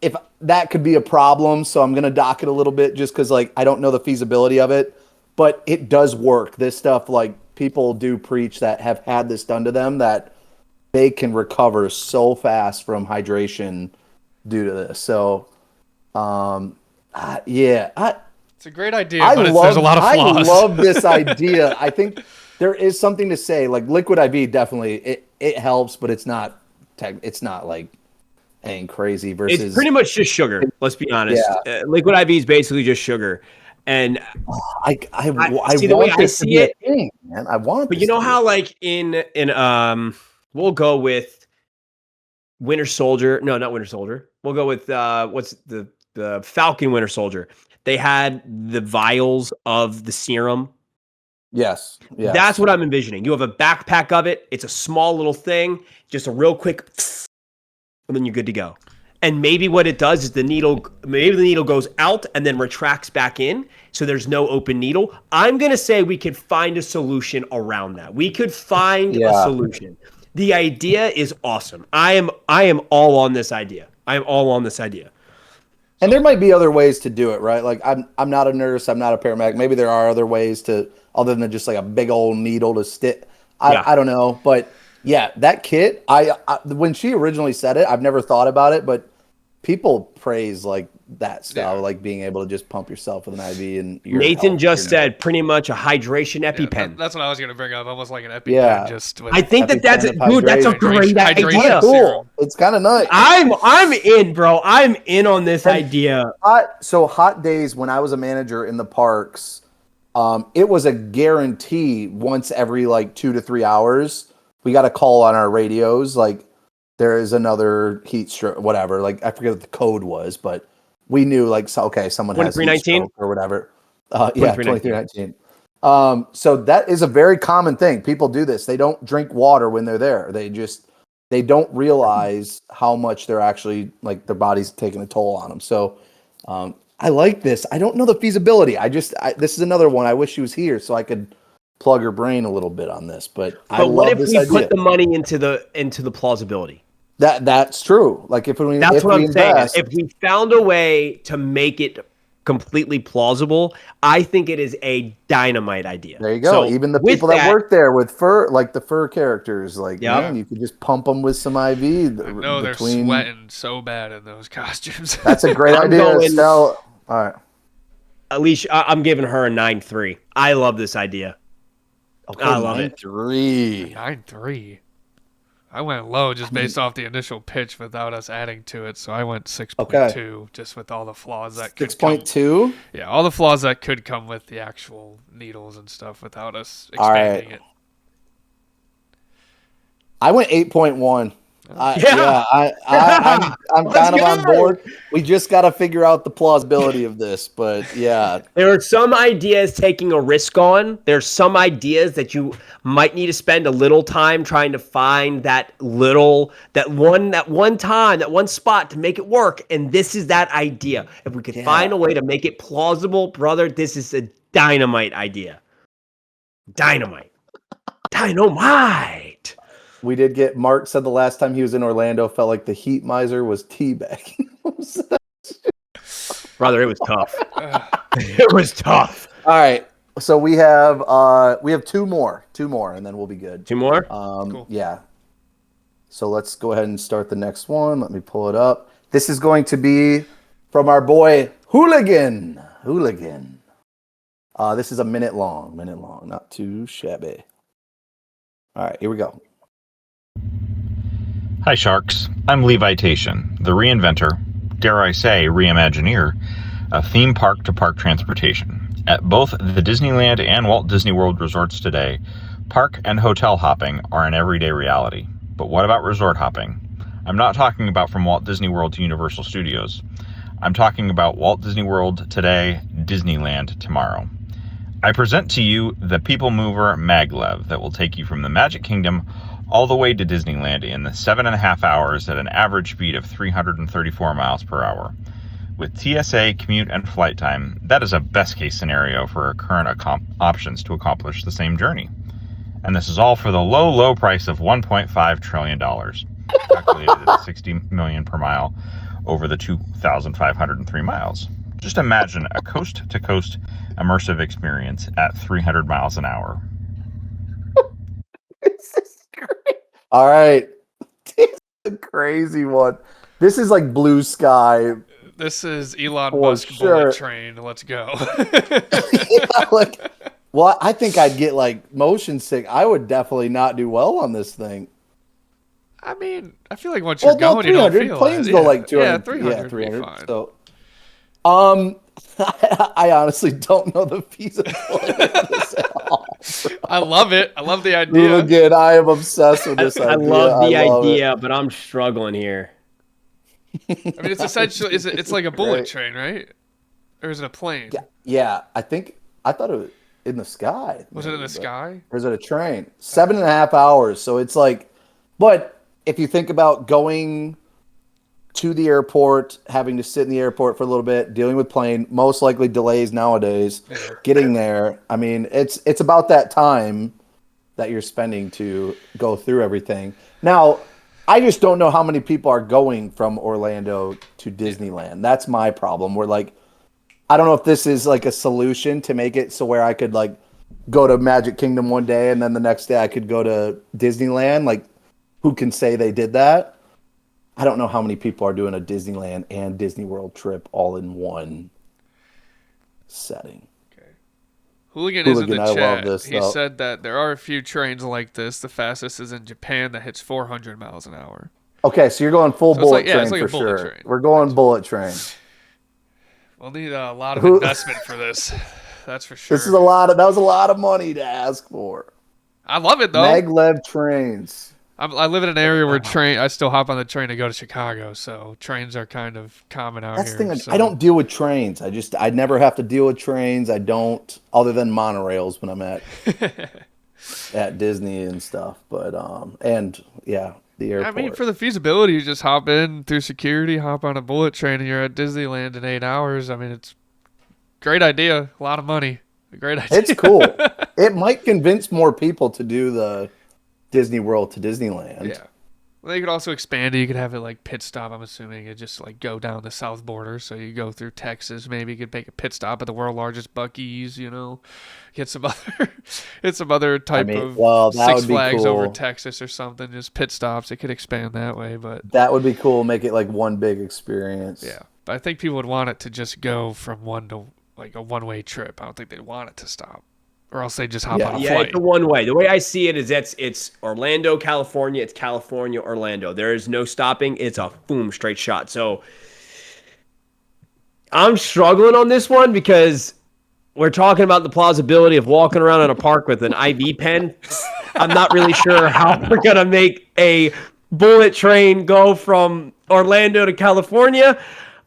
if that could be a problem, so I'm going to dock it a little bit just because, like, I don't know the feasibility of it. But it does work. This stuff, like, people do preach that have had this done to them that they can recover so fast from hydration due to this. So, it's a great idea, but there's a lot of flaws. I love this idea. I think there is something to say. Like, liquid IV, definitely, it helps, but it's not like anything crazy versus. It's pretty much just sugar. Let's be honest. Yeah. Liquid IV is basically just sugar, and I see the way I see it. Man, I want. But you know how like in we'll go with Winter Soldier. No, not Winter Soldier. We'll go with what's the Falcon Winter Soldier. They had the vials of the serum. Yes. That's what I'm envisioning. You have a backpack of it. It's a small little thing, just a real quick, and then you're good to go. And maybe what it does is the needle goes out and then retracts back in, so there's no open needle. I'm going to say we could find a solution around that. We could find a solution. The idea is awesome. I am all on this idea. And there might be other ways to do it, right? Like I'm not a nurse, I'm not a paramedic. Maybe there are other ways to, other than just like a big old needle to stick. I don't know, but yeah, that kit. I when she originally said it, I've never thought about it, but people praise like that style, like being able to just pump yourself with an IV. And Nathan just said pretty much a hydration EpiPen. That's what I was going to bring up. Almost like an EpiPen. Just with I think that's a great idea. Cool. It's kind of nice. I'm in, bro. I'm in on this idea. So hot days when I was a manager in the parks, it was a guarantee once every like 2 to 3 hours. We got a call on our radios like there is another heat stroke, whatever. Like I forget what the code was, but we knew like someone has heat stroke or whatever. 2319. So that is a very common thing. People do this. They don't drink water when they're there. They don't realize how much they're actually like their body's taking a toll on them. So I like this. I don't know the feasibility. This is another one. I wish she was here so I could plug her brain a little bit on this. But I love this idea. What if we put the money into the plausibility? That's true. Like That's what I'm saying. If we found a way to make it completely plausible, I think it is a dynamite idea. There you go. So even the people that work there with fur, like the fur characters, like man, you could just pump them with some IV. I know they're sweating so bad in those costumes. That's a great idea. All right. Alicia, I'm giving her a 9.3. I love this idea. Okay, I love 9.3. 9.3. I went low just based off the initial pitch without us adding to it, so I went 6.2 just with all the flaws that could 6.2? Yeah, all the flaws that could come with the actual needles and stuff without us expanding it. I went 8.1. I'm kind of on board. We just got to figure out the plausibility of this, but yeah. There are some ideas taking a risk on. There's some ideas that you might need to spend a little time trying to find that one spot to make it work. And this is that idea. If we could find a way to make it plausible, brother, this is a dynamite idea. Dynamite. We did get Mark said the last time he was in Orlando felt like the heat miser was teabagging. Brother, it was tough. It was tough. All right. So we have two more, and then we'll be good. Two more? Cool. Yeah. So let's go ahead and start the next one. Let me pull it up. This is going to be from our boy Hooligan. This is a minute long, not too shabby. All right, here we go. Hi Sharks, I'm Levitation, the reinventor, dare I say reimagineer, of theme park to park transportation. At both the Disneyland and Walt Disney World resorts today, park and hotel hopping are an everyday reality. But what about resort hopping? I'm not talking about from Walt Disney World to Universal Studios. I'm talking about Walt Disney World today, Disneyland tomorrow. I present to you the People Mover Maglev that will take you from the Magic Kingdom all the way to Disneyland in 7.5 hours at an average speed of 334 miles per hour. With TSA, commute, and flight time, that is a best case scenario for current options to accomplish the same journey. And this is all for the low price of $1.5 trillion, calculated at $60 million per mile over the 2,503 miles. Just imagine a coast-to-coast immersive experience at 300 miles an hour. All right. This is a crazy one. This is like blue sky. This is Elon Musk bullet train. Let's go. Well, I think I'd get like motion sick. I would definitely not do well on this thing. I mean, I feel like once you're going, you don't feel planes it. go like 200. Yeah, 300. 300. Fine. So, I honestly don't know the feasibility of this at all. I love it. I love the idea. Again, I am obsessed with this idea. I love the idea, but I'm struggling here. I mean, it's essentially it's like a bullet train, right? Or is it a plane? Yeah. I thought it was in the sky. Was it in the sky? Or is it a train? 7.5 hours. So it's like, but if you think about going to the airport, having to sit in the airport for a little bit, dealing with plane, most likely delays nowadays, getting there. I mean, it's about that time that you're spending to go through everything. Now, I just don't know how many people are going from Orlando to Disneyland. That's my problem. We're like, I don't know if this is like a solution to make it so where I could like go to Magic Kingdom one day and then the next day I could go to Disneyland. Like, who can say they did that? I don't know how many people are doing a Disneyland and Disney World trip all in one setting. Okay. Hooligan is in the I chat. love this, He though. said that there are a few trains like this. The fastest is in Japan that hits 400 miles an hour. Okay, so you're going full So it's bullet like- yeah, it's train like a for bullet sure. train. We're going bullet train. We'll need a lot of investment for this. That's for sure. This is a lot of that was a lot of money to ask for. I love it though. Maglev trains. I live in an area where I still hop on the train to go to Chicago, so trains are kind of common out That's here. the thing. so. I don't deal with trains. I never have to deal with trains. I don't, other than monorails when I'm at Disney and stuff. But and yeah, the airport. I mean, for the feasibility, you just hop in through security, hop on a bullet train, and you're at Disneyland in 8 hours. I mean, it's a great idea. A lot of money. A great idea. It's cool. It might convince more people to do the Disney World to Disneyland. Yeah. Well, you could also expand it. You could have it like pit stop. I'm assuming it just like go down the south border. So you go through Texas. Maybe you could make a pit stop at the world's largest Buc-ee's. Get some other type of that Six would be Flags over cool. Texas or something. Just pit stops. It could expand that way, but That would be cool. Make it like one big experience. yeah. But I think people would want it to just go from one to like a one-way trip. I don't think they'd want it to stop. Or else they just hop on a Yeah, flight. it's a one way. The way I see it is it's Orlando, California. It's California, Orlando. There is no stopping. It's a boom, straight shot. So I'm struggling on this one because we're talking about the plausibility of walking around in a park with an IV pen. I'm not really sure how we're going to make a bullet train go from Orlando to California.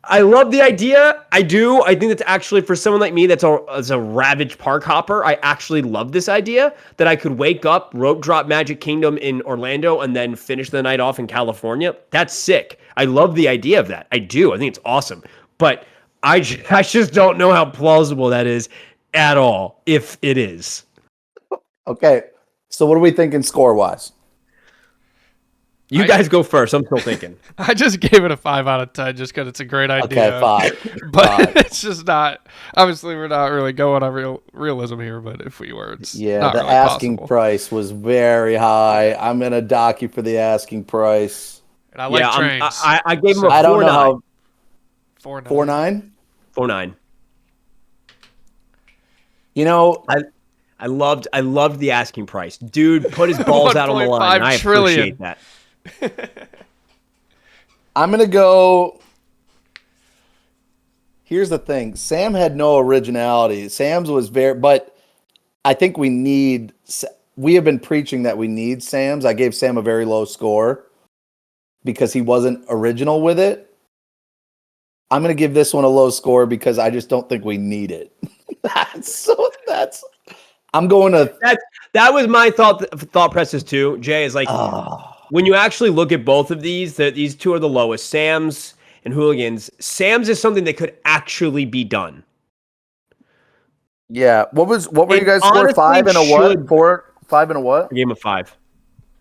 I love the idea. I do. I think that's actually, for someone like me that's a ravaged park hopper, I actually love this idea that I could wake up, rope drop Magic Kingdom in Orlando, and then finish the night off in California. That's sick. I love the idea of that. I do. I think it's awesome. But I just don't know how plausible that is at all, if it is. Okay. So what are we thinking score-wise? You guys go first. I'm still thinking. I just gave it a 5 out of 10 just because it's a great idea. Okay, 5. But 5. it's just not. Obviously, we're not really going on realism here. But if we were, it's not the really asking possible. price was very high. I'm gonna dock you for the asking price. And I like trains. I gave him a 4.9. I don't know how. 4.9. 4.9. 4.9. You know, I loved the asking price. Dude put his balls out on the line. I appreciate that. I'm going to go. Here's the thing. Sam had no originality. Sam's was but I think we have been preaching that we need Sam's. I gave Sam a very low score because he wasn't original with it. I'm going to give this one a low score because I just don't think we need it. I'm going to. That was my thought process too. Jay is like, when you actually look at both of these two are the lowest. Sam's and Hooligans. Sam's is something that could actually be done. Yeah. What were you guys score? 5 and a what? 4, 5 and a what? I gave him a 5.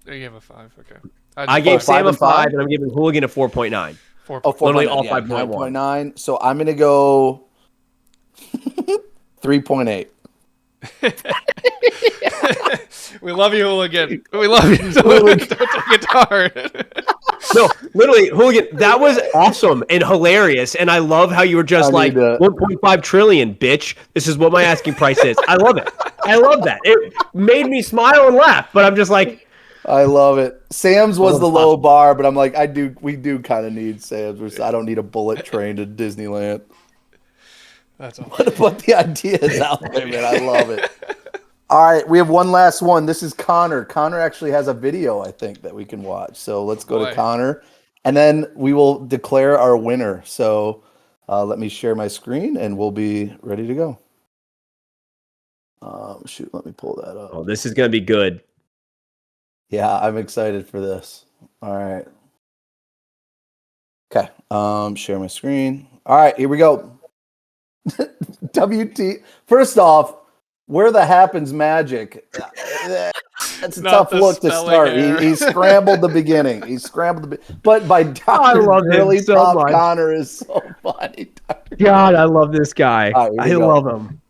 I gave him a 5. Okay. I gave Sam a 5, and I'm giving Hooligan a 4.9. Literally all 5.9. 9.9. So I'm going to go 3.8. We love you, Hooligan. We love you. Don't take it hard. No, literally, Hooligan, that was awesome and hilarious. And I love how you were just 1.5 trillion, bitch. This is what my asking price is. I love it. I love that. It made me smile and laugh, but I'm just like, I love it. Sam's was the low bar, but I'm like, we do kind of need Sam's. I don't need a bullet train to Disneyland. That's all. But the idea is out there, man. I love it. All right, we have one last one. This is Connor. Connor actually has a video, I think, that we can watch. So let's go to Connor, and then we will declare our winner. So let me share my screen, and we'll be ready to go. Let me pull that up. Oh, this is going to be good. Yeah, I'm excited for this. All right. Okay, share my screen. All right, here we go. WT. First off, where the happens magic? That's a tough look to start. He scrambled the beginning. But by Dr. Gurley Pop Connor is so funny. God, I love this guy. Right, I love him.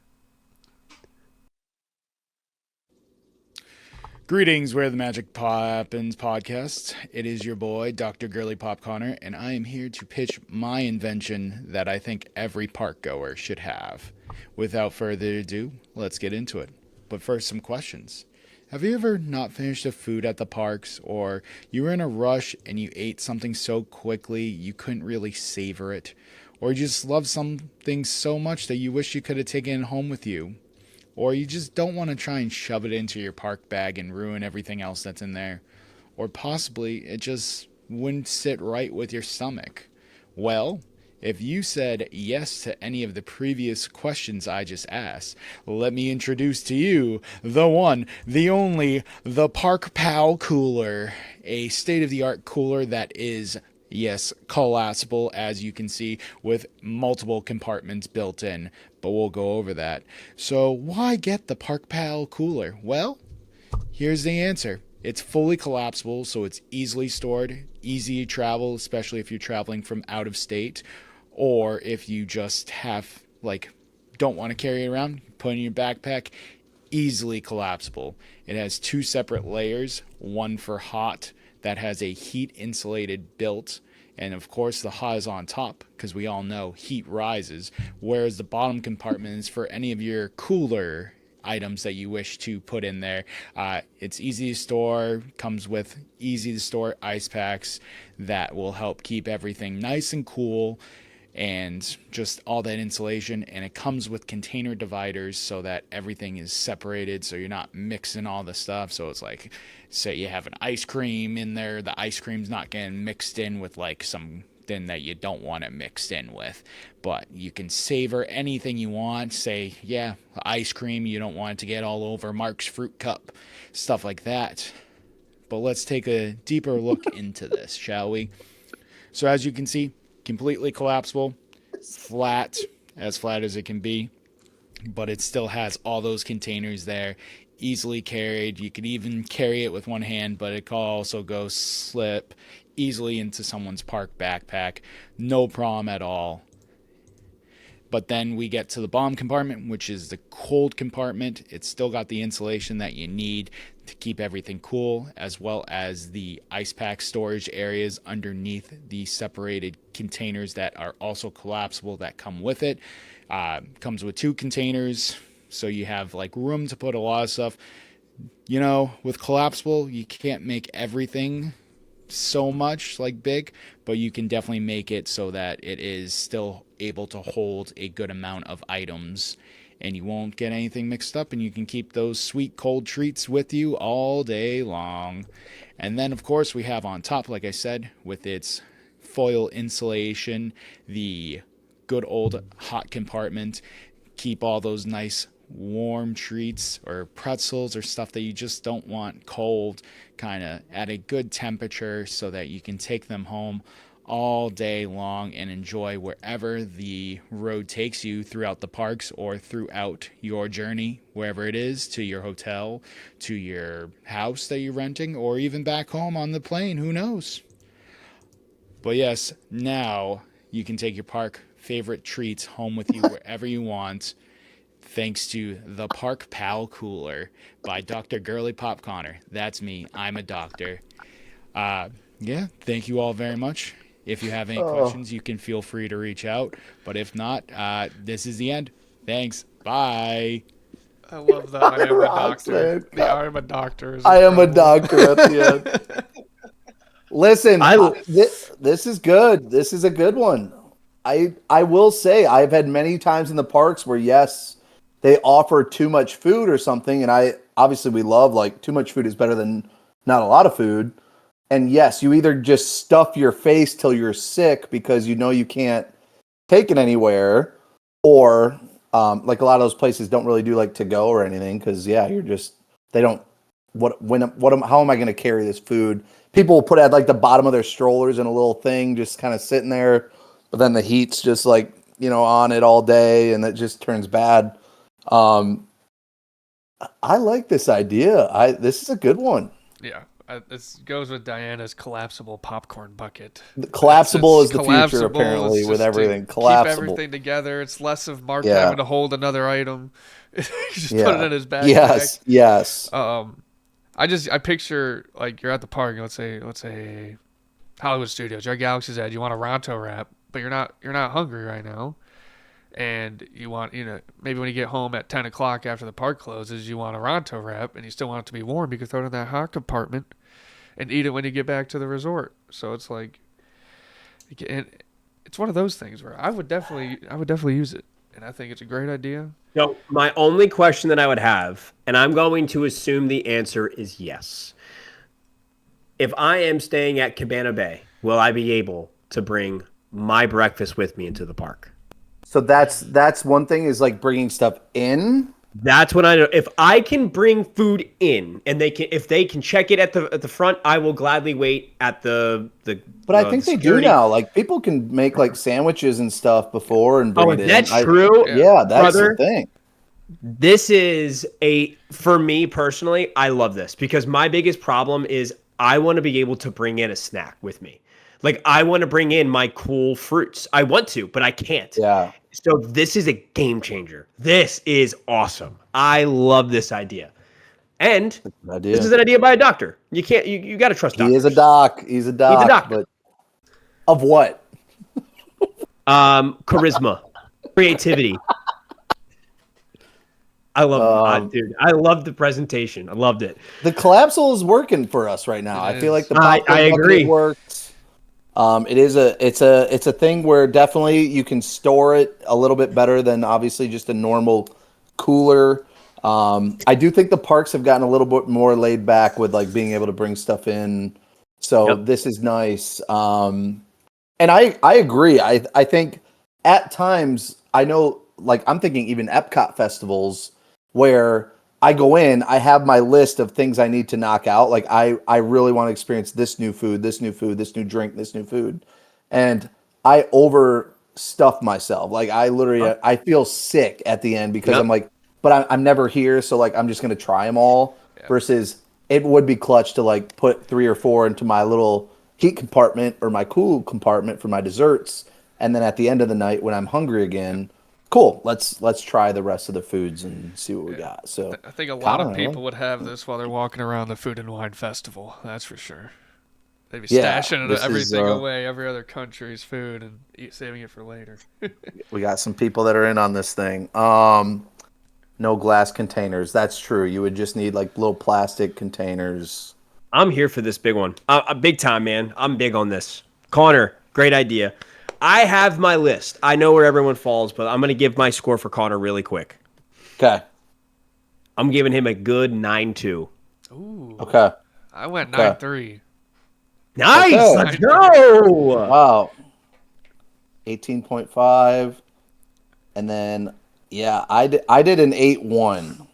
Greetings, Where the Magic Happens podcast. It is your boy, Dr. Gurley Pop Connor, and I am here to pitch my invention that I think every park goer should have. Without further ado, let's get into it. But first, some questions. Have you ever not finished the food at the parks, or you were in a rush and you ate something so quickly you couldn't really savor it, or you just love something so much that you wish you could have taken it home with you? Or you just don't want to try and shove it into your park bag and ruin everything else that's in there. Or possibly it just wouldn't sit right with your stomach. Well, if you said yes to any of the previous questions I just asked, let me introduce to you the one, the only, the Park Pal Cooler. A state-of-the-art cooler that is, yes, collapsible, as you can see, with multiple compartments built in. But we'll go over that. So why get the Park Pal Cooler? Well, here's the answer. It's fully collapsible, so it's easily stored, easy to travel, especially if you're traveling from out of state, or if you just have, like, don't want to carry it around, put it in your backpack, easily collapsible. It has 2 separate layers, one for hot that has a heat insulated built, and of course the hot is on top because we all know heat rises, whereas the bottom compartment is for any of your cooler items that you wish to put in there. It's easy to store, comes with easy to store ice packs that will help keep everything nice and cool, and just all that insulation. And it comes with container dividers so that everything is separated, so you're not mixing all the stuff. So it's like, say you have an ice cream in there, the ice cream's not getting mixed in with like something that you don't want it mixed in with, but you can savor anything you want. Say, yeah, ice cream, you don't want it to get all over Mark's fruit cup, stuff like that. But let's take a deeper look into this, shall we? So as you can see, completely collapsible, flat as it can be, but it still has all those containers there, easily carried. You could even carry it with one hand, but it can also go slip easily into someone's park backpack, no problem at all. But then we get to the bottom compartment, which is the cold compartment. It's still got the insulation that you need to keep everything cool, as well as the ice pack storage areas underneath the separated containers that are also collapsible that come with it. Comes with 2 containers, so you have like room to put a lot of stuff. You know, with collapsible, you can't make everything so much like big, but you can definitely make it so that it is still able to hold a good amount of items, and you won't get anything mixed up, and you can keep those sweet cold treats with you all day long. And then of course we have on top, like I said, with its foil insulation, the good old hot compartment. Keep all those nice warm treats or pretzels or stuff that you just don't want cold, kind of at a good temperature, so that you can take them home all day long and enjoy wherever the road takes you throughout the parks or throughout your journey, wherever it is, to your hotel, to your house that you're renting, or even back home on the plane, who knows. But yes, now you can take your park favorite treats home with you wherever you want, thanks to the Park Pal Cooler by Dr. Girly Pop Connor. That's me. I'm a doctor. Yeah, thank you all very much. If you have any questions, you can feel free to reach out. But if not, this is the end. Thanks. Bye. I love that. I am a doctor. The I am a doctor is I am a doctor at the end. Listen, this is good. This is a good one. I will say I've had many times in the parks where, yes, they offer too much food or something, and obviously we love, like, too much food is better than not a lot of food. And yes, you either just stuff your face till you're sick because you know you can't take it anywhere, or like a lot of those places don't really do like to go or anything because they don't. How am I going to carry this food? People will put it at like the bottom of their strollers in a little thing, just kind of sitting there, but then the heat's just like on it all day, and it just turns bad. I like this idea. This is a good one. Yeah. This goes with Diana's collapsible popcorn bucket. Collapsible is the future, apparently, with everything. Collapsible. Keep everything together. It's less of Mark having to hold another item. Just put it in his backpack. Yes. I picture, like, you're at the park. Let's say Hollywood Studios. You're at Galaxy's Edge. You want a Ronto wrap, but you're not hungry right now. And you want, maybe when you get home at 10 o'clock after the park closes, you want a Ronto wrap, and you still want it to be warm. You can throw it in that hot compartment and eat it when you get back to the resort. So it's like, it's one of those things where I would definitely use it, and I think it's a great idea. So my only question that I would have, and I'm going to assume the answer is yes. If I am staying at Cabana Bay, will I be able to bring my breakfast with me into the park? So that's one thing, is like bringing stuff in. That's what I know. If I can bring food in, and if they can check it at the front, I will gladly wait at the. But I think they do now. Like, people can make like sandwiches and stuff before and bring it in. That's true. Yeah, that's the thing. This is for me personally, I love this because my biggest problem is I want to be able to bring in a snack with me. Like I want to bring in my cool fruits. I want to, but I can't. Yeah. So this is a game changer. This is awesome. I love this idea. And this is an idea by a doctor. You can't, you got to trust doctors. He is a doc. He's a doc. He's a doctor. But of what? Charisma, creativity. I love dude. I love the presentation. I loved it. The collapsal is working for us right now. I feel like the I agree. Works. It's a thing where definitely you can store it a little bit better than obviously just a normal cooler. I do think the parks have gotten a little bit more laid back with like being able to bring stuff in. So this is nice. And I agree. I think at times I know like I'm thinking even Epcot festivals where I go in, I have my list of things I need to knock out. Like I really want to experience this new food, this new food, this new drink, this new food. And I overstuff myself. Like I literally, I feel sick at the end because I'm like, but I'm never here. So like, I'm just going to try them all versus it would be clutch to like put 3 or 4 into my little heat compartment or my cool compartment for my desserts. And then at the end of the night when I'm hungry again, cool. Let's try the rest of the foods and see what we got. So I think a lot of people would have this while they're walking around the Food and Wine Festival. That's for sure. They'd be stashing everything away, every other country's food, and saving it for later. We got some people that are in on this thing. No glass containers. That's true. You would just need like little plastic containers. I'm here for this big one. Big time, man. I'm big on this. Connor, great idea. I have my list. I know where everyone falls, but I'm going to give my score for Connor really quick. Okay. I'm giving him a good 9.2. Ooh. Okay. I went 9.3. Nice. Okay. Let's go. Wow. 18.5. And then, yeah, I did an 8.1.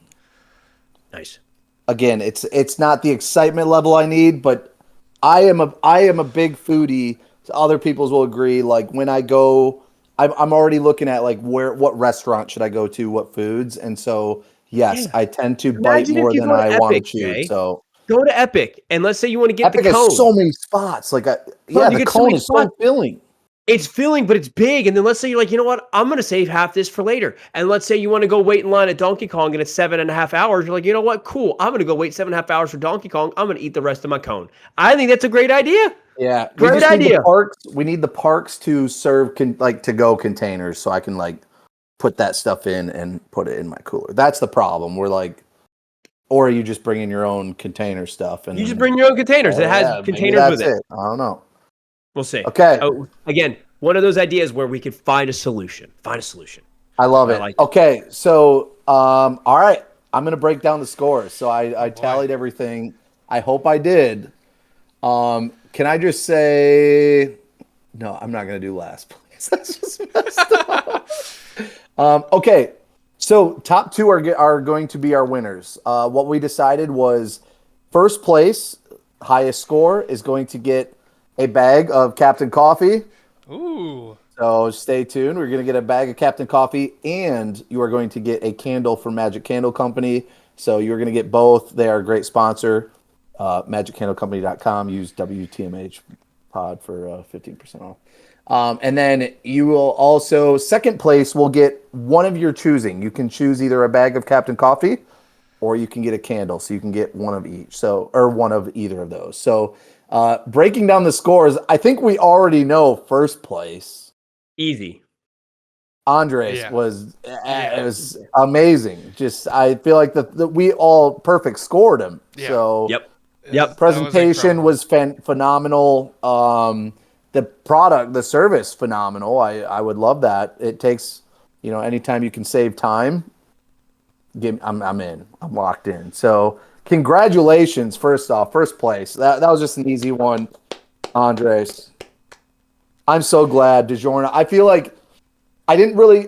Nice. Again, it's not the excitement level I need, but I am a big foodie. Other people's will agree. Like when I go, I'm already looking at like what restaurant should I go to, what foods, and so yes, I tend to bite more than I want to chew. So go to Epic, and let's say you want to get Epic the cone. has so many spots. Like the cone is so filling. It's filling, but it's big. And then let's say you're like, you know what? I'm going to save half this for later. And let's say you want to go wait in line at Donkey Kong and it's 7.5 hours. You're like, you know what? Cool. I'm going to go wait 7.5 hours for Donkey Kong. I'm going to eat the rest of my cone. I think that's a great idea. Yeah. Great idea. We need the parks to serve to-go containers so I can like put that stuff in and put it in my cooler. That's the problem. We're like, or you just bring in your own container stuff. And you just bring your own containers. It has containers with it. I don't know. We'll see. Okay. Again, one of those ideas where we could find a solution. I love it. Okay. So, all right. I'm going to break down the scores. So I tallied everything. I hope I did. Can I just say, no, I'm not going to do last place. That's just messed up. Okay. So top 2 are going to be our winners. What we decided was first place, highest score is going to get a bag of Captain Coffee. Ooh. So stay tuned. We're going to get a bag of Captain Coffee, and you are going to get a candle from Magic Candle Company. So you're going to get both. They are a great sponsor. MagicCandleCompany.com. Use WTMH pod for 15% off. And then you will also, second place will get one of your choosing. You can choose either a bag of Captain Coffee or you can get a candle. So you can get one of each. Or one of either of those. So breaking down the scores, I think we already know first place. Easy. Andres was amazing. Just I feel like we all perfect scored him. Yeah. So yep. Presentation was phenomenal. The product, the service, phenomenal. I would love that. It takes, anytime you can save time. I'm in. I'm locked in. So congratulations, first off, first place. That was just an easy one, Andres. I'm so glad, DiGiorno. I feel like I didn't really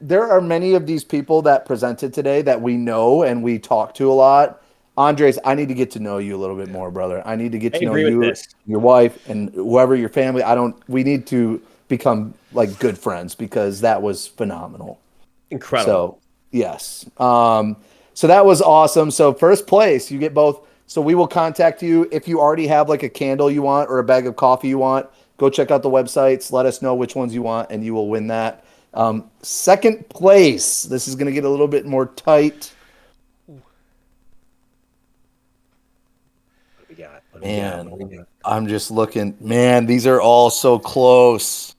there are many of these people that presented today that we know and we talk to a lot. Andres, I need to get to know you a little bit more, brother. I need to get to know you, your wife, and whoever your family. We need to become like good friends because that was phenomenal. Incredible. So Yes. So that was awesome. So first place, you get both. So we will contact you if you already have like a candle you want or a bag of coffee you want. Go check out the websites. Let us know which ones you want, and you will win that. Second place. This is going to get a little bit more tight. Man, I'm just looking. Man, these are all so close.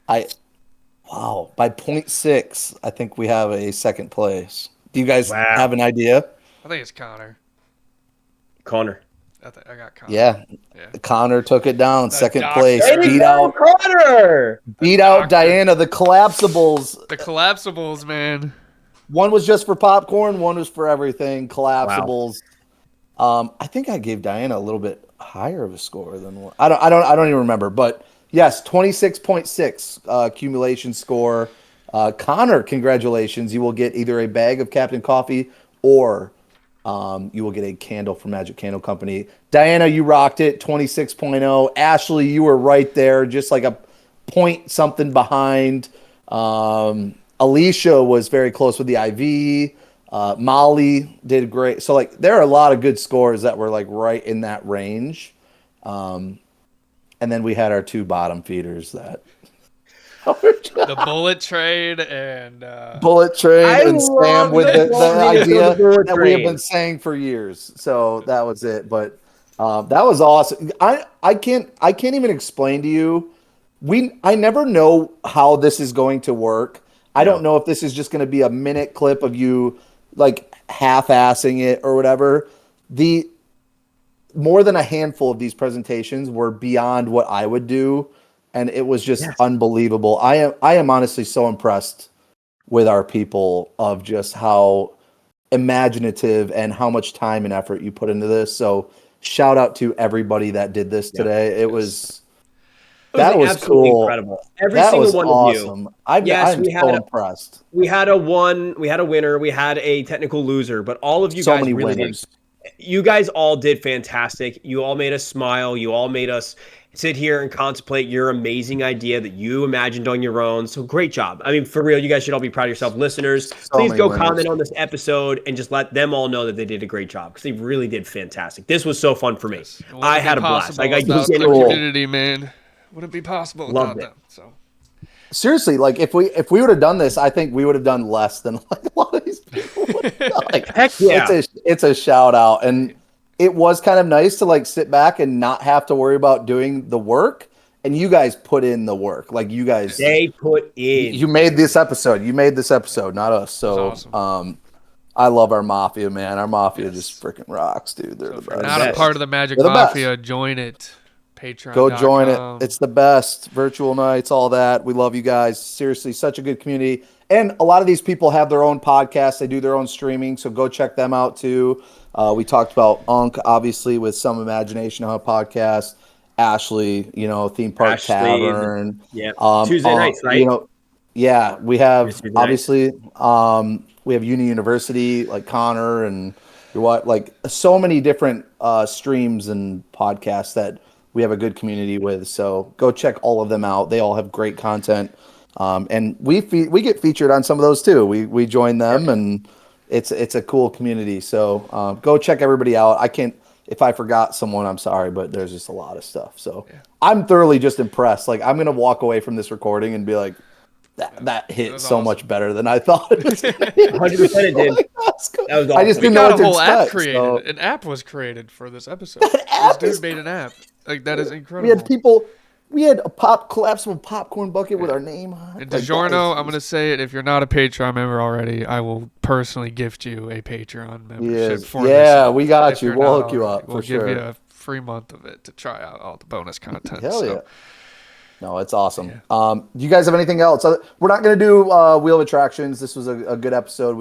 Wow, by 0.6, I think we have a second place. Do you guys have an idea? I think it's Connor. I got Connor. Yeah. Connor took it down. Second doctor. place. Connor! Beat out Diana. The collapsibles. The collapsibles, man. One was just for popcorn. One was for everything. Collapsibles. Wow. I think I gave Diana a little bit higher of a score than one. I don't even remember. But yes, 26.6 accumulation score. Connor, congratulations. You will get either a bag of Captain Coffee or you will get a candle from Magic Candle Company. Diana, you rocked it, 26.0. Ashley, you were right there, just like a point something behind. Alicia was very close with the IV. Molly did great. So, like, there are a lot of good scores that were, like, right in that range. And then we had our two bottom feeders that... The bullet trade and Sam with the idea that we have been saying for years. So that was it. But that was awesome. I can't even explain to you. I never know how this is going to work. I don't know if this is just going to be a minute clip of you like half-assing it or whatever. More than a handful of these presentations were beyond what I would do. And it was just unbelievable. I am honestly so impressed with our people of just how imaginative and how much time and effort you put into this. So shout out to everybody that did this today. It was cool. Incredible. Every single one awesome. of you. I'm so impressed. We had a winner, we had a technical loser, but all of you guys really did. You guys all did fantastic. You all made us smile. You all made us sit here and contemplate your amazing idea that you imagined on your own. So great job. I mean, for real, you guys should all be proud of yourself. Listeners, please go comment on this episode and just let them all know that they did a great job because they really did fantastic. This was so fun for me. I had a blast. Like, the community, man. Wouldn't be possible without them. So seriously, like if we would have done this, I think we would have done less than like a lot of these people would have done. Like, heck yeah. It's a shout out. And it was kind of nice to like sit back and not have to worry about doing the work. And you guys put in the work. Like you guys, they put in. You made this episode. You made this episode, not us. So, awesome. I love our Mafia, man. Our Mafia just freaking rocks, dude. They're the best. Not a part of the Magic Mafia. Join it. Patreon. Go join it. It's the best. Virtual nights, all that. We love you guys. Seriously, such a good community. And a lot of these people have their own podcasts. They do their own streaming. So go check them out too. We talked about Unk, obviously, with Some Imagination on a podcast. Ashley, Theme Park Tavern. Yeah. Tuesday nights, right? We have obviously we have Uni University, like Connor and so many different streams and podcasts that we have a good community with. So go check all of them out. They all have great content. And we get featured on some of those too. We join them and it's a cool community. So go check everybody out. If I forgot someone, I'm sorry, but there's just a lot of stuff. So I'm thoroughly just impressed. Like I'm going to walk away from this recording and be like, that hit so much better than I thought it was. 100% it did. That was awesome. I just didn't know what to whole app expect. created. An app was created for this episode. This dude made an app. Like that is incredible. We had a collapsible popcorn bucket with our name on it. And DiGiorno, I'm going to say it. If you're not a Patreon member already, I will personally gift you a Patreon membership for this. Yeah, we got you. We'll hook you up We'll for sure. give you a free month of it to try out all the bonus content. Hell yeah. No, it's awesome. Yeah. Do you guys have anything else? We're not going to do Wheel of Attractions. This was a good episode.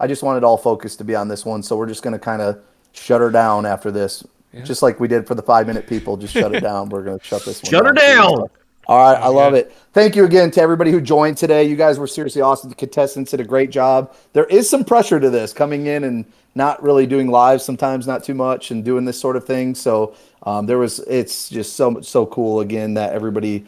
I just wanted all focus to be on this one, so we're just going to kind of shut her down after this. Yeah. Just like we did for the 5-minute people, just shut it down. We're going to shut this one down. Shut her down. All right. I love it. Thank you again to everybody who joined today. You guys were seriously awesome. The contestants did a great job. There is some pressure to this coming in and not really doing live sometimes, not too much, and doing this sort of thing. So it's just so cool again that everybody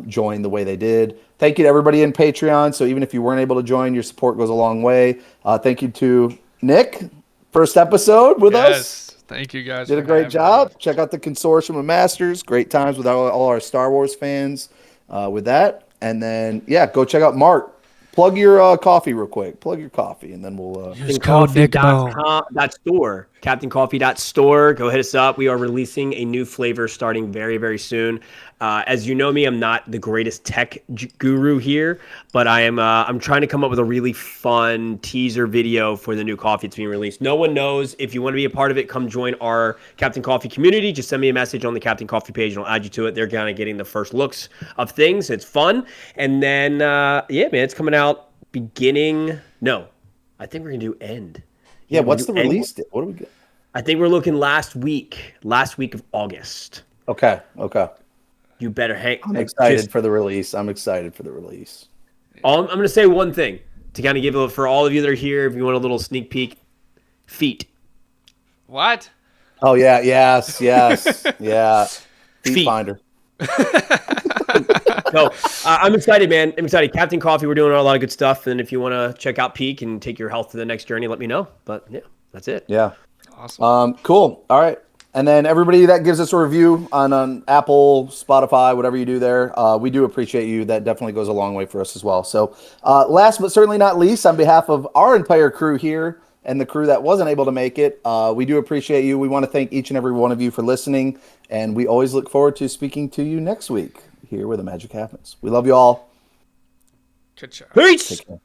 join the way they did. Thank you to everybody in Patreon. So even if you weren't able to join, your support goes a long way. Thank you to Nick, first episode with us. Thank you guys. Did a great job. Check out the Consortium of Masters. Great times with all our Star Wars fans with that. And then, go check out Mark. Plug your coffee real quick. Plug your coffee, and then we'll CaptainCoffee.store. CaptainCoffee.store. Go hit us up. We are releasing a new flavor starting very, very soon. As you know me, I'm not the greatest tech guru here, but I'm trying to come up with a really fun teaser video for the new coffee that's being released. No one knows. If you want to be a part of it, come join our Captain Coffee community. Just send me a message on the Captain Coffee page, and I'll add you to it. They're kind of getting the first looks of things. It's fun. And then, man, it's coming out beginning. No, I think we're going to do end. Yeah, what's the release date? What do we get? I think we're looking last week of August. Okay. You better hang. I'm excited for the release. I'm going to say one thing to kind of give for all of you that are here. If you want a little sneak peek, feet. What? Oh yeah, yes, yeah. Feet finder. So I'm excited, man. I'm excited. Captain Coffee, we're doing a lot of good stuff. And if you want to check out Peak and take your health to the next journey, let me know. But yeah, that's it. Yeah. Awesome. Cool. All right. And then everybody that gives us a review on Apple, Spotify, whatever you do there, we do appreciate you. That definitely goes a long way for us as well. So last but certainly not least, on behalf of our entire crew here and the crew that wasn't able to make it, we do appreciate you. We want to thank each and every one of you for listening. And we always look forward to speaking to you next week here where the magic happens. We love you all. Good job. Peace. Take care.